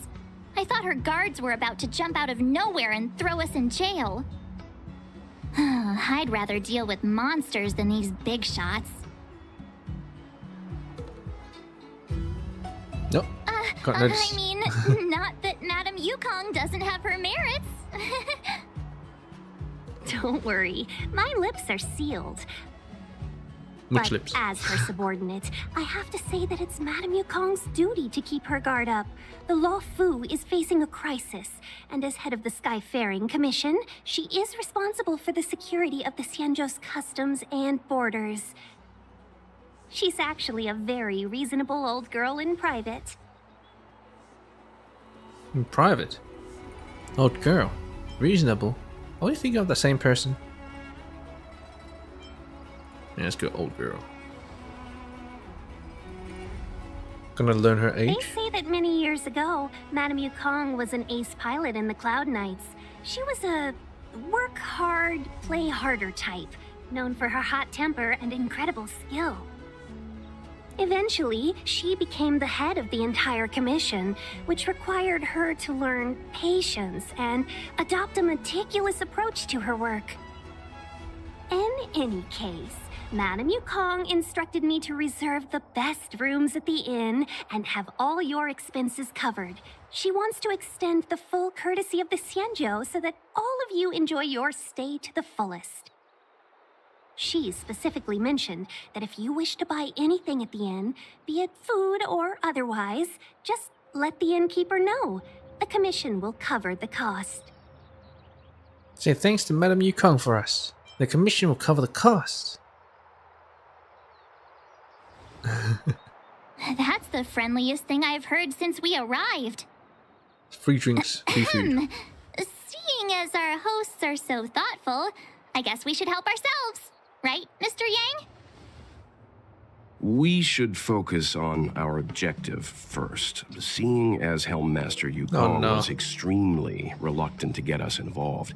I thought her guards were about to jump out of nowhere and throw us in jail. I'd rather deal with monsters than these big shots. Nope. Got noticed. I mean, not that Madame Yukong doesn't have her merits. Don't worry, my lips are sealed. Which But lips? as her subordinate, I have to say that it's Madame Yukong's duty to keep her guard up. The Loufu is facing a crisis, and as head of the Skyfaring Commission, she is responsible for the security of the Xianzhou's customs and borders. She's actually a very reasonable old girl in private. In private? Old girl. Reasonable. Are we thinking of the same person? Yeah, let's go old girl. Gonna learn her age? They say that many years ago, Madame Yukong was an ace pilot in the Cloud Knights. She was a work hard, play harder type, known for her hot temper and incredible skill. Eventually, she became the head of the entire commission, which required her to learn patience and adopt a meticulous approach to her work. In any case, Madame Yukong instructed me to reserve the best rooms at the inn and have all your expenses covered. She wants to extend the full courtesy of the Xianzhou so that all of you enjoy your stay to the fullest. She specifically mentioned that if you wish to buy anything at the inn, be it food or otherwise, just let the innkeeper know. The commission will cover the cost. Say thanks to Madame Yukong for us. The commission will cover the cost. That's the friendliest thing I've heard since we arrived. Free drinks, free food. Seeing as our hosts are so thoughtful, I guess we should help ourselves. Right, Mr. Yang? We should focus on our objective first. Seeing as Helmmaster Yukong was extremely reluctant to get us involved,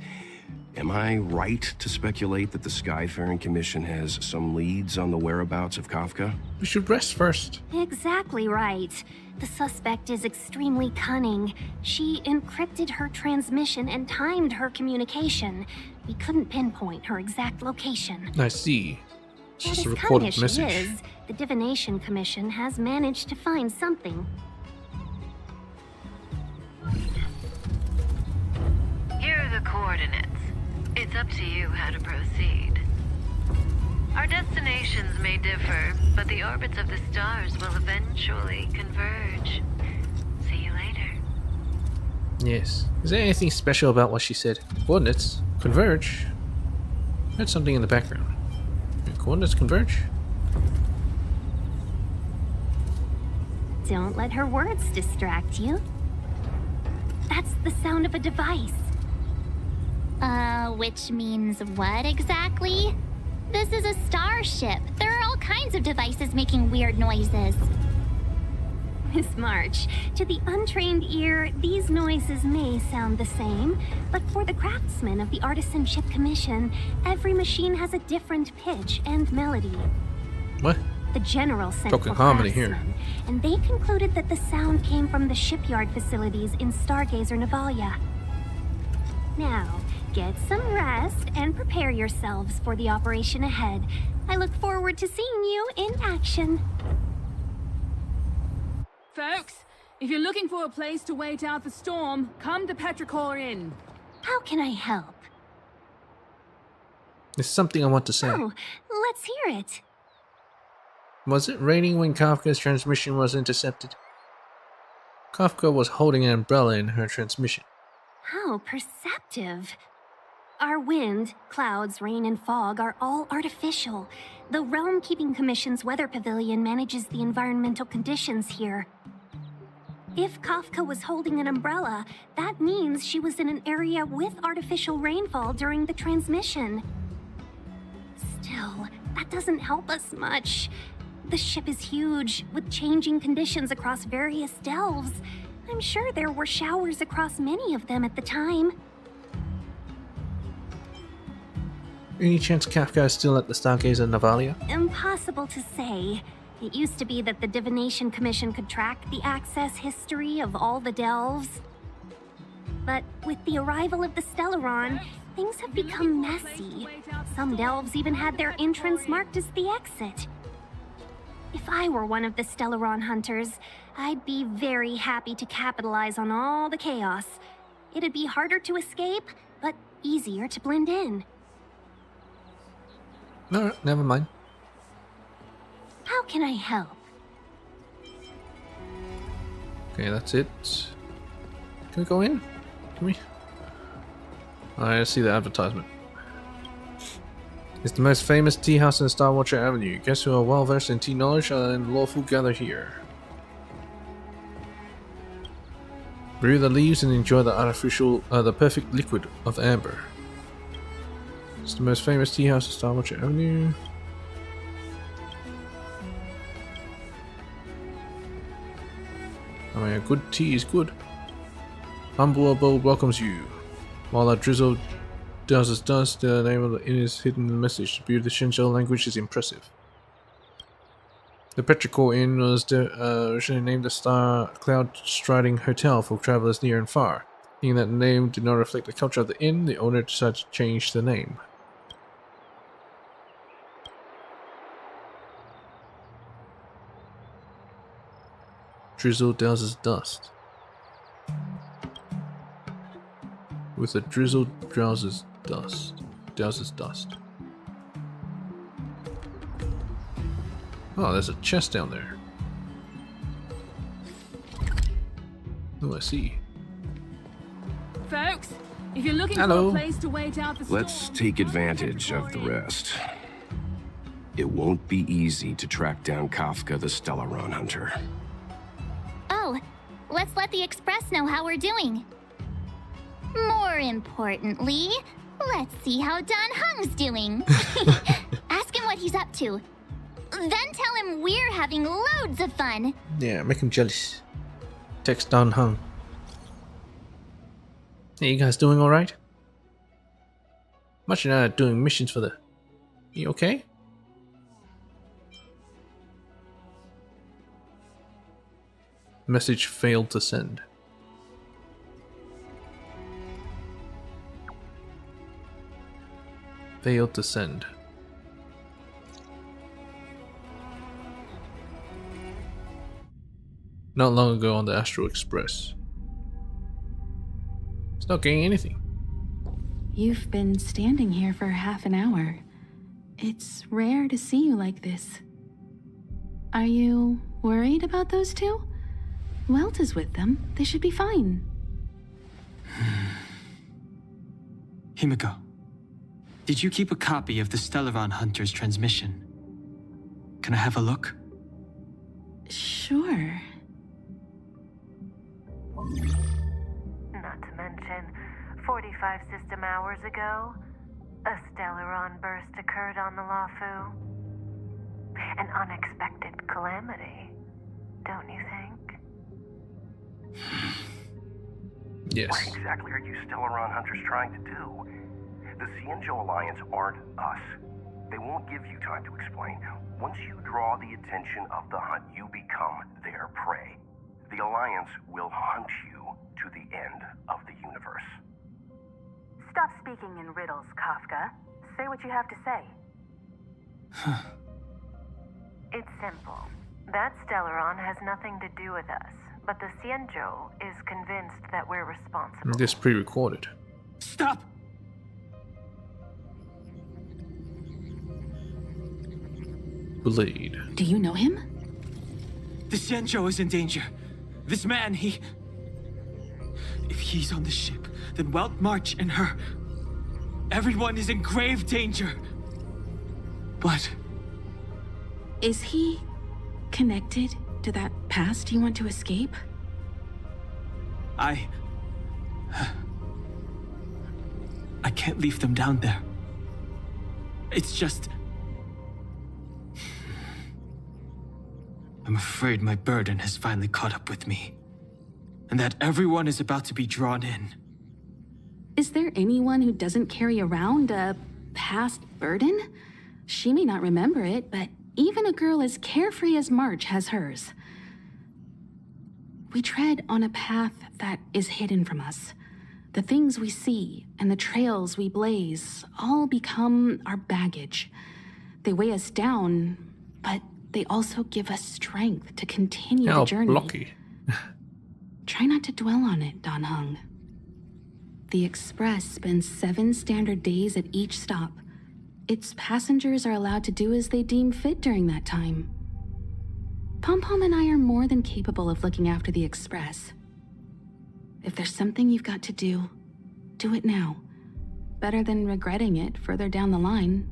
am I right to speculate that the Skyfaring Commission has some leads on the whereabouts of Kafka? We should rest first. Exactly right. The suspect is extremely cunning. She encrypted her transmission and timed her communication. We couldn't pinpoint her exact location. I see. It's But just a as cunning recorded as she message. is, the Divination Commission has managed to find something. Here are the coordinates. It's up to you how to proceed. Our destinations may differ, but the orbits of the stars will eventually converge. See you later. Yes. Is there anything special about what she said? Coordinates converge. Heard something in the background. Coordinates converge? Don't let her words distract you. That's the sound of a device. Which means what exactly? This is a starship. There are all kinds of devices making weird noises. Miss March, to the untrained ear, these noises may sound the same, but for the craftsmen of the Artisanship Commission, every machine has a different pitch and melody. What? The General sent Talking for harmony here. craftsmen, and they concluded that the sound came from the shipyard facilities in Stargazer Navalia. Now, get some rest and prepare yourselves for the operation ahead. I look forward to seeing you in action. Folks, if you're looking for a place to wait out the storm, come to Petrichor Inn. How can I help? There's something I want to say. Oh, let's hear it. Was it raining when Kafka's transmission was intercepted? Kafka was holding an umbrella in her transmission. How perceptive. Our wind, clouds, rain, and fog are all artificial. The Realm Keeping Commission's weather pavilion manages the environmental conditions here. If Kafka was holding an umbrella, that means she was in an area with artificial rainfall during the transmission. Still, that doesn't help us much. The ship is huge, with changing conditions across various delves. I'm sure there were showers across many of them at the time. Any chance Kafka is still at the Stargazer Navalia? Impossible to say. It used to be that the Divination Commission could track the access history of all the delves. But with the arrival of the Stellaron, things have become messy. Some delves even had their entrance marked as the exit. If I were one of the Stellaron hunters, I'd be very happy to capitalize on all the chaos. It'd be harder to escape, but easier to blend in. Alright, never mind. How can I help? Okay, that's it. Can we go in? Can we? I see the advertisement. It's the most famous tea house in Star Watcher Avenue. Guests who are well versed in tea knowledge and Loufu gather here. Brew the leaves and enjoy the perfect liquid of amber. It's the most famous tea house in Star Watcher Avenue. I mean, a good tea is good. Humble abode welcomes you. While a drizzle does its dust, the name of the inn is hidden in the message. The beauty of the Shenzhou language is impressive. The Petrichor Inn was originally named the Star Cloud Striding Hotel for travelers near and far. Thinking that the name did not reflect the culture of the inn, the owner decided to change the name. Drizzle douses dust. With a drizzle douses dust. Oh, there's a chest down there. Oh, I see. Folks, if you're looking for a place to wait out the storm, let's take advantage of the rest. It won't be easy to track down Kafka the Stellaron hunter. Oh, let's let the Express know how we're doing. More importantly, let's see how Don Hung's doing. Ask him what he's up to. Then tell him we're having loads of fun. Yeah, make him jealous. Text Don Hung. Hey, you guys doing alright? Much not doing missions for the... You okay? Message failed to send. Failed to send. Not long ago on the Astral Express. It's not getting anything. You've been standing here for half an hour. It's rare to see you like this. Are you worried about those two? Welt is with them. They should be fine. Himiko, did you keep a copy of the Stellaron Hunter's transmission? Can I have a look? Sure. Not to mention, 45 system hours ago, a Stellaron burst occurred on the Loufu. An unexpected calamity, don't you think? Yes. What exactly are you Stellaron hunters trying to do? The Xianzhou Alliance aren't us. They won't give you time to explain. Once you draw the attention of the hunt, you become their prey. The Alliance will hunt you to the end of the universe. Stop speaking in riddles, Kafka. Say what you have to say. It's simple. That Stellaron has nothing to do with us, but the Xianzhou is convinced that we're responsible. This pre-recorded. Stop! Blade. Do you know him? The Xianzhou is in danger. This man, If he's on the ship, then Welt March and her... Everyone is in grave danger. What? Is he connected to that past you want to escape? I can't leave them down there. It's just... I'm afraid my burden has finally caught up with me. And that everyone is about to be drawn in. Is there anyone who doesn't carry around a past burden? She may not remember it, but even a girl as carefree as March has hers. We tread on a path that is hidden from us. The things we see and the trails we blaze all become our baggage. They weigh us down, but they also give us strength to continue the journey. Blocky. Try not to dwell on it, Dan Heng. The Express spends 7 standard days at each stop. Its passengers are allowed to do as they deem fit during that time. Pom-Pom and I are more than capable of looking after the Express. If there's something you've got to do, do it now. Better than regretting it further down the line.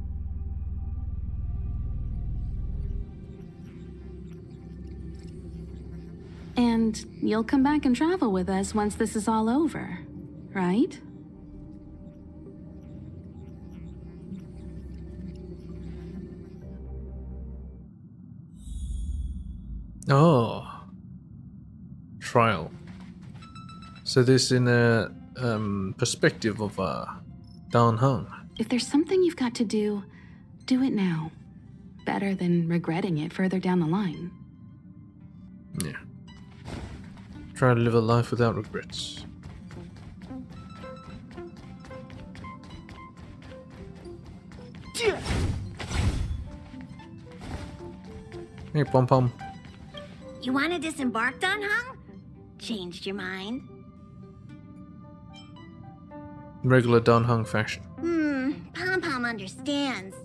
And you'll come back and travel with us once this is all over, right? Oh. Trial. So this in a perspective of Dan Heng. If there's something you've got to do it now. Better than regretting it further down the line. Yeah. Try to live a life without regrets. Hey, Pom-Pom. You want to disembark, Dan Heng? Changed your mind? Regular Dan Heng fashion. Pom-Pom understands.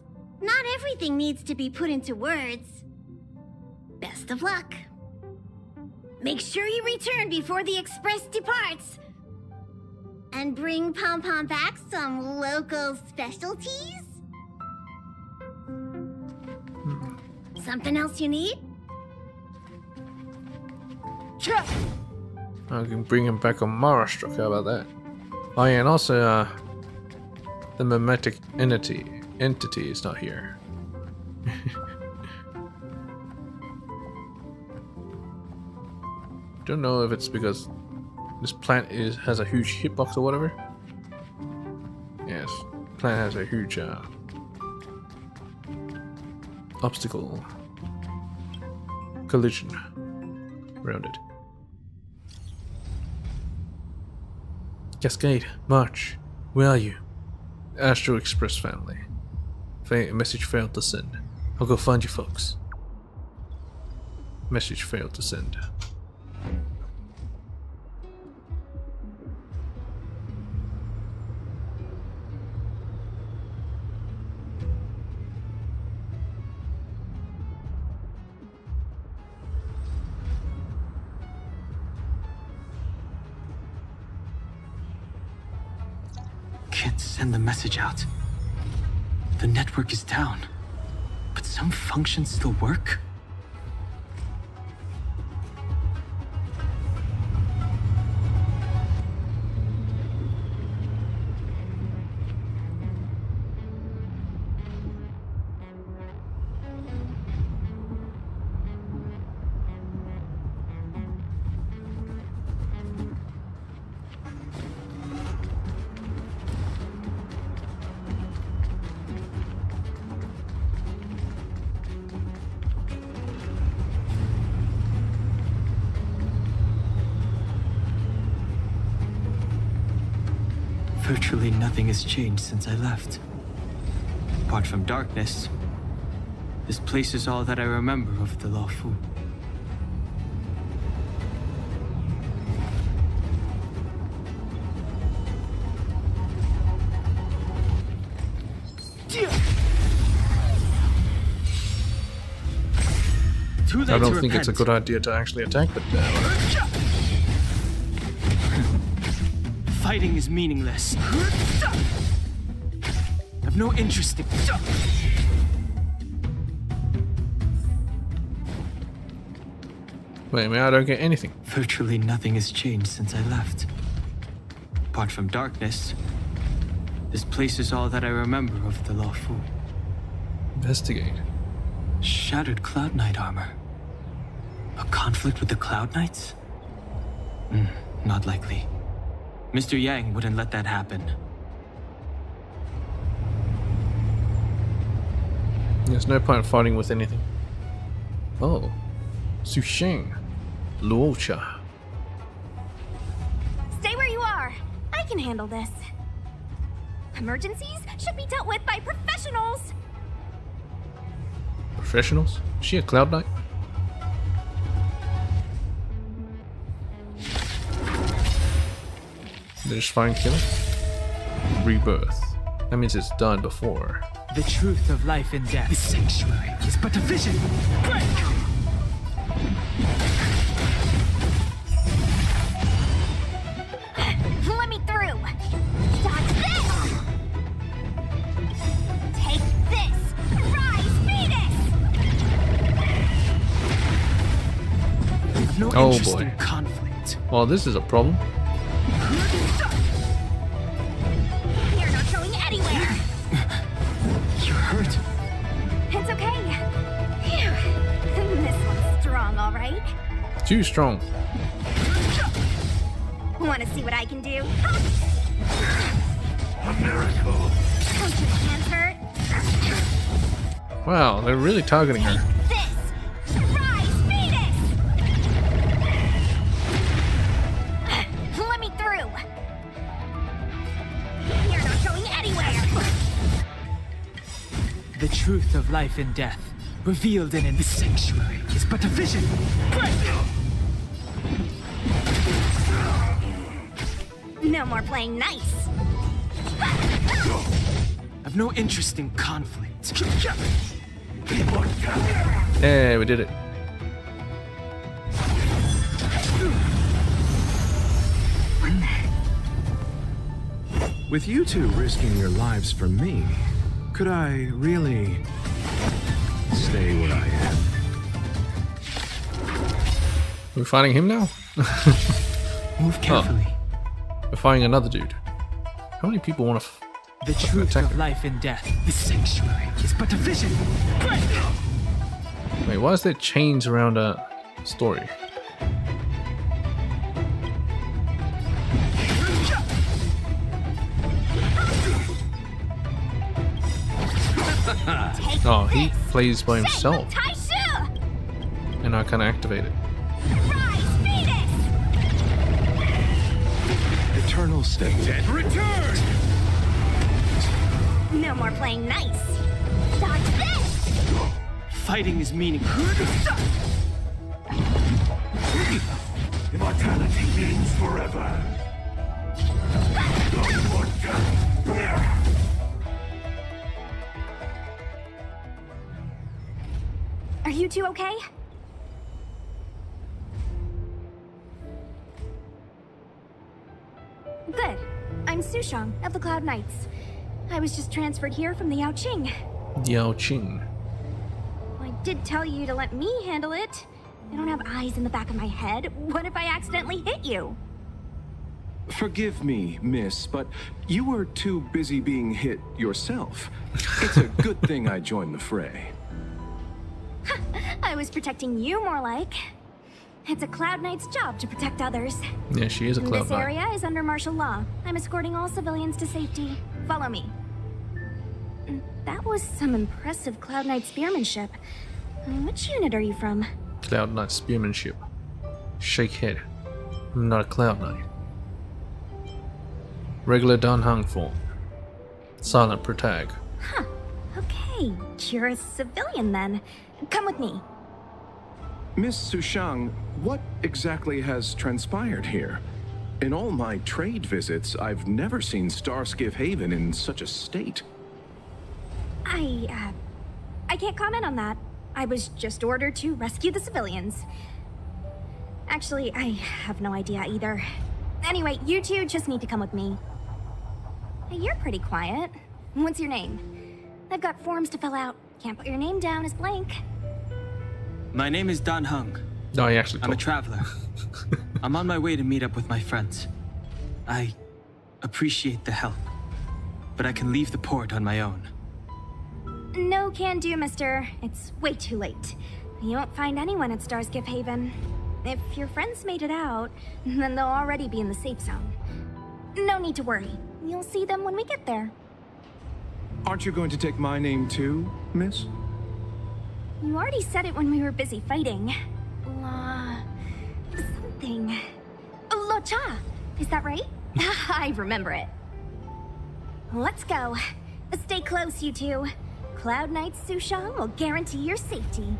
Not everything needs to be put into words. Best of luck. Make sure you return before the Express departs. And bring Pom-Pom back some local specialties? Something else you need? I can bring him back on Maharashtra. How about that? Oh yeah, and also the mimetic entity is not here. Don't know if it's because this plant has a huge hitbox or whatever. Yes, plant has a huge obstacle collision around it. Cascade, March, where are you? Astro Express family. Message failed to send. I'll go find you folks. Message failed to send. Can't send the message out. The network is down, but some functions still work? Virtually nothing has changed since I left. Apart from darkness, this place is all that I remember of the Loufu. I don't think it's a good idea to actually attack the tower. Fighting is meaningless. I've no interest in... Wait a minute, I don't get anything. Virtually nothing has changed since I left. Apart from darkness, this place is all that I remember of the Loufu. Investigate. Shattered Cloud Knight armor. A conflict with the Cloud Knights? Not likely. Mr. Yang wouldn't let that happen. There's no point fighting with anything. Oh. Susheng. Luocha. Stay where you are. I can handle this. Emergencies should be dealt with by professionals. Professionals? Is she a Cloud Knight? They're just fine killing? Rebirth. That means it's done before. The truth of life and death. The sanctuary is but a vision. Break! Let me through. Dodge this. Take this. Rise, Venus. No oh interest boy. in conflict. Well, this is a problem. You're not going anywhere. You're hurt. It's okay. Phew. This one's strong, all right. Too strong. Want to see what I can do? A miracle. Don't your hands hurt? Wow, they're really targeting her. This. Rise, Venus. Let me through. You're not going anywhere. The truth of life and death, revealed in the sanctuary, is but a vision. Break! No more playing nice. I've no interest in conflict. Hey, we did it. With you two risking your lives for me, could I really stay where I am? We're fighting him now? Move carefully. Oh. We're fighting another dude. How many people want to The truth of life and death. The sanctuary is but a vision. Break! Wait, why is there chains around a story? Oh, he plays by himself. And I can't activate it. Eternal state. Dead return! No more playing nice. Dodge this! Fighting is meaningless. Immortality means forever. Are you two okay? Good. I'm Sushang of the Cloud Knights. I was just transferred here from the Yaoqing. Yao Qing. I did tell you to let me handle it. I don't have eyes in the back of my head. What if I accidentally hit you? Forgive me, miss, but you were too busy being hit yourself. It's a good thing I joined the fray. I was protecting you more like. It's a Cloud Knight's job to protect others. Yeah, she is a Cloud This Knight. area is under martial law. I'm escorting all civilians to safety. Follow me. That was some impressive Cloud Knight spearmanship. Which unit are you from? Cloud Knight spearmanship. Shake head. I'm not a Cloud Knight. Regular Dan Heng form. Silent protag. Huh. Okay, you're a civilian then. Come with me. Miss Sushang, what exactly has transpired here? In all my trade visits, I've never seen Starskiff Haven in such a state. I can't comment on that. I was just ordered to rescue the civilians. Actually, I have no idea either. Anyway, you two just need to come with me. Hey, you're pretty quiet. What's your name? I've got forms to fill out. Can't put your name down as blank. My name is Dan Heng. No, he actually I'm a traveler. I'm on my way to meet up with my friends. I appreciate the help, but I can leave the port on my own. No can do, mister. It's way too late. You won't find anyone at Starskiff Haven. If your friends made it out, then they'll already be in the safe zone. No need to worry. You'll see them when we get there. Aren't you going to take my name too, miss? You already said it when we were busy fighting. Something. Lo Cha! Is that right? I remember it. Let's go. Stay close, you two. Cloud Knight Sushang will guarantee your safety.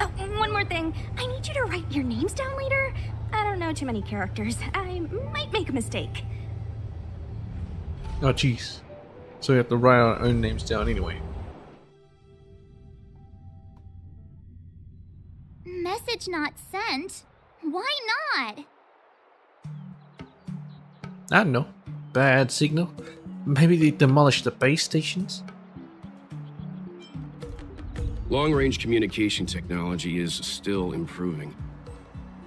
Oh, one more thing. I need you to write your names down later. I don't know too many characters. I might make a mistake. Oh, jeez. So we have to write our own names down anyway. Message not sent? Why not? I don't know. Bad signal? Maybe they demolished the base stations? Long-range communication technology is still improving.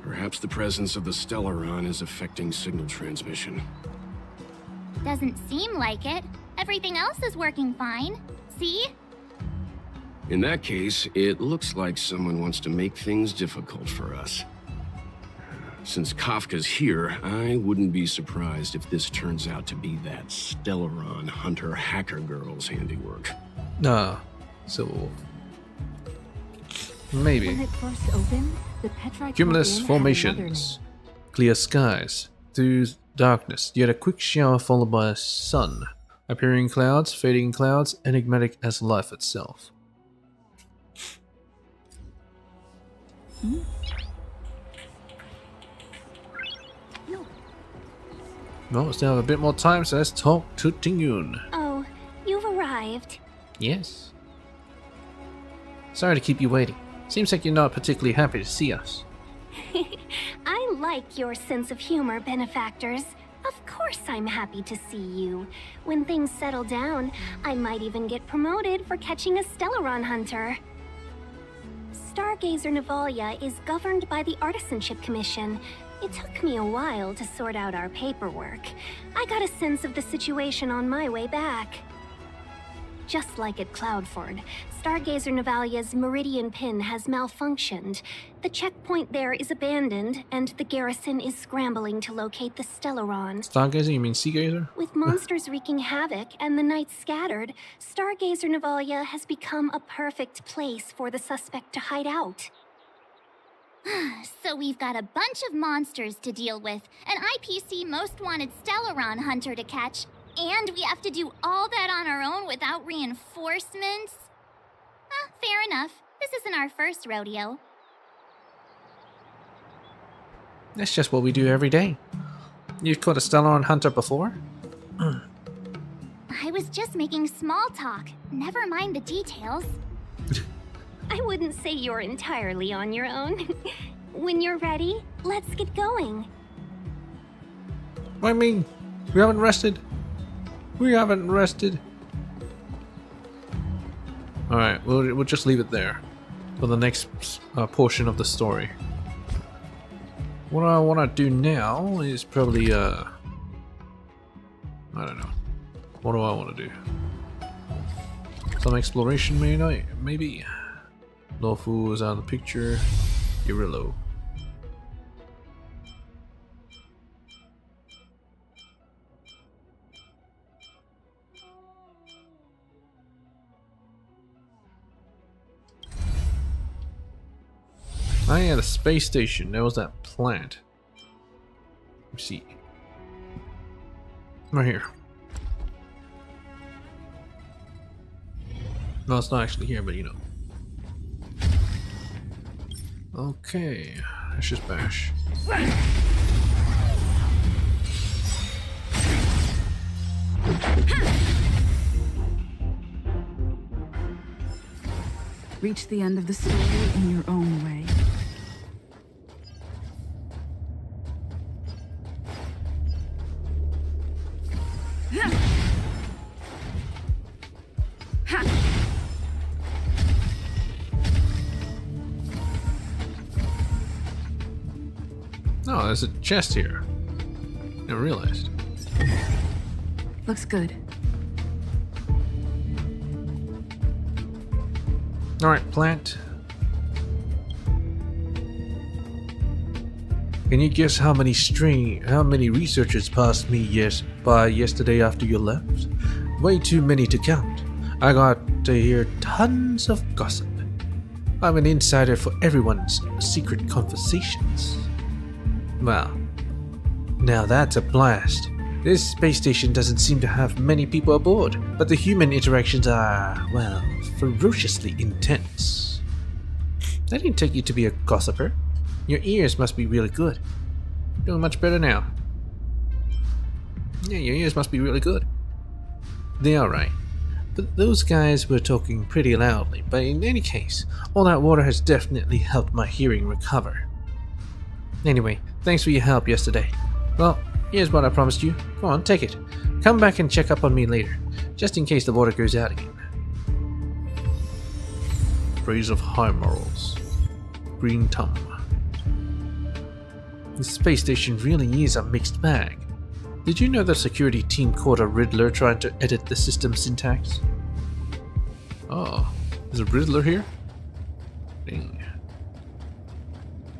Perhaps the presence of the Stellaron is affecting signal transmission. Doesn't seem like it. Everything else is working fine. See? In that case, it looks like someone wants to make things difficult for us. Since Kafka's here, I wouldn't be surprised if this turns out to be that Stellaron hunter hacker girl's handiwork. Nah, Silver Wolf. Maybe. When it first opened, the Petrite Cumulus Pavilion had formations. Clear skies. Through darkness, yet a quick shower followed by a sun. Appearing clouds, fading clouds, enigmatic as life itself. Well, we still have a bit more time, so let's talk to Tingyun. Oh, you've arrived. Yes. Sorry to keep you waiting. Seems like you're not particularly happy to see us. I like your sense of humor, benefactors. Of course I'm happy to see you. When things settle down, I might even get promoted for catching a Stellaron hunter. Stargazer Navalia is governed by the Artisanship Commission. It took me a while to sort out our paperwork. I got a sense of the situation on my way back. Just like at Cloudford, Stargazer Navalia's Meridian Pin has malfunctioned. The checkpoint there is abandoned, and the garrison is scrambling to locate the Stellaron. Stargazer? You mean Seagazer? With monsters wreaking havoc and the night scattered, Stargazer Navalia has become a perfect place for the suspect to hide out. So we've got a bunch of monsters to deal with, an IPC most wanted Stellaron hunter to catch, and we have to do all that on our own without reinforcements? Fair enough. This isn't our first rodeo. That's just what we do every day. You've caught a Stellaron hunter before? I was just making small talk. Never mind the details. I wouldn't say you're entirely on your own. When you're ready, let's get going. I mean, we haven't rested. We haven't rested. Alright, we'll just leave it there for the next portion of the story. What I want to do now is probably, I don't know. What do I want to do? Some exploration, maybe? Loufu is out of the picture. Irillo. Oh yeah, the space station. There was that plant. Let's see. Right here. No, it's not actually here, but you know. Okay, let's just bash. Reach the end of the story in your own way. Oh, there's a chest here. Never realized. Looks good. Alright, plant. Can you guess how many researchers passed me by yesterday after you left? Way too many to count. I got to hear tons of gossip. I'm an insider for everyone's secret conversations. Well, now that's a blast. This space station doesn't seem to have many people aboard, but the human interactions are, well, ferociously intense. I didn't take you to be a gossiper. Your ears must be really good. You're doing much better now. Yeah, your ears must be really good. They are right. But those guys were talking pretty loudly, but in any case, all that water has definitely helped my hearing recover. Anyway, thanks for your help yesterday. Well, here's what I promised you. Go on, take it. Come back and check up on me later, just in case the water goes out again. Praise of high morals. Green tongue. The space station really is a mixed bag. Did you know the security team caught a Riddler trying to edit the system syntax? Oh, there's a Riddler here? Dang.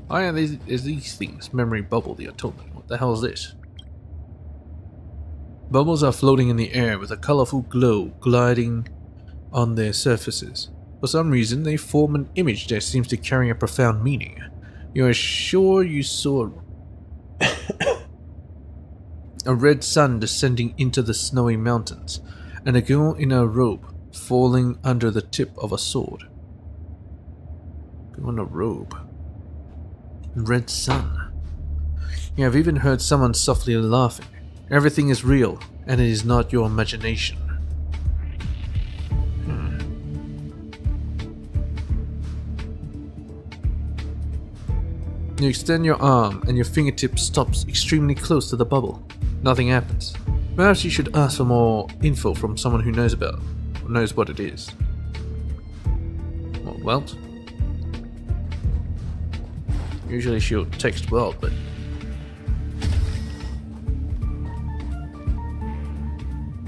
Oh yeah, there's these things. Memory bubble, the atonement. What the hell is this? Bubbles are floating in the air with a colorful glow gliding on their surfaces. For some reason, they form an image that seems to carry a profound meaning. You are sure you saw a red sun descending into the snowy mountains, and a girl in a robe falling under the tip of a sword. Girl in a robe. Red sun. Yeah, I've even heard someone softly laughing. Everything is real, and it is not your imagination. You extend your arm, and your fingertip stops extremely close to the bubble. Nothing happens. Perhaps you should ask for more info from someone who knows what it is. What, Welt? Usually she'll text Welt, but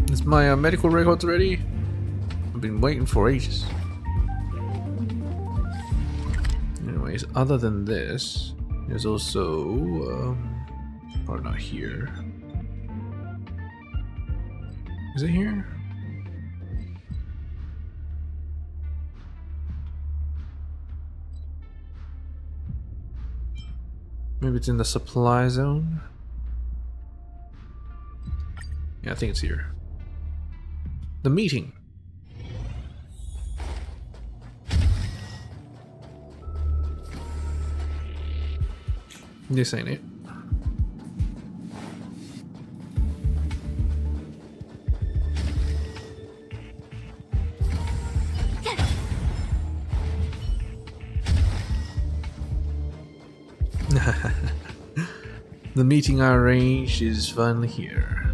is my medical records ready? I've been waiting for ages. Anyways, other than this, there's also probably not here. Is it here? Maybe it's in the supply zone? Yeah, I think it's here. The meeting. This ain't it. The meeting I arranged is finally here.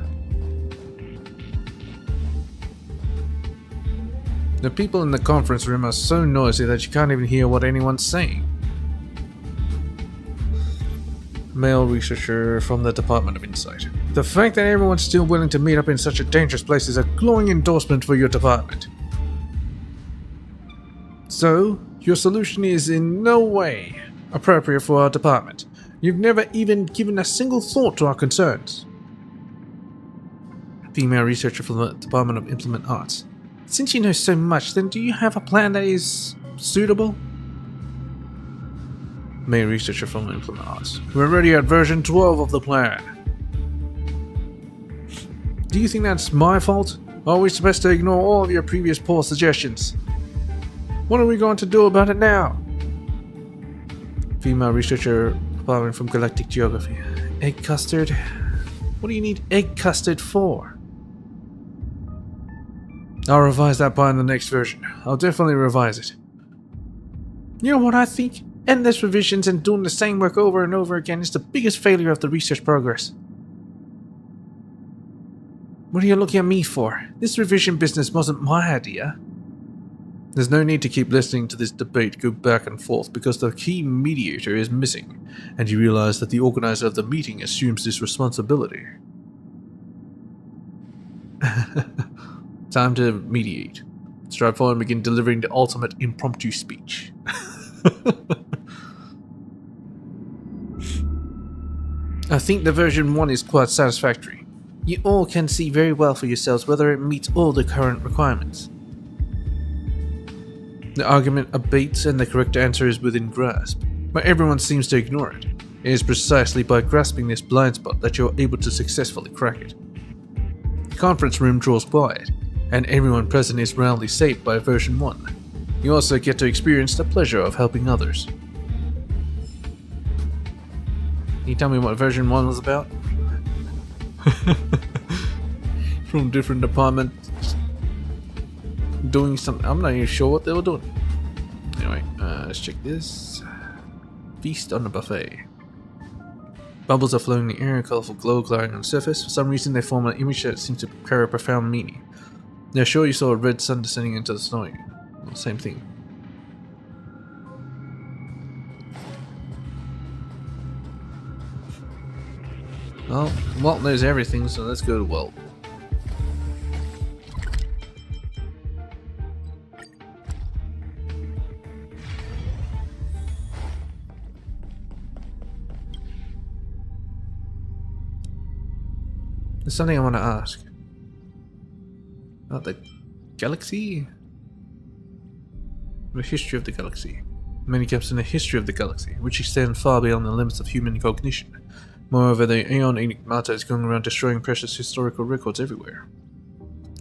The people in the conference room are so noisy that you can't even hear what anyone's saying. Male researcher from the Department of Insight. The fact that everyone's still willing to meet up in such a dangerous place is a glowing endorsement for your department. So, your solution is in no way appropriate for our department. You've never even given a single thought to our concerns. Female researcher from the Department of Implement Arts. Since you know so much, then do you have a plan that is suitable? Main researcher from Implement Arts. We're already at version 12 of the plan. Do you think that's my fault? Or are we supposed to ignore all of your previous poor suggestions? What are we going to do about it now? Female researcher following from Galactic Geography. Egg custard? What do you need egg custard for? I'll revise that part in the next version. I'll definitely revise it. You know what I think? Endless revisions and doing the same work over and over again is the biggest failure of the research progress. What are you looking at me for? This revision business wasn't my idea. There's no need to keep listening to this debate go back and forth because the key mediator is missing, and you realize that the organizer of the meeting assumes this responsibility. Time to mediate. Stride forward and begin delivering the ultimate impromptu speech. I think the version 1 is quite satisfactory. You all can see very well for yourselves whether it meets all the current requirements. The argument abates and the correct answer is within grasp, but everyone seems to ignore it. It is precisely by grasping this blind spot that you're able to successfully crack it. The conference room draws quiet, and everyone present is roundly saved by version 1. You also get to experience the pleasure of helping others. Can you tell me what version 1 was about? From different departments doing something. I'm not even sure what they were doing. Anyway, let's check this. Feast on the buffet. Bubbles are flowing in the air, a colorful glow glowing on the surface. For some reason they form an image that seems to carry a profound meaning. They're sure you saw a red sun descending into the snow. Well, same thing. Well, Walt knows everything, so let's go to Walt. There's something I want to ask. About the galaxy? The history of the galaxy. Many gaps in the history of the galaxy, which extend far beyond the limits of human cognition. Moreover, the Aeon Enigmata is going around destroying precious historical records everywhere.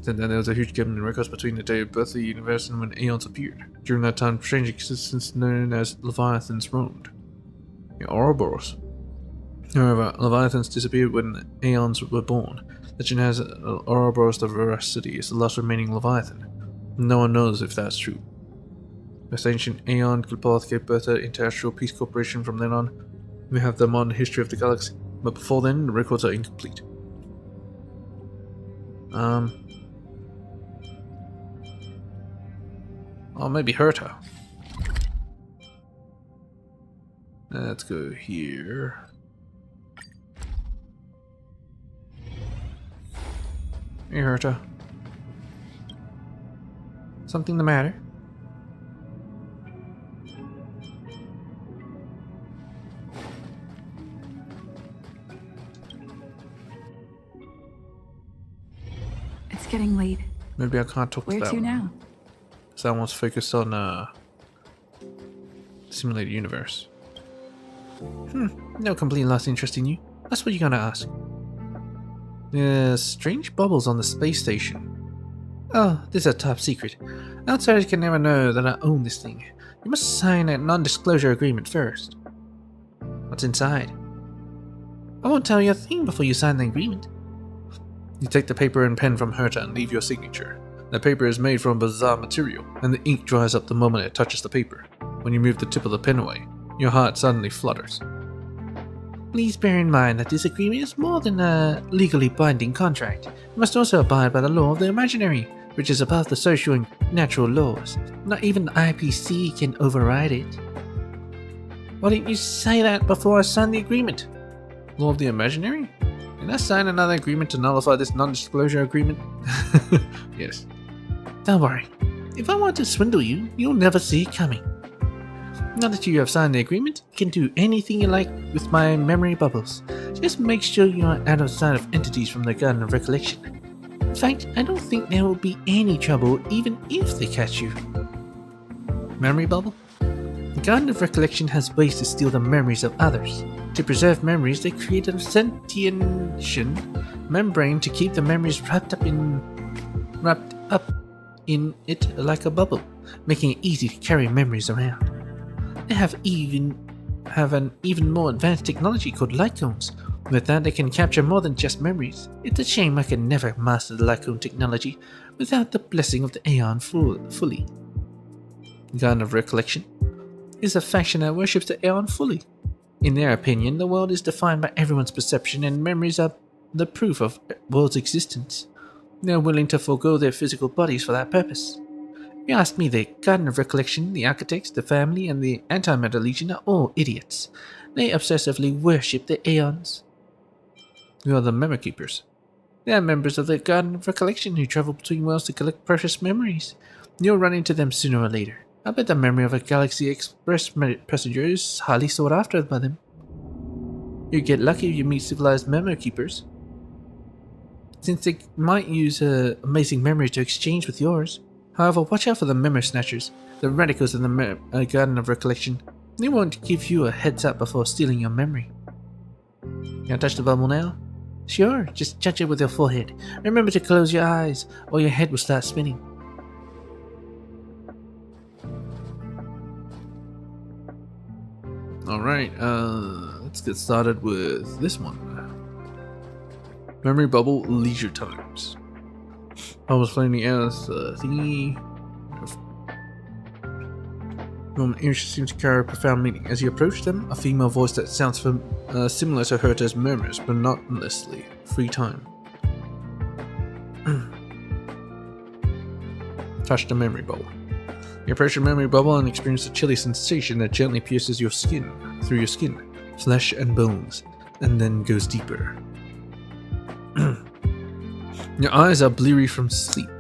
Then there was a huge gap in records between the day of birth of the universe and when Aeons appeared. During that time, strange existence known as Leviathans roamed. The Ouroboros. However, Leviathans disappeared when the Aeons were born. Legend has Ouroboros the Veracity is the last remaining Leviathan. No one knows if that's true. This ancient Aeon Gilboth gave birth to the Interastral Peace Corporation. From then on, we have the modern history of the galaxy. But before then, the records are incomplete. Oh, maybe Herta. Let's go here. Hey, Herta. Something the matter? It's getting late. Maybe I can't talk to that Where to one. now? So I want to focus on simulated universe. No complete lost interest in you. That's what you're gonna ask. There's strange bubbles on the space station. Oh, this is a top secret. Outsiders can never know that I own this thing. You must sign a non-disclosure agreement first. What's inside? I won't tell you a thing before you sign the agreement. You take the paper and pen from Herta and leave your signature. The paper is made from bizarre material, and the ink dries up the moment it touches the paper. When you move the tip of the pen away, your heart suddenly flutters. Please bear in mind that this agreement is more than a legally binding contract. You must also abide by the law of the imaginary, which is above the social and natural laws. Not even the IPC can override it. Why didn't you say that before I signed the agreement? Law of the imaginary? Can I sign another agreement to nullify this non-disclosure agreement? Yes. Don't worry. If I want to swindle you, you'll never see it coming. Now that you have signed the agreement, you can do anything you like with my memory bubbles. Just make sure you are out of sight of entities from the Garden of Recollection. In fact, I don't think there will be any trouble even if they catch you. Memory bubble? The Garden of Recollection has ways to steal the memories of others. To preserve memories, they create a sentiation membrane to keep the memories wrapped up in it like a bubble, making it easy to carry memories around. They have an even more advanced technology called light cones. With that, they can capture more than just memories. It's a shame I can never master the light cone technology without the blessing of the Aeon fully. Garden of Recollection is a faction that worships the Aeon fully. In their opinion, the world is defined by everyone's perception, and memories are the proof of the world's existence. They are willing to forego their physical bodies for that purpose. If you ask me, the Garden of Recollection, the Architects, the Family, and the Antimatter Legion are all idiots. They obsessively worship the Aeons. Who are the Memory Keepers? They are members of the Garden of Recollection who travel between worlds to collect precious memories. You'll run into them sooner or later. I bet the memory of a Galaxy Express passenger is highly sought after by them. You get lucky if you meet civilized memory keepers, since they might use amazing memory to exchange with yours. However, watch out for the memory snatchers, the radicals in the Garden of Recollection. They won't give you a heads up before stealing your memory. Can I touch the bubble now? Sure, just touch it with your forehead. Remember to close your eyes, or your head will start spinning. Alright, let's get started with this one. Memory Bubble Leisure Times. I was playing as thingy. Moment each seems to carry a profound meaning. As you approach them, a female voice that sounds similar to Herta's murmurs, but not endlessly. Free time. Touch the memory bubble. You approach your memory bubble and experience a chilly sensation that gently pierces your skin, through your skin, flesh and bones, and then goes deeper. Your eyes are bleary from sleep.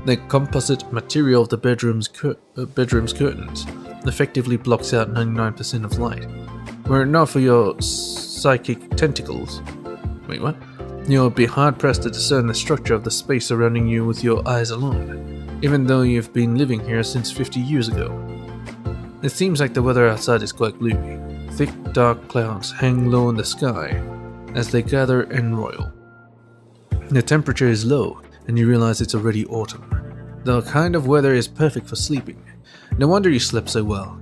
The composite material of the bedroom's curtains effectively blocks out 99% of light. Were it not for your psychic tentacles, wait, what? You'll be hard-pressed to discern the structure of the space surrounding you with your eyes alone, even though you've been living here since 50 years ago. It seems like the weather outside is quite gloomy. Thick, dark clouds hang low in the sky as they gather and roil. The temperature is low, and you realize it's already autumn. The kind of weather is perfect for sleeping. No wonder you slept so well.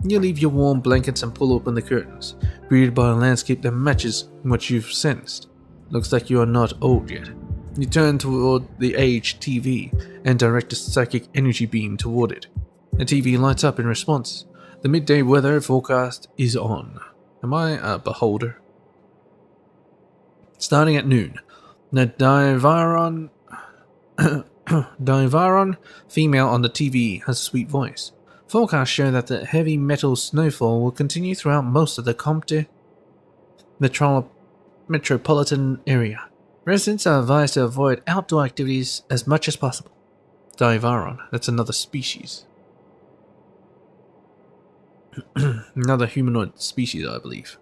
You leave your warm blankets and pull open the curtains, greeted by a landscape that matches what you've sensed. Looks like you are not old yet. You turn toward the aged TV and direct a psychic energy beam toward it. The TV lights up in response. The midday weather forecast is on. Am I a beholder? Starting at noon, the Divaron female on the TV has a sweet voice. Forecasts show that the heavy metal snowfall will continue throughout most of the Comte metropolitan area. Residents are advised to avoid outdoor activities as much as possible. Divaron, that's another species. Another humanoid species, I believe.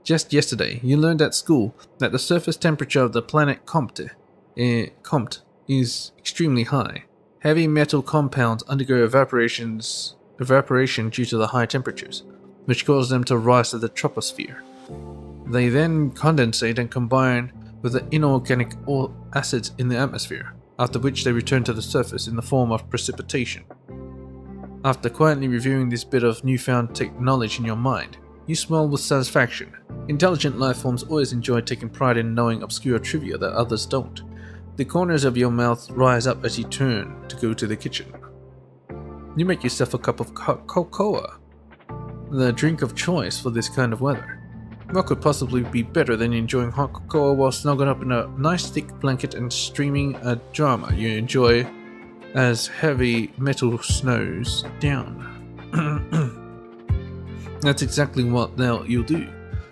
Just yesterday, you learned at school that the surface temperature of the planet Comte is extremely high. Heavy metal compounds undergo evaporation due to the high temperatures, which cause them to rise to the troposphere. They then condensate and combine with the inorganic acids in the atmosphere, after which they return to the surface in the form of precipitation. After quietly reviewing this bit of newfound knowledge in your mind, you smile with satisfaction. Intelligent life forms always enjoy taking pride in knowing obscure trivia that others don't. The corners of your mouth rise up as you turn to go to the kitchen. You make yourself a cup of cocoa, the drink of choice for this kind of weather. What could possibly be better than enjoying hot cocoa while snuggled up in a nice thick blanket and streaming a drama you enjoy as heavy metal snows down? That's exactly what you'll do,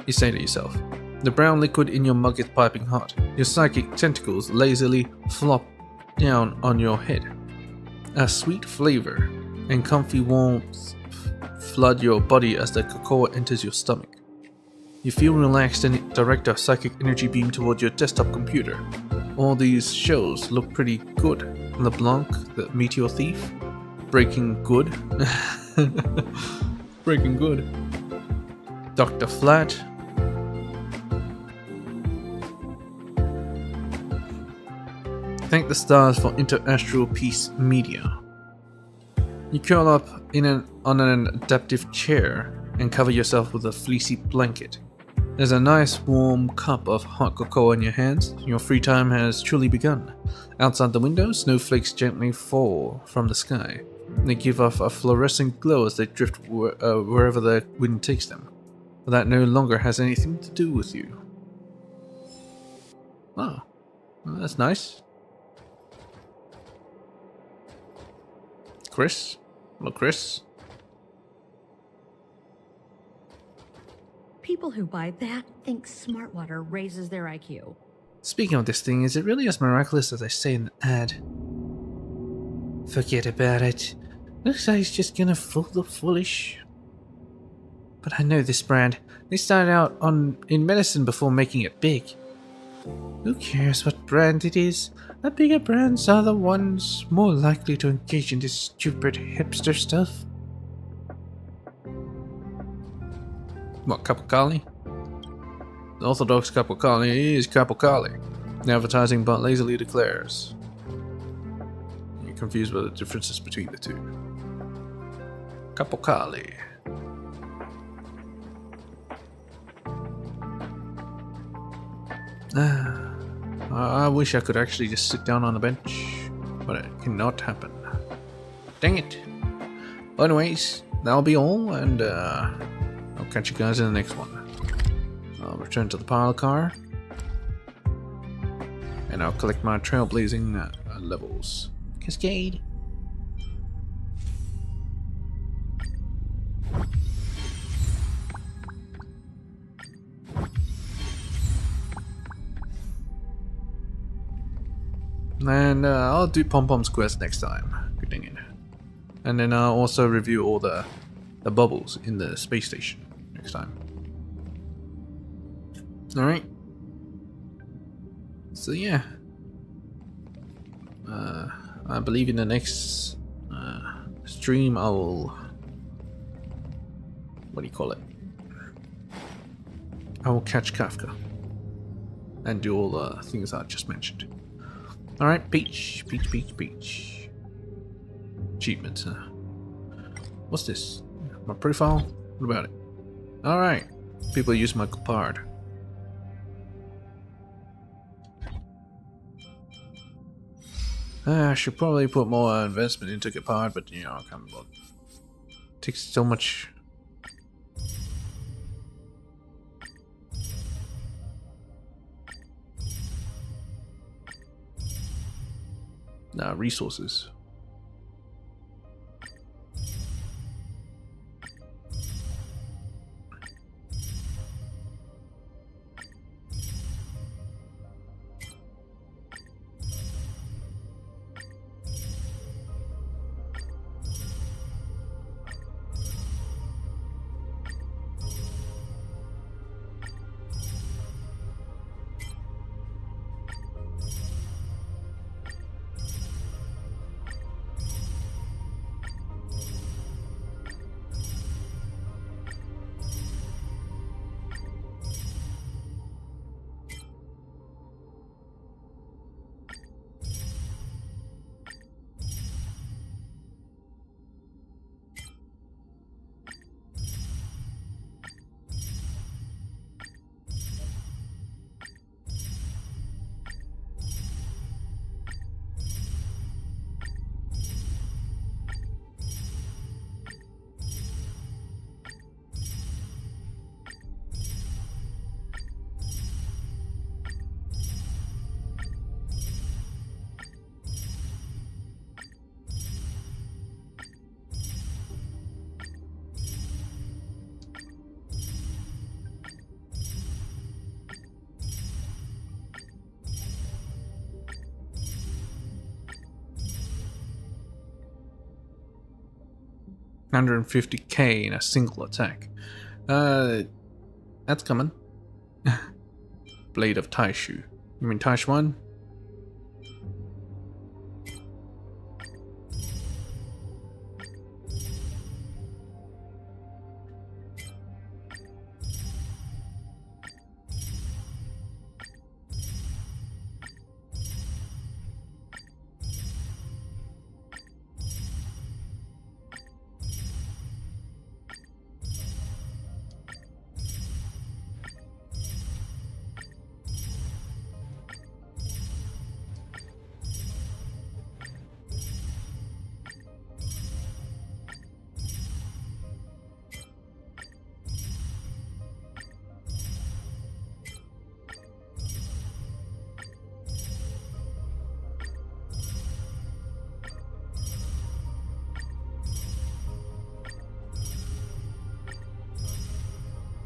you say to yourself. The brown liquid in your mug is piping hot. Your psychic tentacles lazily flop down on your head. A sweet flavor and comfy warmth flood your body as the cocoa enters your stomach. You feel relaxed and direct a psychic energy beam toward your desktop computer. All these shows look pretty good. LeBlanc, the Meteor Thief, Breaking Good. Freaking good. Dr. Flat. Thank the stars for interastral peace media. You curl up on an adaptive chair and cover yourself with a fleecy blanket. There's a nice warm cup of hot cocoa in your hands. Your free time has truly begun. Outside the window, snowflakes gently fall from the sky. They give off a fluorescent glow as they drift wherever the wind takes them. But that no longer has anything to do with you. Oh, well, that's nice. Chris? Hello, Chris. People who buy that think smart water raises their IQ. Speaking of this thing, is it really as miraculous as they say in the ad? Forget about it. Looks like it's just gonna fool the foolish. But I know this brand. They started out in medicine before making it big. Who cares what brand it is? The bigger brands are the ones more likely to engage in this stupid hipster stuff. What, Capocolli? The orthodox Capocolli is Capocolli. The advertising bot lazily declares. You're confused by the differences between the two. Capocolli. I wish I could actually just sit down on the bench, but it cannot happen. Dang it. Well, anyways, that'll be all, and I'll catch you guys in the next one. I'll return to the pile car, and I'll collect my trailblazing levels. Cascade. And I'll do Pom Pom's quest next time. Good dang it. And then I'll also review all the bubbles in the space station next time. Alright. So yeah. I believe in the next stream I will... What do you call it? I will catch Kafka. And do all the things I just mentioned. Alright, Peach. Achievements, huh? What's this? My profile? What about it? Alright. People use my card. I should probably put more investment into Gepard, but you know, I can't bother. It takes so much. Resources. $150k in a single attack. That's coming. Blade of Taishu. You mean Taishuan?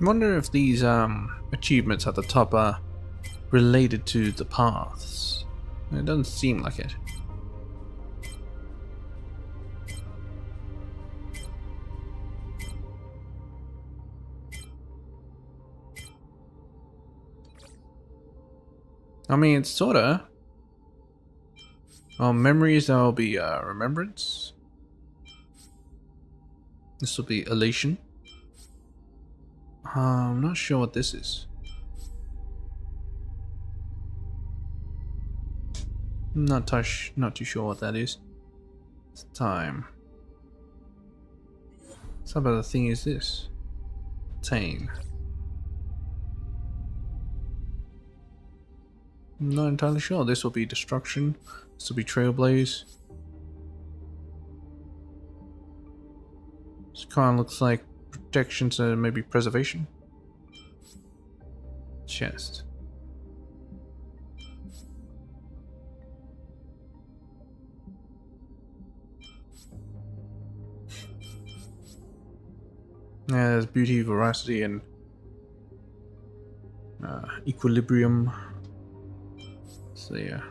I wonder if these achievements at the top are related to the paths. It doesn't seem like it. I mean, it's sorta. Memories, that will be remembrance. This will be elation. I'm not sure what this is. Not too sure what that is. It's time. Some other thing is this. Tame. I'm not entirely sure. This will be destruction. This will be trailblaze. This kind of looks like protection to maybe preservation. Chest. Yeah, there's beauty, veracity, and equilibrium. So yeah.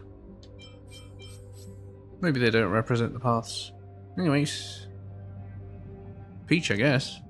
Maybe they don't represent the paths. Anyways. Peach, I guess.